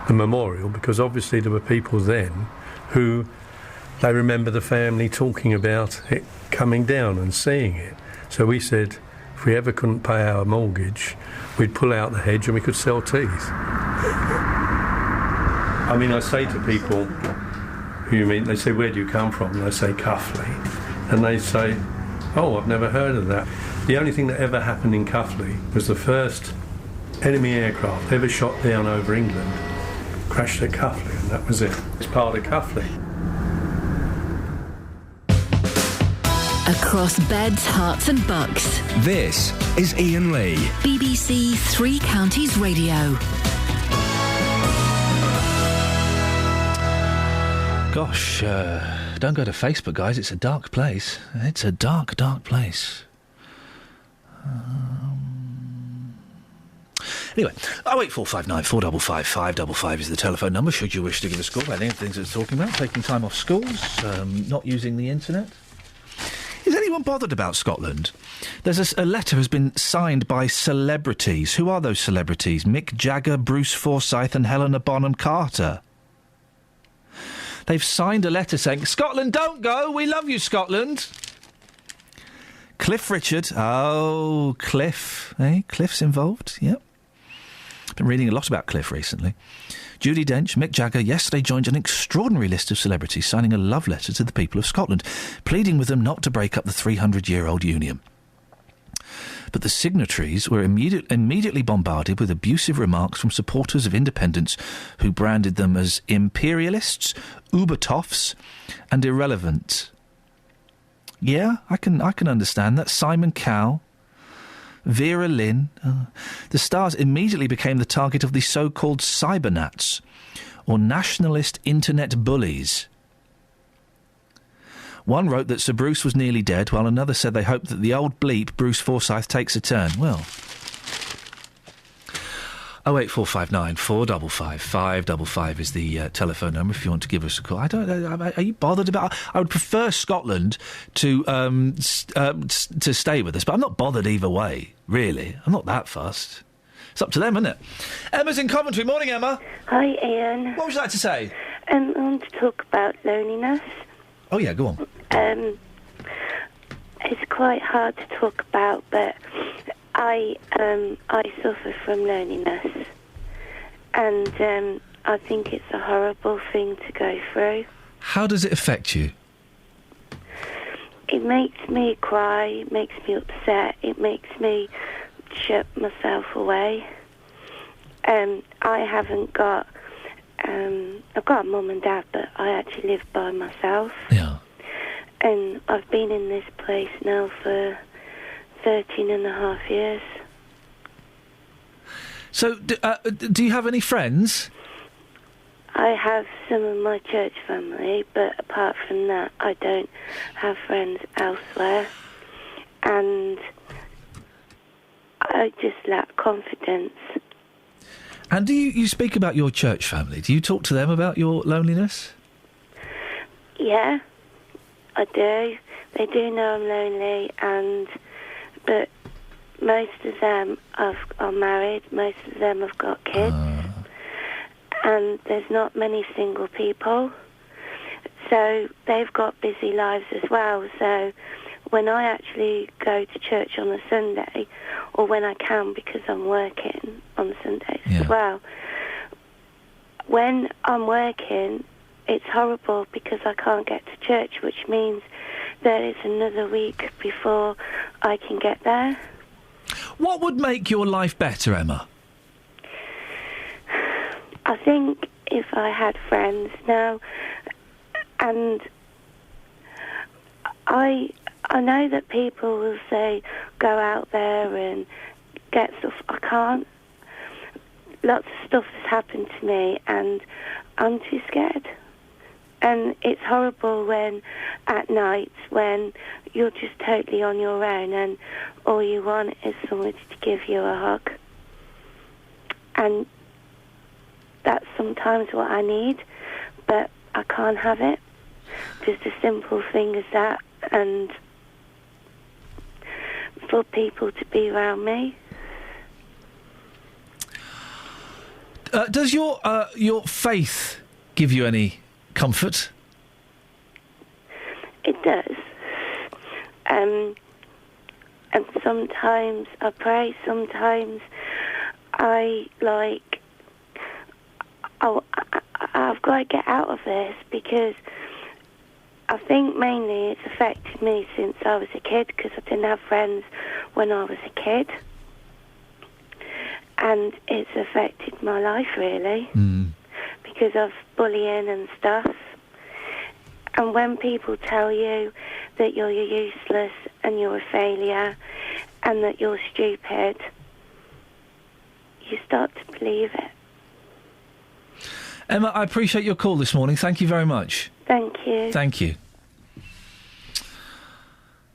the memorial because obviously there were people then who they remember the family talking about it coming down and seeing it. So we said, if we ever couldn't pay our mortgage, we'd pull out the hedge and we could sell teas. I mean, I say to people, who you mean, they say, where do you come from? And I say, Cuffley. And they say, oh, I've never heard of that. The only thing that ever happened in Cuffley was the first enemy aircraft ever shot down over England crashed at Cuffley, and that was it. It's part of Cuffley. Across beds, hearts and bucks. This is Iain Lee. BBC Three Counties Radio. Gosh, don't go to Facebook, guys. It's a dark place. It's a dark, dark place. Anyway, 08459 455 555 is the telephone number, should you wish to give us a call about any of the things it's talking about. Taking time off schools, not using the internet. Is anyone bothered about Scotland? There's a letter has been signed by celebrities. Who are those celebrities? Mick Jagger, Bruce Forsyth and Helena Bonham Carter. They've signed a letter saying, Scotland, don't go, we love you, Scotland. Cliff Richard. Oh, Cliff. Cliff's involved, yep. Been reading a lot about Cliff recently. Judi Dench, Mick Jagger yesterday joined an extraordinary list of celebrities signing a love letter to the people of Scotland, pleading with them not to break up the 300-year-old union. But the signatories were immediately bombarded with abusive remarks from supporters of independence who branded them as imperialists, ubertoffs and irrelevant. Yeah, I can understand that. Simon Cowell, Vera Lynn. The stars immediately became the target of the so-called cybernats, or nationalist internet bullies. One wrote that Sir Bruce was nearly dead, while another said they hoped that the old bleep Bruce Forsyth takes a turn. Well, 08459 455 555 is the telephone number if you want to give us a call. I don't know. Are you bothered about? I would prefer Scotland to stay with us, but I'm not bothered either way. Really, I'm not that fussed. It's up to them, isn't it? Emma's in Coventry. Morning, Emma. Hi, Ian. What would you like to say? I want to talk about loneliness. Oh yeah, go on. It's quite hard to talk about, but I suffer from loneliness, and I think it's a horrible thing to go through. How does it affect you? It makes me cry, it makes me upset, it makes me shut myself away. I haven't got... I've got a mum and dad, but I actually live by myself. Yeah. And I've been in this place now for 13 and a half years. So, do you have any friends? I have some of my church family, but apart from that, I don't have friends elsewhere. And I just lack confidence. And do you speak about your church family? Do you talk to them about your loneliness? Yeah, I do. They do know I'm lonely, but most of them are married, most of them have got kids, and there's not many single people. So they've got busy lives as well. So when I actually go to church on a Sunday, or when I can because I'm working on Sundays as well, when I'm working, it's horrible because I can't get to church, which means that it's another week before I can get there. What would make your life better, Emma? I think if I had friends now, and I know that people will say, go out there and get stuff. I can't. Lots of stuff has happened to me and I'm too scared. And it's horrible when, at night, when you're just totally on your own and all you want is someone to give you a hug. And that's sometimes what I need, but I can't have it. Just a simple thing as that, and for people to be around me. Does your faith give you any comfort? It does. And sometimes I pray, sometimes I've got to get out of this, because I think mainly it's affected me since I was a kid, because I didn't have friends when I was a kid. And it's affected my life, really, because of bullying and stuff. And when people tell you that you're useless and you're a failure and that you're stupid, you start to believe it. Emma, I appreciate your call this morning. Thank you very much. Thank you. Thank you.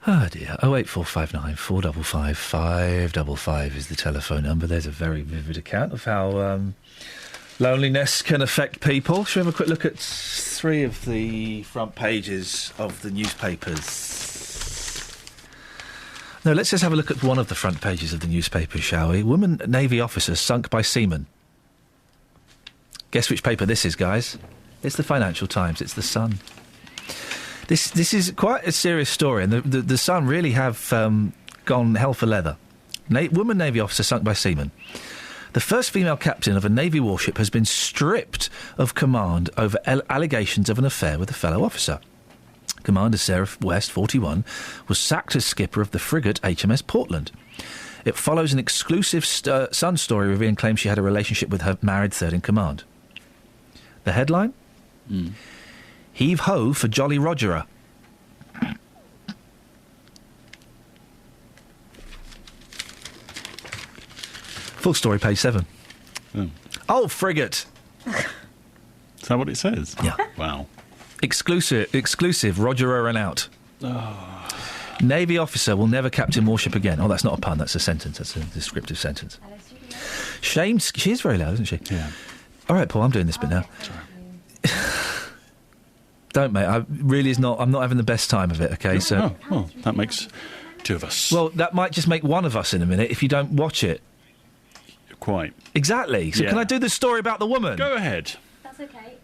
Oh dear. 08459 455 555 is the telephone number. There's a very vivid account of how loneliness can affect people. Shall we have a quick look at 3 of the front pages of the newspapers? No, let's just have a look at one of the front pages of the newspapers, shall we? Woman Navy officer sunk by seaman. Guess which paper this is, guys? It's the Financial Times. It's the Sun. This is quite a serious story, and the Sun really have gone hell for leather. Woman Navy officer sunk by seaman. The first female captain of a Navy warship has been stripped of command over allegations of an affair with a fellow officer. Commander Sarah West, 41, was sacked as skipper of the frigate HMS Portland. It follows an exclusive Sun story revealing claims she had a relationship with her married third-in-command. The headline? Heave-ho for Jolly Rogerer. Full story, page 7. Oh, frigate! Is that what it says? Yeah. Wow. Exclusive, Rogerer and out. Oh. Navy officer will never captain warship again. Oh, that's not a pun, that's a sentence. That's a descriptive sentence. Shamed... She is very loud, isn't she? Yeah. All right, Paul, I'm doing this bit now. Don't, mate. I'm not having the best time of it, OK? So. Oh, well, that makes 2 of us. Well, that might just make 1 of us in a minute if you don't watch it. Quite. Exactly. So can I do the story about the woman? Go ahead. That's okay.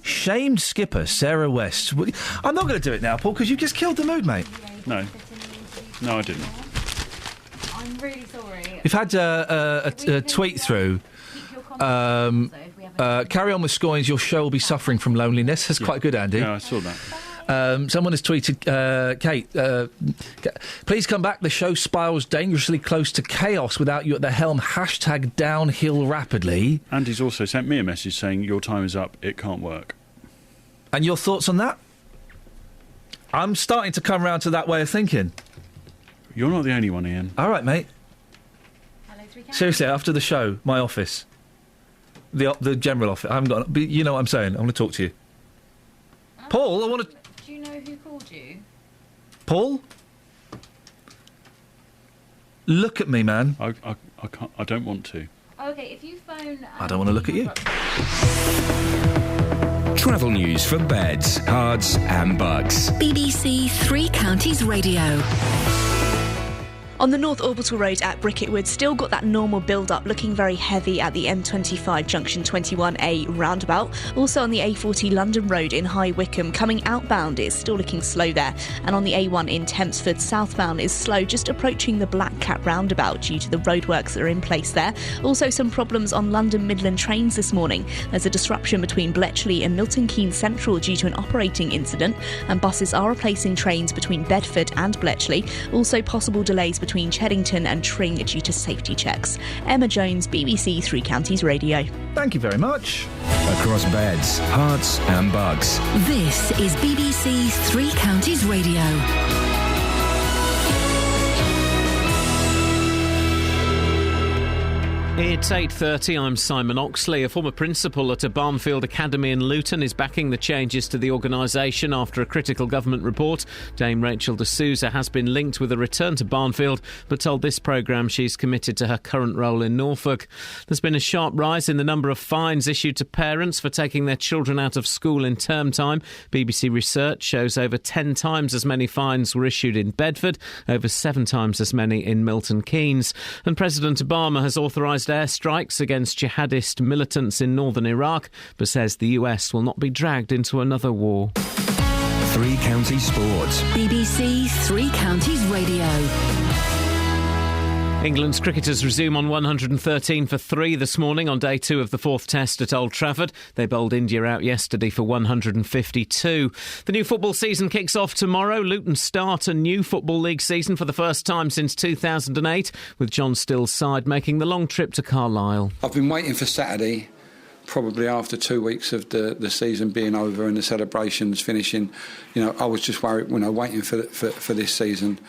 Shamed skipper Sarah West. I'm not going to do it now, Paul, because you just killed the mood, mate. No. No, I didn't. I'm really sorry. We've had a tweet through. Carry on with Scoins, your show will be suffering from loneliness. That's quite good, Andy. Yeah, I saw that. Someone has tweeted, Kate, please come back. The show spirals dangerously close to chaos without you at the helm. # downhill rapidly. Andy's also sent me a message saying your time is up, it can't work. And your thoughts on that? I'm starting to come round to that way of thinking. You're not the only one, Iain. All right, mate. Seriously, after the show, my office. The general office. I haven't got... But you know what I'm saying. I want to talk to you. Paul, I want to... Do you know who called you? Paul? Look at me, man. I can't... I don't want to. Okay, if you phone... I don't want to look at you. Travel news for beds, cards and bugs. BBC Three Counties Radio. On the North Orbital Road at Bricketwood, still got that normal build-up, looking very heavy at the M25 Junction 21A roundabout. Also on the A40 London Road in High Wycombe, coming outbound, it's still looking slow there. And on the A1 in Tempsford, southbound is slow, just approaching the Black Cat roundabout due to the roadworks that are in place there. Also some problems on London Midland trains this morning. There's a disruption between Bletchley and Milton Keynes Central due to an operating incident, and buses are replacing trains between Bedford and Bletchley. Also possible delays between Cheddington and Tring due to safety checks. Emma Jones, BBC Three Counties Radio. Thank you very much. Across beds, hearts and bugs. This is BBC Three Counties Radio. It's 8:30, I'm Simon Oxley. A former principal at a Barnfield Academy in Luton is backing the changes to the organisation after a critical government report. Dame Rachel de Souza has been linked with a return to Barnfield, but told this programme she's committed to her current role in Norfolk. There's been a sharp rise in the number of fines issued to parents for taking their children out of school in term time. BBC research shows over 10 times as many fines were issued in Bedford, over 7 times as many in Milton Keynes. And President Obama has authorised airstrikes against jihadist militants in northern Iraq, but says the US will not be dragged into another war. Three Counties Sports. BBC Three Counties Radio. England's cricketers resume on 113 for 3 this morning on day 2 of the 4th test at Old Trafford. They bowled India out yesterday for 152. The new football season kicks off tomorrow. Luton start a new Football League season for the first time since 2008, with John Still's side making the long trip to Carlisle. I've been waiting for Saturday, probably after 2 weeks of the season being over and the celebrations finishing. I was just worried, waiting for this season.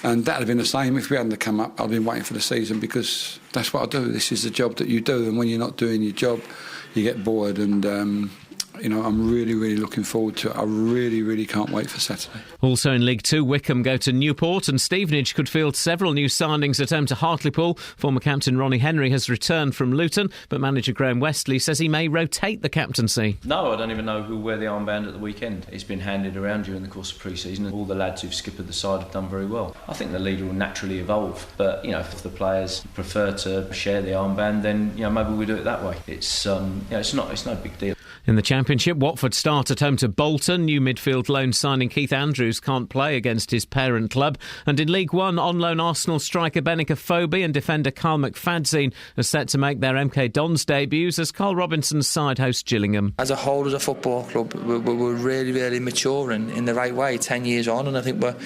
And that would have been the same if we hadn't come up. I'd been waiting for the season because that's what I do. This is the job that you do, and when you're not doing your job, you get bored. And I'm really, really looking forward to it. I really, really can't wait for Saturday. Also in League 2, Wickham go to Newport, and Stevenage could field several new signings at home to Hartlepool. Former captain Ronnie Henry has returned from Luton, but manager Graham Westley says he may rotate the captaincy. No, I don't even know who wear the armband at the weekend. It's been handed around during the course of pre-season, and all the lads who've skippered the side have done very well. I think the leader will naturally evolve, but if the players prefer to share the armband, then maybe we do it that way. It's it's no big deal. In the Championship, Watford start at home to Bolton. New midfield loan signing Keith Andrews can't play against his parent club. And in League 1, on-loan Arsenal striker Benica Phobie and defender Carl McFadzean are set to make their MK Dons debuts as Carl Robinson's side hosts Gillingham. As a whole, as a football club, we're really, really maturing in the right way, 10 years on, and I think we're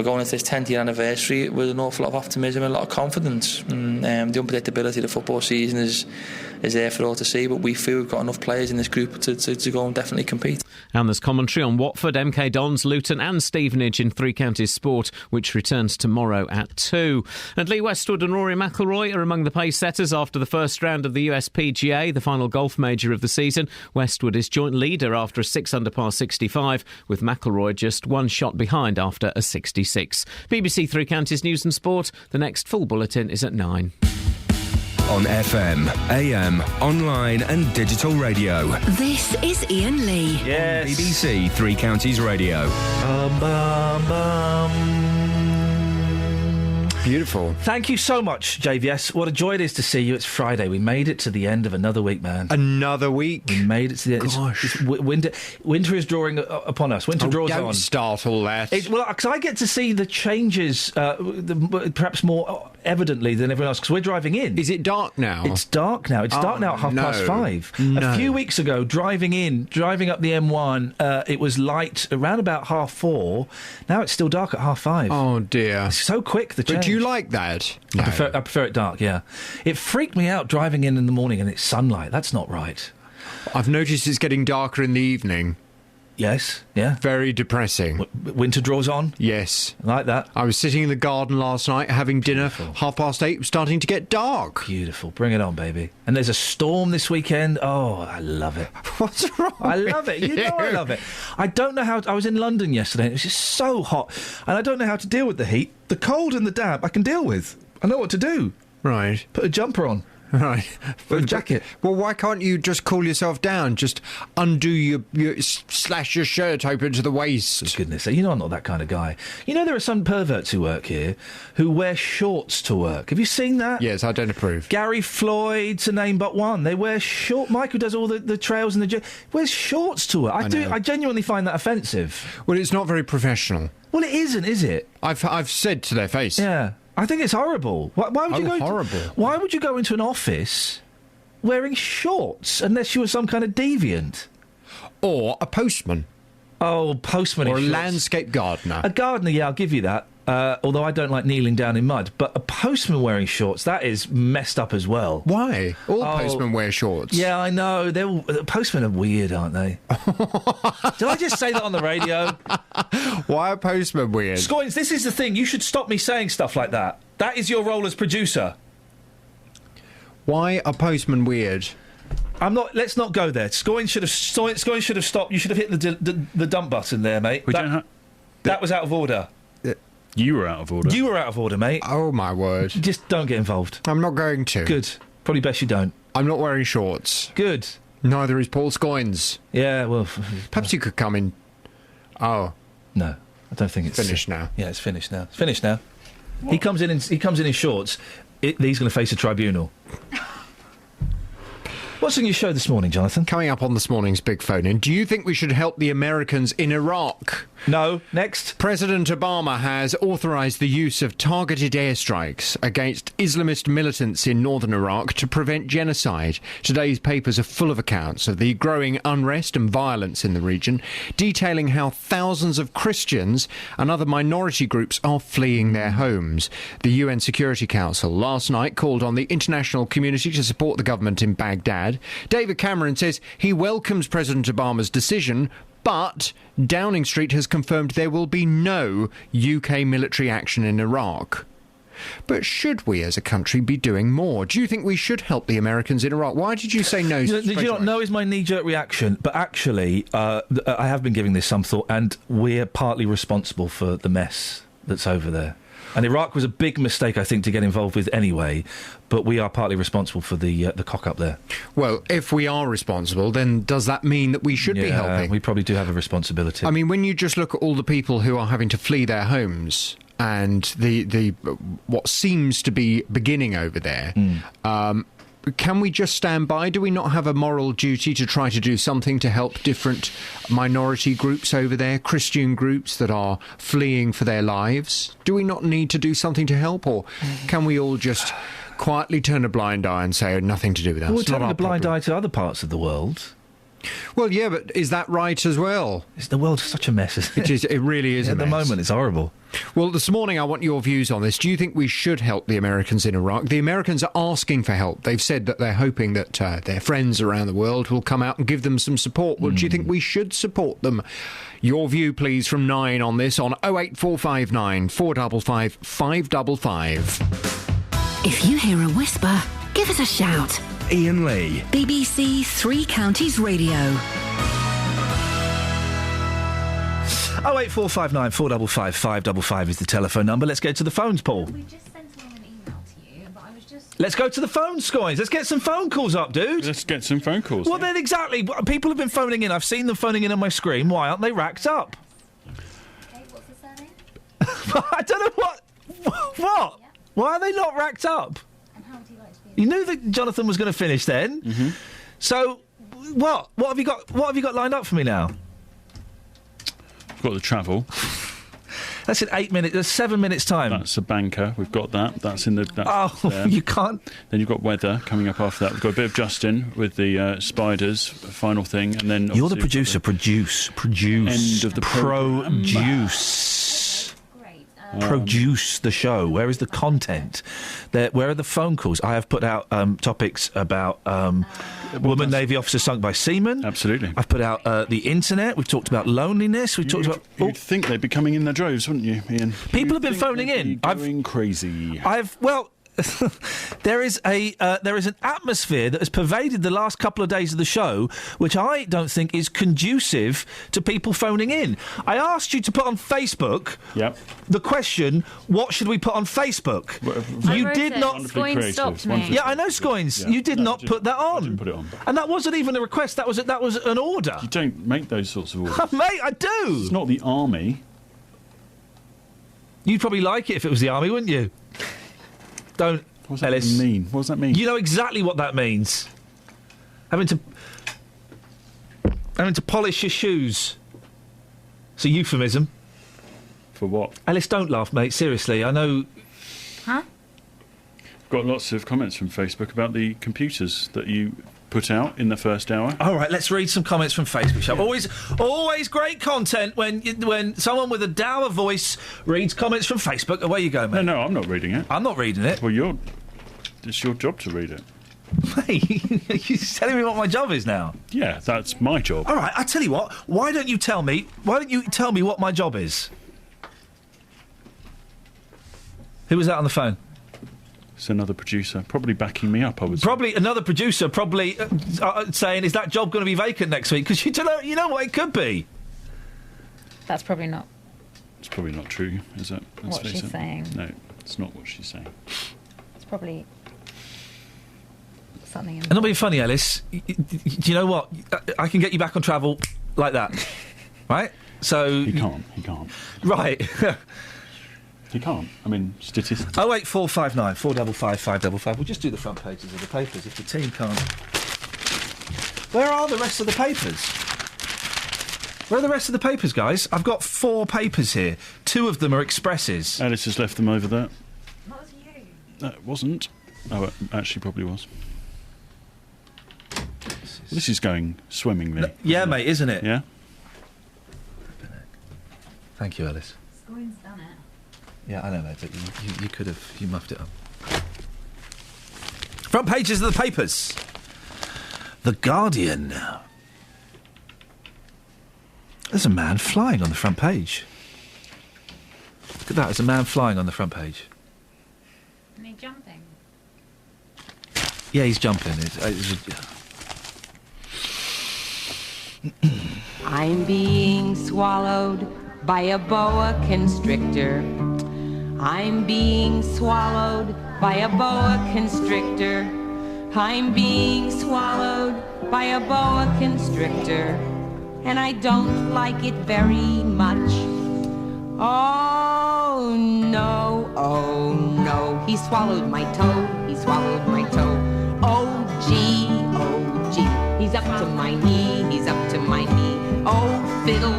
going into this 10th year anniversary with an awful lot of optimism and a lot of confidence. And, the unpredictability of the football season is there for all to see, but we feel we've got enough players in this group to go and definitely compete. And there's commentary on Watford, MK Dons, Luton and Stevenage in Three Counties Sport, which returns tomorrow at 2. And Lee Westwood and Rory McIlroy are among the pace setters after the first round of the US PGA, the final golf major of the season. Westwood is joint leader after a 6-under par 65, with McIlroy just one shot behind after a 66. BBC Three Counties News and Sport. The next full bulletin is at 9. On FM, AM, online and digital radio. This is Iain Lee. Yes. BBC Three Counties Radio. Beautiful. Thank you so much, JVS. What a joy it is to see you. It's Friday. We made it to the end of another week, man. Another week? We made it to the end. Gosh. Winter is drawing upon us. Winter draws on. Don't start all that. Well, because I get to see the changes perhaps more evidently than everyone else, because we're driving in. Is it dark now? It's dark now. It's dark now at 5:30. No. A few weeks ago, driving up the M1, it was light around about 4:30. Now it's still dark at 5:30. Oh, dear. It's so quick, the change. But do you like that? No. I prefer it dark, yeah. It freaked me out driving in the morning and it's sunlight. That's not right. I've noticed it's getting darker in the evening. Yes, yeah. Very depressing. Winter draws on? Yes. I like that. I was sitting in the garden last night having dinner. 8:30, starting to get dark. Beautiful. Bring it on, baby. And there's a storm this weekend. Oh, I love it. What's wrong? I love it. You know I love it. I don't know how... I was in London yesterday and it was just so hot. And I don't know how to deal with the heat. The cold and the damp I can deal with. I know what to do. Right. Put a jumper on. Right. Put a jacket. Well, why can't you just cool yourself down? Just undo your slash your shirt open to the waist. For goodness sake, I'm not that kind of guy. There are some perverts who work here who wear shorts to work. Have you seen that? Yes, I don't approve. Gary Floyd, to name but one. They wear short... Mike, who does all the trails and the... wears shorts to work. I genuinely find that offensive. Well, it's not very professional. Well, it isn't, is it? I've said to their face. Yeah. I think it's horrible. Why would you go? Horrible. Why would you go into an office wearing shorts unless you were some kind of deviant? Or a postman. Oh, postman. Or a landscape gardener. A gardener, yeah, I'll give you that. Although I don't like kneeling down in mud. But a postman wearing shorts, that is messed up as well. Why? All postmen wear shorts. Yeah, I know. Postmen are weird, aren't they? Did I just say that on the radio? Why are postmen weird? Scoins, this is the thing. You should stop me saying stuff like that. That is your role as producer. Why are postmen weird? I'm not. Let's not go there. Scoins should have stopped. You should have hit the dump button there, mate. That was out of order. You were out of order. You were out of order, mate. Oh, my word. Just don't get involved. I'm not going to. Good. Probably best you don't. I'm not wearing shorts. Good. Neither is Paul Scoins. Yeah, well... Perhaps you could come in... Oh. No, I don't think it's... Finished now. Yeah, it's finished now. It's finished now. What? He comes in in shorts. He's going to face a tribunal. What's on your show this morning, Jonathan? Coming up on this morning's Big Phone In, do you think we should help the Americans in Iraq? No. Next. President Obama has authorised the use of targeted airstrikes against Islamist militants in northern Iraq to prevent genocide. Today's papers are full of accounts of the growing unrest and violence in the region, detailing how thousands of Christians and other minority groups are fleeing their homes. The UN Security Council last night called on the international community to support the government in Baghdad. David Cameron says he welcomes President Obama's decision, but Downing Street has confirmed there will be no UK military action in Iraq. But should we as a country be doing more? Do you think we should help the Americans in Iraq? Why did you say no? Did you not know is my knee-jerk reaction, but actually I have been giving this some thought, and we're partly responsible for the mess that's over there. And Iraq was a big mistake, I think, to get involved with anyway, but we are partly responsible for the cock-up there. Well, if we are responsible, then does that mean that we should be helping? We probably do have a responsibility. I mean, when you just look at all the people who are having to flee their homes and the what seems to be beginning over there, can we just stand by? Do we not have a moral duty to try to do something to help different minority groups over there, Christian groups that are fleeing for their lives? Do we not need to do something to help, or can we all just quietly turn a blind eye and say, nothing to do with us? We're turning a blind eye to other parts of the world. Well, yeah, but is that right as well? The world's such a mess, isn't it? It really is a mess. At the moment, it's horrible. Well, this morning I want your views on this. Do you think we should help the Americans in Iraq? The Americans are asking for help. They've said that they're hoping that their friends around the world will come out and give them some support. Well, do you think we should support them? Your view, please, from 9 on this on 08459 455 555. If you hear a whisper, give us a shout. Iain Lee. BBC Three Counties Radio. 08459 455 555 is the telephone number. Let's go to the phones, Paul. We just sent along an email to you, but I was just... Let's go to the phone, Scoins. Let's get some phone calls up, dude. Let's get some phone calls. Well, then, exactly. People have been phoning in. I've seen them phoning in on my screen. Why aren't they racked up? Okay, what's the surname? I don't know what. What? Yeah. Why are they not racked up? And how would you like to be? You knew that Jonathan was going to finish then. Mm-hmm. So, what? What have you got? What have you got lined up for me now? We've got the travel. That's in 8 minutes. That's 7 minutes time. That's a banker. We've got that. That's in the. That's there. You can't. Then you've got weather coming up after that. We've got a bit of Justin with the spiders, final thing, and then you're the producer. Produce. End of the produce. Produce the show. Where is the content? Where are the phone calls? I have put out topics about woman Navy officer sunk by seamen. Absolutely. I've put out the internet. We've talked about loneliness. We've talked about. You'd think they'd be coming in their droves, wouldn't you, Iain? People have been phoning in. Going crazy. There is an atmosphere that has pervaded the last couple of days of the show, which I don't think is conducive to people phoning in. I asked you to put on Facebook the question, what should we put on Facebook? You did not... Scoins stopped me. Yeah, I know, Scoins. You did not put that on. I didn't put it on. And that wasn't even a request, that was an order. You don't make those sorts of orders. Mate, I do! It's not the army. You'd probably like it if it was the army, wouldn't you? Don't, what does that Ellis. mean? What does that mean? You know exactly what that means. Having to polish your shoes. It's a euphemism. For what? Ellis, don't laugh, mate. Seriously, I know... Huh? I've got lots of comments from Facebook about the computers that you put out in the first hour. All right, let's read some comments from Facebook. Shall we? Always great content when someone with a dour voice reads comments from Facebook. Away you go, mate. No, I'm not reading it. I'm not reading it. Well, it's your job to read it. Mate, you're telling me what my job is now? Yeah, that's my job. All right, I tell you what. Why don't you tell me what my job is? Who was that on the phone? It's another producer, probably backing me up, I would say. Probably another producer, saying, is that job going to be vacant next week? Because you know what it could be. That's probably not. It's probably not true, is it? What she's saying. No, it's not what she's saying. It's probably something. I'm not being funny, Ellis. Do you know what? I can get you back on travel like that, right? So he can't. Right. He can't. I mean, statistics. 08459 455 555. We'll just do the front pages of the papers if the team can't Where are the rest of the papers? Where are the rest of the papers, guys? I've got 4 papers here. 2 of them are expresses. Alice has left them over there. That was you. That wasn't. Oh, it actually probably was. This is going swimmingly. Yeah, mate, isn't it? Yeah. Thank you, Alice. Scoring's done it. Yeah, I know, mate, but you could have... You muffed it up. Front pages of the papers. The Guardian. There's a man flying on the front page. Look at that, there's a man flying on the front page. And he jumping. Yeah, he's jumping. I'm being swallowed by a boa constrictor. I'm being swallowed by a boa constrictor. I'm being swallowed by a boa constrictor. And I don't like it very much. Oh no, he swallowed my toe, he swallowed my toe. Oh gee, he's up to my knee, he's up to my knee. Oh fiddle,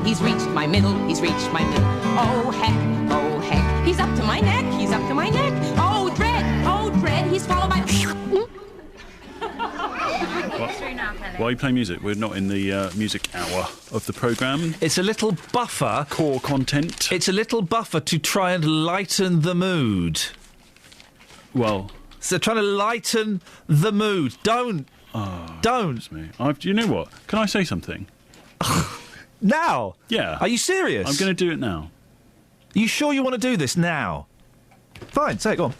he's reached my middle, he's reached my middle. Oh heck, he's up to my neck, he's up to my neck. Oh dread, he's swallowed my... Why are you playing music? We're not in the music hour of the programme. It's a little buffer. Core content. It's a little buffer to try and lighten the mood. Well... So trying to lighten the mood. Don't. That's me. Do you know what? Can I say something? Now? Yeah. Are you serious? I'm going to do it now. Are you sure you want to do this now? Fine, say it, go on.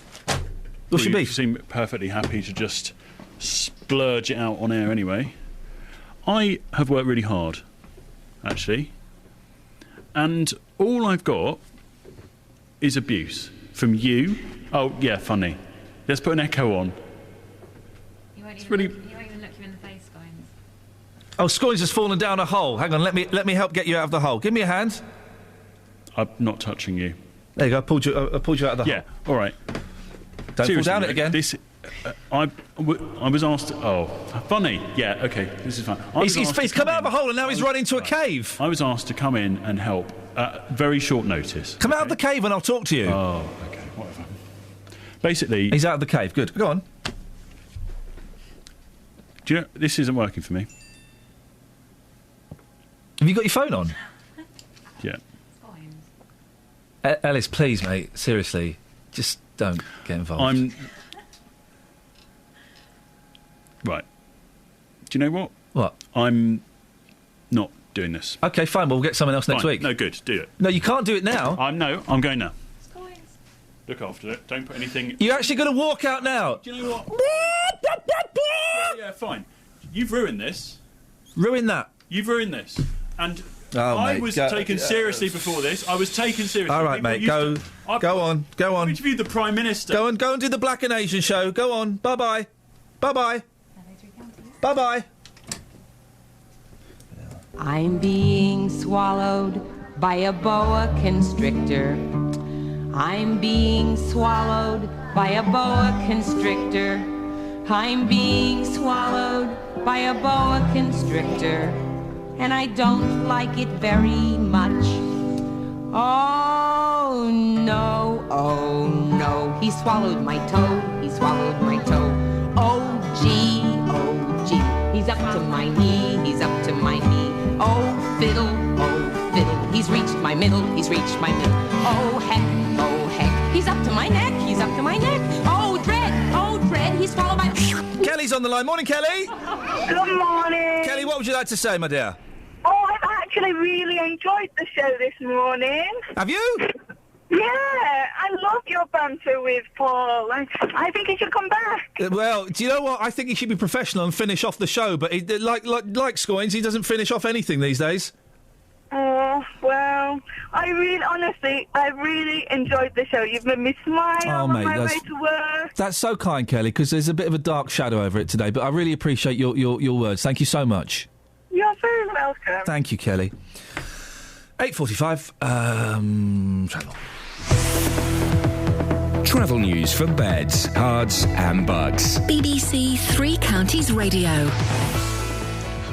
What's your beef? You seem perfectly happy to just splurge it out on air anyway. I have worked really hard, actually. And all I've got is abuse from you. Oh, yeah, funny. Let's put an echo on. He won't even look you in the face, Scoins. Oh, Scoins has fallen down a hole. Hang on, let me help get you out of the hole. Give me a hand. I'm not touching you. There you go. I pulled you out of the hole. Yeah, all right. Don't Seriously, fall down it again. I was asked... Oh, funny. Yeah, OK, this is fine. He's come out of a hole and now he's run into a cave. I was asked to come in and help at very short notice. Come out of the cave and I'll talk to you. Oh, OK, whatever. Basically... He's out of the cave. Good. Go on. Do you know, this isn't working for me. Have you got your phone on? Yeah. Ellis, please, mate. Seriously. Just don't get involved. Right. Do you know what? What? I'm not doing this. OK, fine. We'll get someone else next week. No, good. Do it. No, you can't do it now. I'm going now. Look after it. Don't put anything... You're actually going to walk out now? Do you know what? yeah, fine. You've ruined this. Ruin that? You've ruined this. And... I was taken seriously before this. I was taken seriously. All right, mate. Go on. I interviewed the Prime Minister. Go and do the Black and Asian show. Go on. Bye-bye. Bye-bye. Bye-bye. I'm being swallowed by a boa constrictor. I'm being swallowed by a boa constrictor. I'm being swallowed by a boa constrictor. And I don't like it very much. Oh no, he swallowed my toe, he swallowed my toe. Oh gee, he's up to my knee, he's up to my knee. Oh fiddle, he's reached my middle, he's reached my middle. Oh heck, he's up to my neck, he's up to my neck. Oh dread, he swallowed my... Kelly's on the line. Morning, Kelly. Good morning. Kelly, what would you like to say, my dear? Oh, I've actually really enjoyed the show this morning. Have you? Yeah, I love your banter with Paul. I think he should come back. Well, do you know what? I think he should be professional and finish off the show, but like Scoins, he doesn't finish off anything these days. Oh, well, I really enjoyed the show. You've made me smile on my way to work. That's so kind, Kelly, because there's a bit of a dark shadow over it today, but I really appreciate your words. Thank you so much. You're very welcome. Thank you, Kelly. 8:45, travel. Travel news for beds, cards and bugs. BBC Three Counties Radio.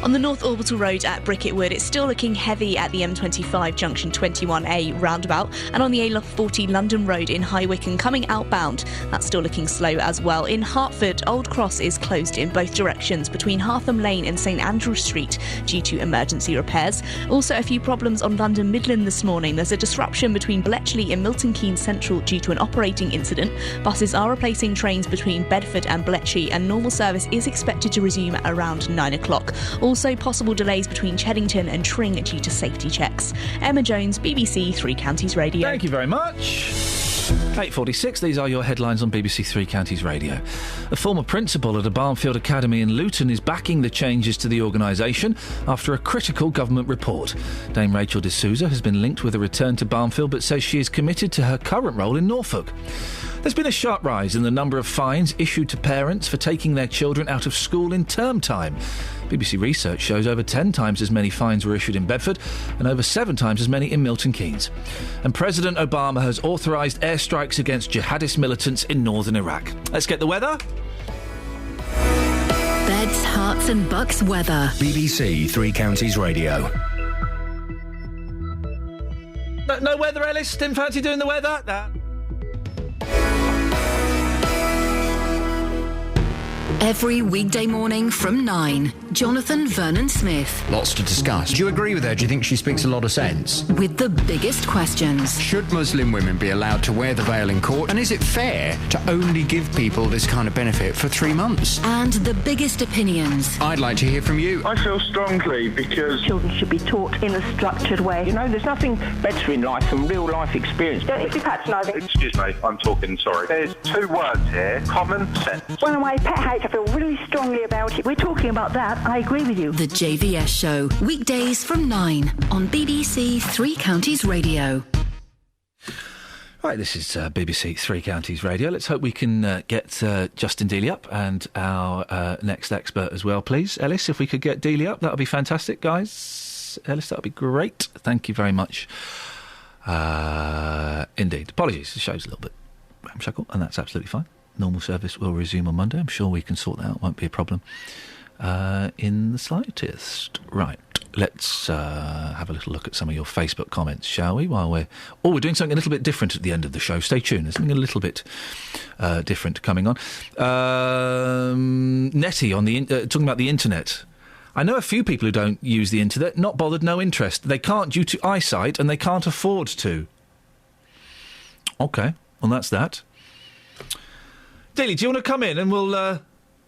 On the North Orbital Road at Bricketwood, it's still looking heavy at the M25 junction 21A roundabout, and on the A40 London Road in High Wycombe coming outbound, that's still looking slow as well. In Hertford, Old Cross is closed in both directions between Hartham Lane and St Andrew Street due to emergency repairs. Also a few problems on London Midland this morning. There's a disruption between Bletchley and Milton Keynes Central due to an operating incident. Buses are replacing trains between Bedford and Bletchley, and normal service is expected to resume at around 9 o'clock. Also possible delays between Cheddington and Tring due to safety checks. Emma Jones, BBC Three Counties Radio. Thank you very much. 8:46, these are your headlines on BBC Three Counties Radio. A former principal at a Barnfield Academy in Luton is backing the changes to the organisation after a critical government report. Dame Rachel D'Souza has been linked with a return to Barnfield but says she is committed to her current role in Norfolk. There's been a sharp rise in the number of fines issued to parents for taking their children out of school in term time. BBC research shows over 10 times as many fines were issued in Bedford and over 7 times as many in Milton Keynes. And President Obama has authorised airstrikes against jihadist militants in northern Iraq. Let's get the weather. Beds, Herts and Bucks weather. BBC Three Counties Radio. No weather, Ellis? Didn't fancy doing the weather? Nah. Every weekday morning from 9, Jonathan Vernon Smith. Lots to discuss. Do you agree with her? Do you think she speaks a lot of sense? With the biggest questions. Should Muslim women be allowed to wear the veil in court? And is it fair to only give people this kind of benefit for 3 months? And the biggest opinions. I'd like to hear from you. I feel strongly because children should be taught in a structured way. You know, there's nothing better in life than real life experience. Don't be patronising. Excuse me, I'm talking, sorry. There's 2 words here, common sense. One of my pet hates, I feel really strongly about it. We're talking about that. I agree with you. The JVS Show, weekdays from 9 on BBC Three Counties Radio. Right, this is BBC Three Counties Radio. Let's hope we can get Justin Dealey up and our next expert as well, please. Ellis, if we could get Dealey up, that would be fantastic, guys. Ellis, that would be great. Thank you very much. Indeed. Apologies, the show's a little bit ramshackle, and that's absolutely fine. Normal service will resume on Monday. I'm sure we can sort that out. Won't be a problem in the slightest. Right, let's have a little look at some of your Facebook comments, shall we? While we're doing something a little bit different at the end of the show. Stay tuned. There's something a little bit different coming on. Nettie on the talking about the internet. I know a few people who don't use the internet. Not bothered, no interest. They can't due to eyesight, and they can't afford to. Okay, well that's that. Dealey, do you want to come in and we'll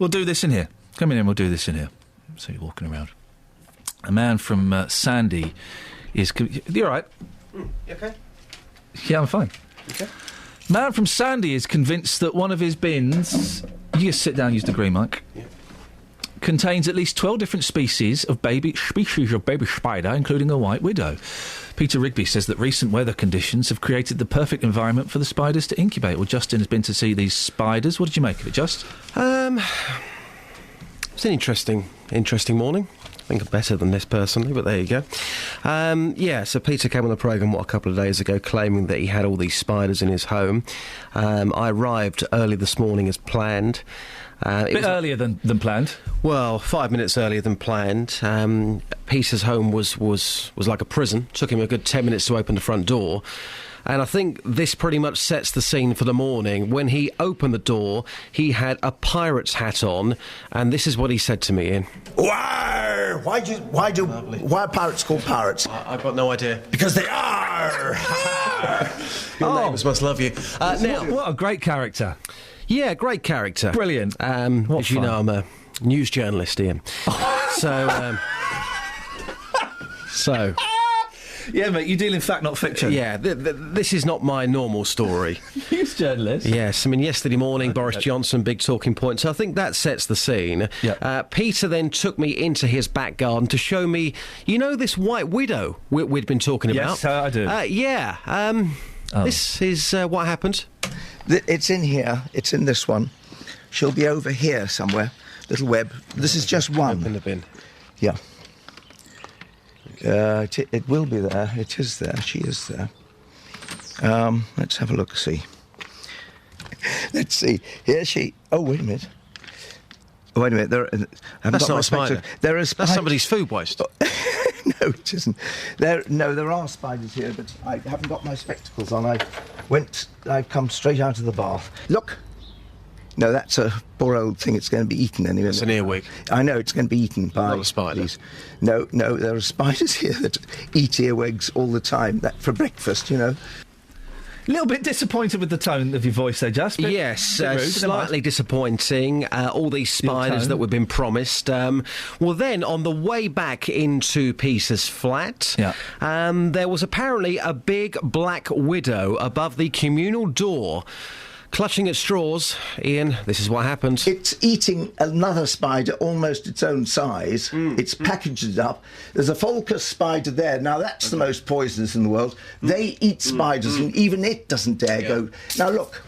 do this in here? Come in and we'll do this in here. So you're walking around. A man from Sandy is... You're all right? You okay? Yeah, I'm fine. Okay. Man from Sandy is convinced that one of his bins... You just sit down, use the green mic. Yeah. Contains at least 12 different species of baby spider, including a white widow. Peter Rigby says that recent weather conditions have created the perfect environment for the spiders to incubate. Well, Justin has been to see these spiders. What did you make of it, Just? It's an interesting morning. I think better than this personally, but there you go. So Peter came on the programme, a couple of days ago, claiming that he had all these spiders in his home. I arrived early this morning as planned. A bit earlier than planned. Well, 5 minutes earlier than planned. Peter's home was like a prison. Took him a good 10 minutes to open the front door. And I think this pretty much sets the scene for the morning. When he opened the door, he had a pirate's hat on, and this is what he said to me, Iain. Why are pirates called pirates? I've got no idea. Because they are! Your neighbours must love you. Now, what a great character. Yeah, great character. Brilliant. As you know, I'm a news journalist, Iain. So... Yeah, mate, you deal in fact, not fiction. Yeah, this is not my normal story. News journalist? Yes, I mean, yesterday morning, Boris Johnson, big talking point. So I think that sets the scene. Yep. Peter then took me into his back garden to show me, you know, this white widow we'd been talking about? Yes, I do. This is what happened. It's in here. It's in this one. She'll be over here somewhere. Little web. This is just one. Open the bin. Yeah. It will be there. It is there. She is there. Let's have a look. See. Let's see. Here she... Oh, wait a minute. Oh, wait a minute. That's not a spider. There are That's somebody's food waste. No, it isn't. There are spiders here, but I haven't got my spectacles on. I've come straight out of the bath. Look! No, that's a poor old thing. It's going to be eaten anyway. It's an earwig. I know, it's going to be eaten by... Not a spider. These. No, there are spiders here that eat earwigs all the time. That for breakfast, you know. A little bit disappointed with the tone of your voice there, Just. Yes, slightly disappointing. All these spiders that we've been promised. Well, then, on the way back into Peter's flat, there was apparently a big black widow above the communal door. Clutching at straws, Ian, this is what happened. It's eating another spider almost its own size. It's packaged it up. There's a Folcus spider there. Now, that's the most poisonous in the world. They eat spiders, and even it doesn't dare go. Now, look.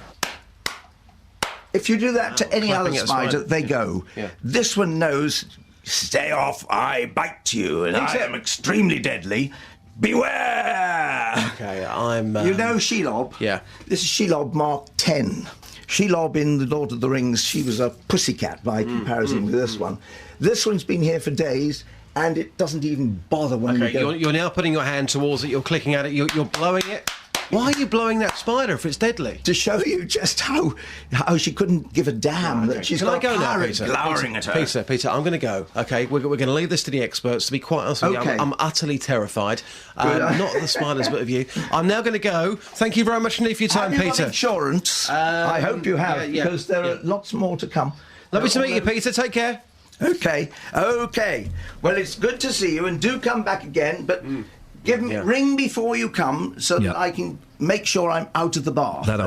If you do that to any other spider, they go. Yeah. This one knows, stay off, I bite you, and I am extremely deadly. Beware! Okay, You know Shelob? Yeah. This is Shelob Mark 10. Shelob in The Lord of the Rings, she was a pussycat by comparison with this one. This one's been here for days, and it doesn't even bother when you go... You're now putting your hand towards it, you're clicking at it, you're blowing it. Why are you blowing that spider if it's deadly? To show you just how she couldn't give a damn that she's got a pirate glowering at her. Peter, I'm going to go. Okay, we're going to leave this to the experts. To be quite honest with you, I'm utterly terrified. Not of the spiders, but of you. I'm now going to go. Thank you very much indeed for your time, Peter. Peter. Got insurance? I hope you have, because there are lots more to come. Lovely to meet you, Peter. Take care. Okay. Well, it's good to see you, and do come back again, but... Ring before you come so that I can make sure I'm out of the bar. Those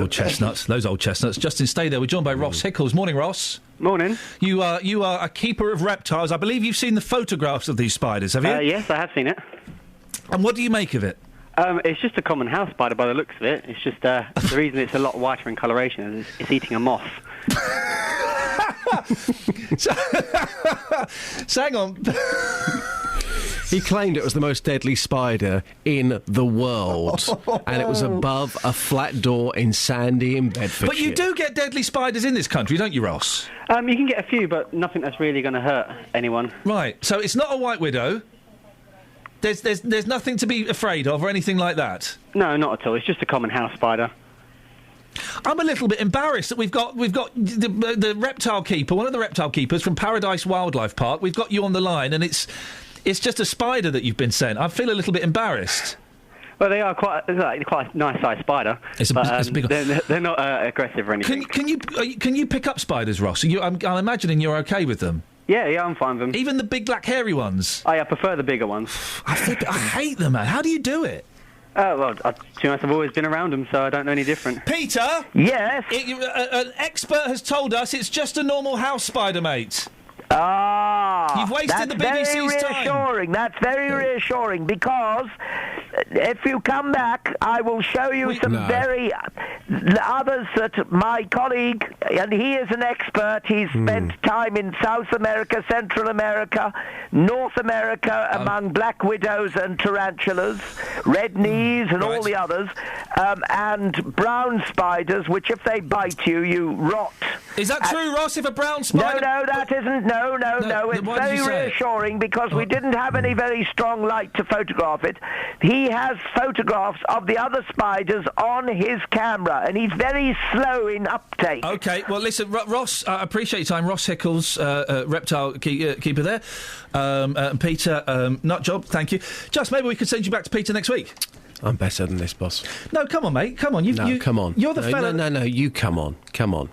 old chestnuts. Justin, stay there. We're joined by Ross Hickles. Morning, Ross. Morning. You are a keeper of reptiles. I believe you've seen the photographs of these spiders, have you? Yes, I have seen it. And what do you make of it? It's just a common house spider by the looks of it. It's just the reason it's a lot whiter in coloration is it's eating a moth. So hang on. He claimed it was the most deadly spider in the world, and it was above a flat door in Sandy in Bedfordshire. But you do get deadly spiders in this country, don't you, Ross? You can get a few, but nothing that's really going to hurt anyone. Right, so it's not a white widow. There's nothing to be afraid of or anything like that? No, not at all. It's just a common house spider. I'm a little bit embarrassed that we've got the reptile keeper, one of the reptile keepers from Paradise Wildlife Park. We've got you on the line, and it's just a spider that you've been sent. I feel a little bit embarrassed. Well, they are quite a nice-sized spider. It's a big one. They're not aggressive or anything. Can you pick up spiders, Ross? I'm imagining you're okay with them. Yeah, I'm fine with them. Even the big black hairy ones? I prefer the bigger ones. I hate them, man. How do you do it? To be honest, I've always been around them, so I don't know any different. Peter? Yes? An expert has told us it's just a normal house spider, mate. You've wasted the BBC's time. That's very reassuring, because if you come back, I will show you the others that my colleague, and he is an expert, he's spent time in South America, Central America, North America, among black widows and tarantulas, red knees and all the others, and brown spiders, which if they bite you, you rot. Is that true, Ross, if a brown spider... No, that isn't. No. It's very reassuring, because we didn't have any very strong light to photograph it. He has photographs of the other spiders on his camera, and he's very slow in uptake. OK, well, listen, Ross, I appreciate your time. Ross Hickles, reptile keeper there. Peter, nutjob, thank you. Just maybe we could send you back to Peter next week. I'm better than this, boss. No, come on, mate. Come on. Come on. You're the fella... No, you come on. Come on.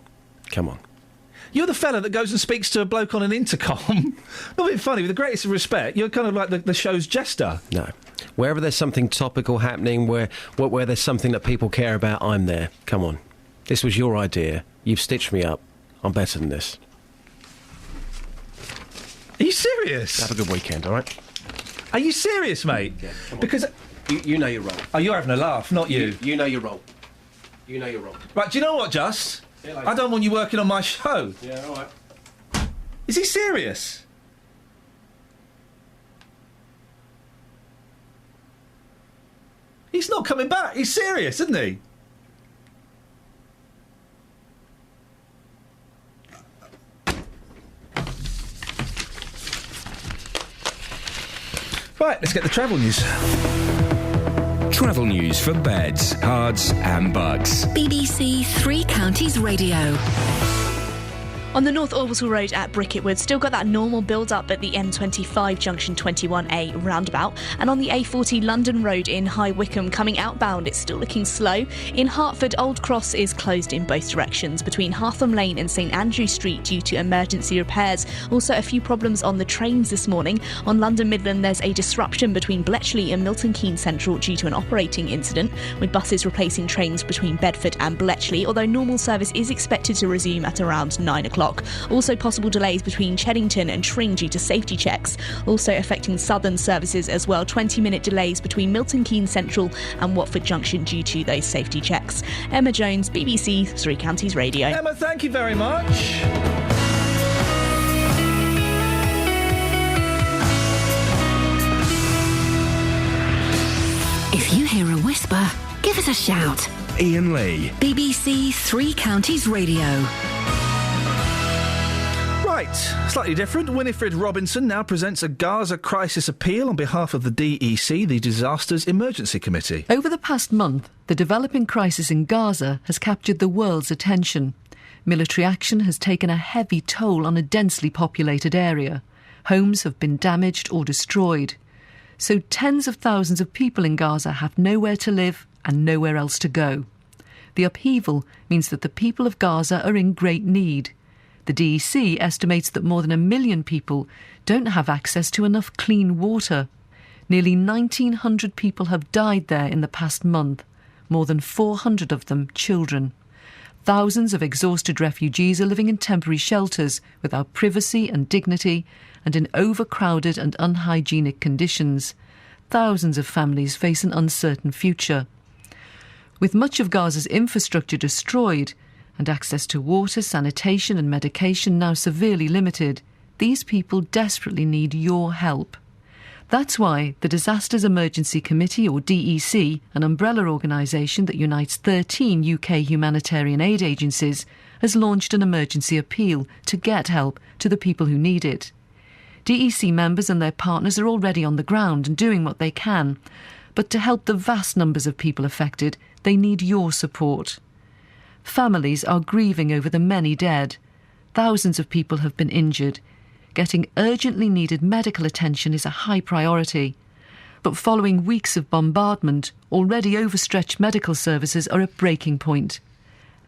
You're the fella that goes and speaks to a bloke on an intercom. Not a bit funny, with the greatest respect. You're kind of like the show's jester. No. Wherever there's something topical happening, where there's something that people care about, I'm there. Come on. This was your idea. You've stitched me up. I'm better than this. Are you serious? Have a good weekend, all right? Are you serious, mate? Yeah, because... You know your role. Oh, you're having a laugh, not you. You know your role. You know your role. Right, do you know what, Just? I don't want you working on my show. Yeah, all right. Is he serious? He's not coming back. He's serious, isn't he? Right, let's get the travel news. Travel news for beds, cards and bugs. BBC Three Counties Radio. On the North Orbital Road at Bricketwood, still got that normal build-up at the M25 junction 21A roundabout. And on the A40 London Road in High Wycombe, coming outbound, it's still looking slow. In Hertford, Old Cross is closed in both directions between Hartham Lane and St Andrew Street due to emergency repairs. Also, a few problems on the trains this morning. On London Midland, there's a disruption between Bletchley and Milton Keynes Central due to an operating incident, with buses replacing trains between Bedford and Bletchley, although normal service is expected to resume at around 9 o'clock. Also possible delays between Cheddington and Tring due to safety checks. Also affecting southern services as well, 20-minute delays between Milton Keynes Central and Watford Junction due to those safety checks. Emma Jones, BBC Three Counties Radio. Emma, thank you very much. If you hear a whisper, give us a shout. Iain Lee. BBC Three Counties Radio. Right, slightly different. Winifred Robinson now presents a Gaza crisis appeal on behalf of the DEC, the Disasters Emergency Committee. Over the past month, the developing crisis in Gaza has captured the world's attention. Military action has taken a heavy toll on a densely populated area. Homes have been damaged or destroyed. So tens of thousands of people in Gaza have nowhere to live and nowhere else to go. The upheaval means that the people of Gaza are in great need. The DEC estimates that more than 1 million people don't have access to enough clean water. Nearly 1,900 people have died there in the past month, more than 400 of them children. Thousands of exhausted refugees are living in temporary shelters without privacy and dignity and in overcrowded and unhygienic conditions. Thousands of families face an uncertain future. With much of Gaza's infrastructure destroyed, and access to water, sanitation and medication now severely limited, these people desperately need your help. That's why the Disasters Emergency Committee, or DEC, an umbrella organisation that unites 13 UK humanitarian aid agencies, has launched an emergency appeal to get help to the people who need it. DEC members and their partners are already on the ground and doing what they can, but to help the vast numbers of people affected, they need your support. Families are grieving over the many dead. Thousands of people have been injured. Getting urgently needed medical attention is a high priority. But following weeks of bombardment, already overstretched medical services are at breaking point.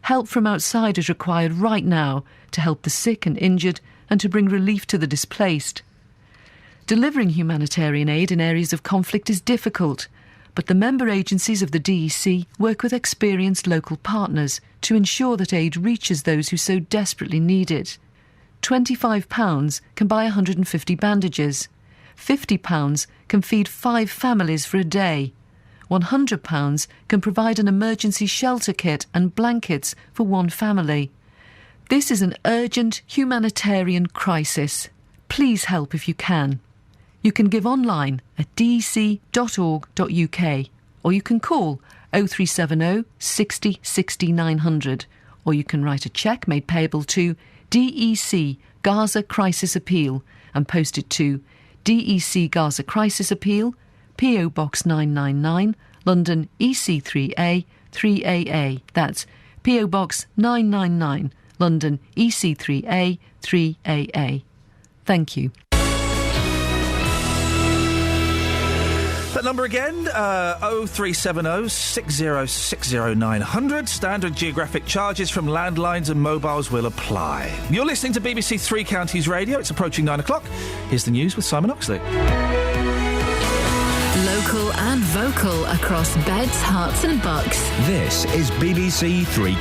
Help from outside is required right now to help the sick and injured and to bring relief to the displaced. Delivering humanitarian aid in areas of conflict is difficult, but the member agencies of the DEC work with experienced local partners to ensure that aid reaches those who so desperately need it. £25 can buy 150 bandages. £50 can feed 5 families for a day. £100 can provide an emergency shelter kit and blankets for 1 family. This is an urgent humanitarian crisis. Please help if you can. You can give online at dec.org.uk, or you can call 0370 60 60 900, or you can write a cheque made payable to DEC Gaza Crisis Appeal and post it to DEC Gaza Crisis Appeal, PO Box 999, London EC3A 3AA. That's PO Box 999, London EC3A 3AA. Thank you. That number again, 0370 6060 900. Standard geographic charges from landlines and mobiles will apply. You're listening to BBC Three Counties Radio. It's approaching 9 o'clock. Here's the news with Simon Oxley. Local and vocal across Beds, Herts and Bucks. This is BBC Three